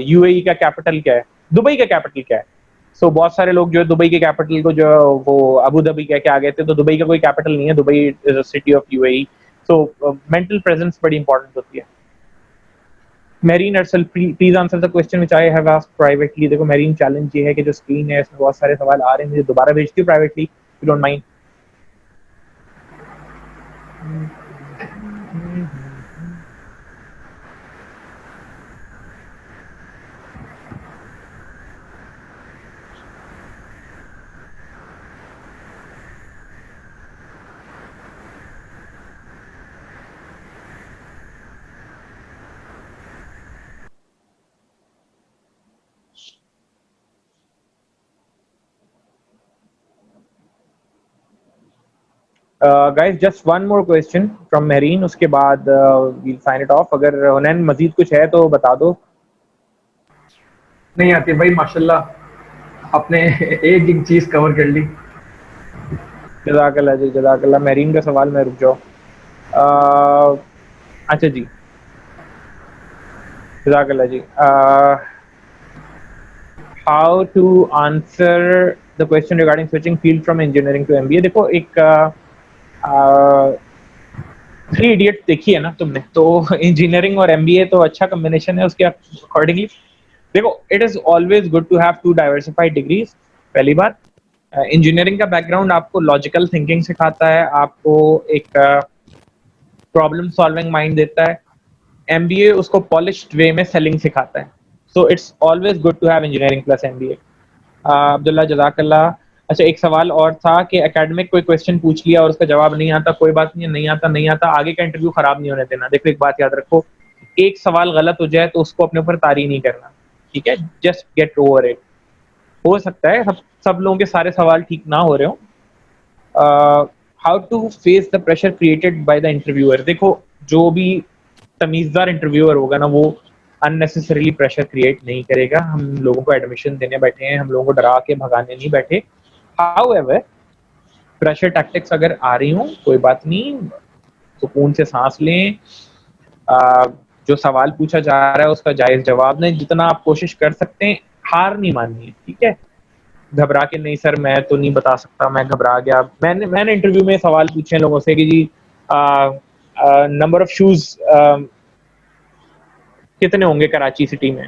UAE का कैपिटल क्या है, दुबई का कैपिटल क्या है। सो बहुत सारे लोग जो है दुबई के कैपिटल को जो वो अबू धाबी कह के आ गए थे, तो दुबई का कोई कैपिटल नहीं है, Dubai is a city of UAE। So mental presence बड़ी इंपॉर्टेंट होती है। Mehreen Arsal, please answer the question which I have asked privately. देखो मेरीन, चैलेंज ये है कि जो स्क्रीन है इसमें बहुत सारे सवाल आ रहे हैं, मुझे दोबारा भेजती हूँ privately, you don't mind. Guys, just one more question from marine, उसके बाद वील साइन इट ऑफ। अगर हुनैन मजीद कुछ है तो बता दो। नहीं आती भाई, माशाल्लाह आपने एक एक चीज कवर कर ली। जज़ाकल्लाह जी, जज़ाकल्लाह। मेरीन का सवाल में रुक जाओ। अच्छा जी, जज़ाकल्लाह जी। How to answer the question regarding switching field from engineering to MBA? देखो, एक थ्री इडियट्स देखी है ना तुमने, तो इंजीनियरिंग और MBA तो अच्छा कॉम्बिनेशन है उसके अकॉर्डिंगली। देखो, it is always good to have two diversified degrees. पहली बात, इंजीनियरिंग का बैकग्राउंड आपको लॉजिकल थिंकिंग सिखाता है, आपको एक प्रॉब्लम सॉल्विंग माइंड देता है। MBA उसको पॉलिश्ड वे में सेलिंग सिखाता है। So it's always good to have engineering plus MBA। Abdullah, जज़ाकल्लाह। अच्छा, एक सवाल और था कि एकेडमिक कोई क्वेश्चन पूछ लिया और उसका जवाब नहीं आता, कोई बात नहीं है, नहीं आता नहीं आता, आगे का इंटरव्यू खराब नहीं होने देना। देखो, एक बात याद रखो, एक सवाल गलत हो जाए तो उसको अपने ऊपर तारी नहीं करना, ठीक है। Just get over it. हो सकता है सब लोगों के सारे सवाल ठीक ना हो रहे हो। How to face the pressure created by the interviewer? देखो, जो भी तमीजदार इंटरव्यूअर होगा ना, वो अननेसेसरीली प्रेशर क्रिएट नहीं करेगा। हम लोगों को एडमिशन देने बैठे हैं, हम लोगों को डरा के भगाने नहीं बैठे। हाउएवर, प्रेशर टैक्टिक्स अगर आ रही हो, कोई बात नहीं, सुकून से सांस लें। जो सवाल पूछा जा रहा है उसका जायज जवाब दें, जितना आप कोशिश कर सकते हैं। हार नहीं माननी है, ठीक है। घबरा के नहीं, सर मैं तो नहीं बता सकता, मैं घबरा गया। मैंने इंटरव्यू में सवाल पूछे लोगों से कि जी नंबर ऑफ शूज कितने होंगे कराची सिटी में,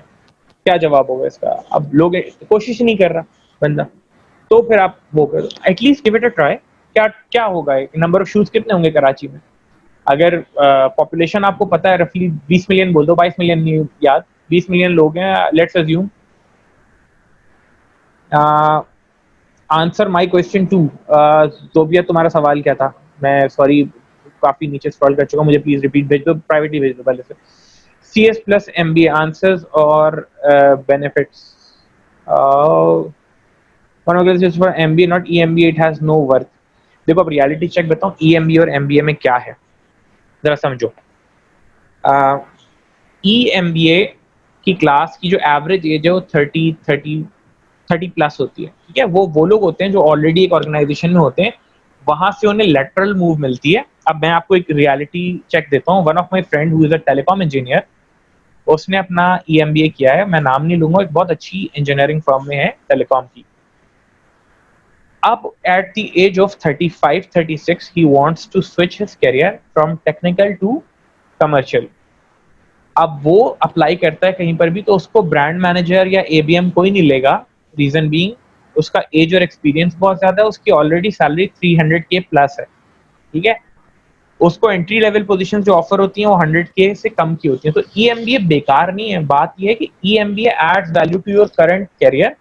क्या जवाब होगा इसका? अब लोग कोशिश नहीं कर रहा बंदा, तो फिर आप वो करो, at least give it a try. क्या क्या होगा, नंबर ऑफ शूज कितने होंगे कराची में? अगर पॉपुलेशन आपको पता है रफली 20 मिलियन, बोल दो 22 मिलियन नहीं याद, 20 मिलियन लोग हैं, let's assume. Answer my question too. Zobia तुम्हारा सवाल क्या था? मैं सॉरी काफी नीचे स्क्रॉल कर चुका, मुझे प्लीज रिपीट भेज दो, प्राइवेटली भेज दो पहले से। CS प्लस MBA आंसर्स और benefits. One of this is for MBA, not EMBA. It has no worth. देखो अब रियलिटी चेक बताऊं EMBA और MBA में क्या है, जरा समझो। EMBA की क्लास की जो एवरेज एज है वो 30 प्लस होती है, ठीक है। वो लोग होते हैं जो ऑलरेडी एक ऑर्गेनाइजेशन में होते हैं, वहां से उन्हें लेटरल मूव मिलती है। अब मैं आपको एक रियलिटी चेक देता हूँ। One of my friend who is a telecom engineer, उसने अपना EMBA किया है, मैं नाम नहीं लूंगा, एक बहुत अच्छी इंजीनियरिंग फर्म में है टेलीकॉम की। अब at the age of 35 36 he wants to switch his career from technical to commercial। अब वो अप्लाई करता है कहीं पर भी तो उसको ब्रांड मैनेजर या ABM कोई नहीं लेगा। रीजन बीइंग उसका एज और एक्सपीरियंस बहुत ज्यादा है, उसकी ऑलरेडी सैलरी 300K प्लस है, ठीक है। उसको एंट्री लेवल पोजीशन जो ऑफर होती हैं वो 100K से कम की होती है। तो EMBA बेकार नहीं है, बात ये है कि EMBA adds value to your current career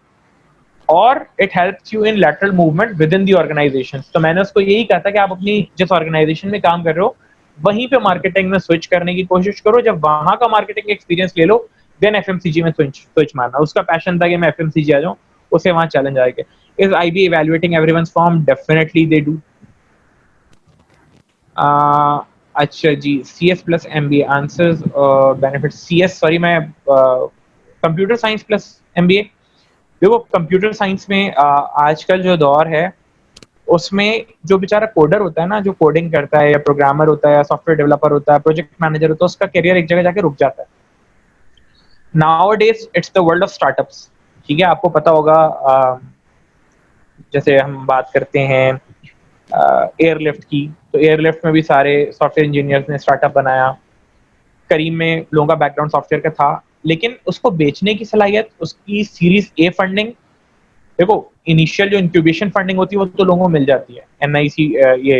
और it helps you in lateral movement within the organization. तो मैंने उसको यही कहा था कि आप अपनी जिस ऑर्गेनाइजेशन में काम कर रहे हो वहीं पे मार्केटिंग में स्विच करने की कोशिश करो। जब वहां का मार्केटिंग एक्सपीरियंस ले लो देन FMCG में स्विच मारना। उसका पैशन था कि मैं FMCG आ जाऊं, उसे वहां चैलेंज आएगा। Is IB evaluating everyone's form? Definitely they do। अच्छा जी, CS plus MBA answers benefit. CS sorry मैं कंप्यूटर साइंस प्लस MBA। देखो कंप्यूटर साइंस में आजकल जो दौर है उसमें जो बेचारा कोडर होता है ना, जो कोडिंग करता है या प्रोग्रामर होता है या सॉफ्टवेयर डेवलपर होता है, प्रोजेक्ट मैनेजर होता है, उसका करियर एक जगह जाके रुक जाता है। Nowadays it's the world of startups, ठीक है। आपको पता होगा जैसे हम बात करते हैं एयरलिफ्ट की, तो एयरलिफ्ट में भी सारे सॉफ्टवेयर इंजीनियर्स ने स्टार्टअप बनाया। करीम में लोगों का बैकग्राउंड सॉफ्टवेयर का था, लेकिन उसको बेचने की सलाहियत, उसकी सीरीज A फंडिंग, देखो इनिशियल जो इंक्यूबेशन फंडिंग होती है वो तो लोगों को मिल जाती है। NIC ये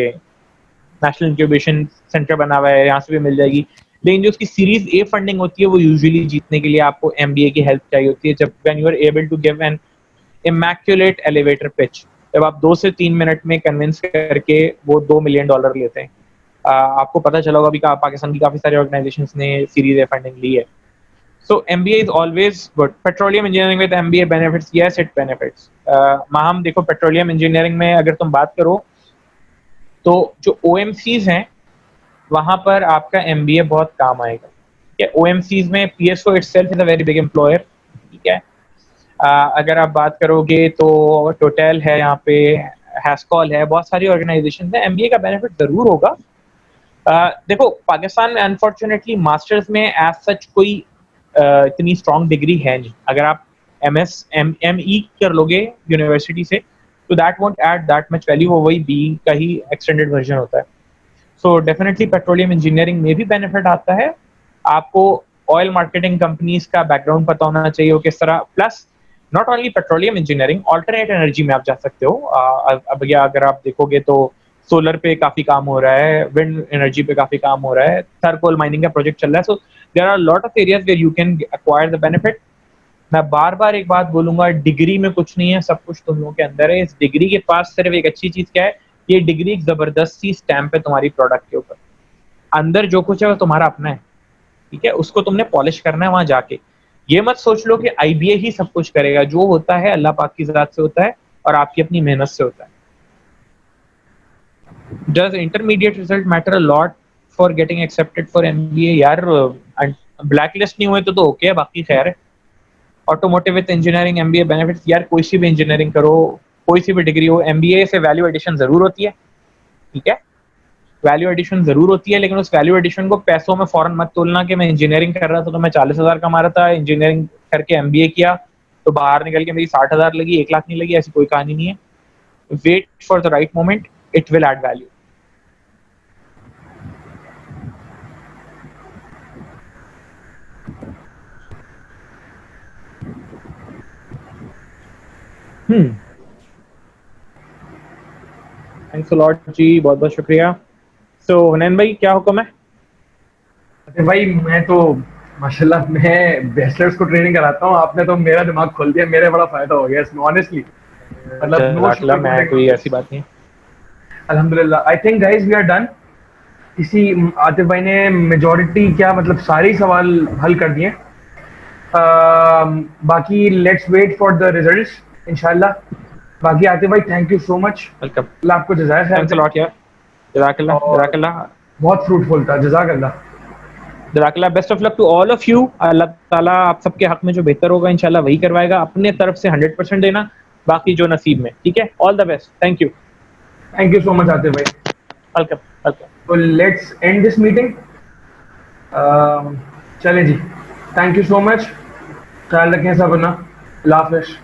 नेशनल इंक्यूबेशन सेंटर बना हुआ है, यहाँ से भी मिल जाएगी। लेकिन जो उसकी सीरीज A फंडिंग होती है वो यूजुअली जीतने के लिए आपको MBA की हेल्प चाहिए होती है। जब when you are able to give an immaculate elevator pitch, जब आप 2 से 3 मिनट में कन्विंस करके वो $2 मिलियन लेते हैं। आपको पता चला होगा अभी पाकिस्तान की काफी सारी ऑर्गेनाइजेशंस ने सीरीज A फंडिंग ली है। So MBA is always good. Petroleum engineering with MBA benefits, yes it benefits। Maham देखो पेट्रोलियम इंजीनियरिंग में अगर तुम बात करो तो जो OMCs हैं वहां पर आपका MBA बहुत काम आएगा, ठीक है। OMCs में PSO itself is a very big employer, ठीक है। अगर आप बात करोगे तो टोटल है यहाँ पे, हैस्कॉल है, बहुत सारी ऑर्गेनाइजेशन है। MBA का बेनिफिट जरूर होगा। देखो पाकिस्तान में अनफॉर्चुनेटली मास्टर्स में एज सच कोई इतनी स्ट्रॉन्ग डिग्री है नहीं। अगर आप ME कर लोगे यूनिवर्सिटी से तो that won't add that much value, वो वही BE का ही एक्सटेंडेड वर्जन होता है। सो डेफिनेटली पेट्रोलियम इंजीनियरिंग में भी बेनिफिट आता है। आपको ऑयल मार्केटिंग कंपनीज का बैकग्राउंड पता होना चाहिए वो किस तरह, plus not only petroleum engineering, alternate energy में आप जा सकते हो। अब अगर आप देखोगे तो सोलर पे काफी काम हो रहा है, विंड एनर्जी पे काफी काम हो रहा है, थर्कोल माइनिंग का प्रोजेक्ट चल रहा है। So there are lot of areas where you can acquire the benefit. मैं बार बार एक बात बोलूंगा, डिग्री में कुछ नहीं है, सब कुछ तुम लोगों के अंदर है। इस डिग्री के पास सिर्फ एक अच्छी चीज क्या है, ये डिग्री एक जबरदस्त सी स्टैंप है तुम्हारी प्रोडक्ट के ऊपर। अंदर जो कुछ है वो तुम्हारा अपना है, ठीक है। उसको तुमने पॉलिश करना है वहां जाके। ये मत सोच लो कि IBA ही सब कुछ करेगा। जो होता है अल्लाह पाक की ज़ात से होता है और आपकी अपनी मेहनत से होता है। Does intermediate result matter a lot for getting accepted for MBA? यार ब्लैक लिस्ट नहीं हुए तो ओके है, बाकी खैर है। Automotive with engineering MBA benefits, यार कोई सी भी इंजीनियरिंग करो, कोई सी भी डिग्री हो, MBA से वैल्यू एडिशन जरूर होती है, ठीक है। वैल्यू एडिशन जरूर होती है, लेकिन उस वैल्यू एडिशन को पैसों में फौरन मत तोलना कि मैं इंजीनियरिंग कर रहा था तो मैं 40,000 कमा रहा था, इंजीनियरिंग करके MBA किया तो बाहर निकल के मेरी 60,000 लगी, 1 लाख नहीं लगी, ऐसी कोई कहानी नहीं है। Wait for the right moment, it will add value. Thanks a lot जी, बहुत बहुत शुक्रिया। सो हुनैन भाई क्या हुक्म है? अरे भाई मैं तो माशाल्लाह मैं बैचलर्स को ट्रेनिंग कराता हूँ, आपने तो मेरा दिमाग खोल दिया, मेरा बड़ा फायदा हो गया इसमें ऑनेस्टली। मतलब no जज़ाकल्लाह, मैं sugarcoating। कोई ऐसी बात नहीं। अल्हम्दुलिल्लाह, I think guys we are done. इसी आतिफ भाई ने मेजॉरिटी क्या मतलब सारे ही सवाल हल कर दिए। बाकी let's wait for the results इंशाल्लाह। बाकी आतिफ भाई thank you so much, welcome, अल्लाह आपको जज़ाय खैर थैंक्स अ दे। लॉट यार, जज़ाकल्लाह, और जज़ाकल्लाह, बहुत फ्रूटफुल था, जज़ाकल्लाह। जज़ाकल्लाह। Best of luck to all of you. Allah ताला आप सबके हक में जो बेहतर होगा इंशाल्लाह वही करवाएगा। अपने तरफ से 100% देना, बाकी जो नसीब में। ठीक है, all the best, thank you, thank you so much Atif भाई। Welcome, welcome. तो लेट्स एंड दिस मीटिंग। चलें जी, थैंक यू सो मच, ख्याल रखें सब अपना, अल्लाह हाफ़िज़।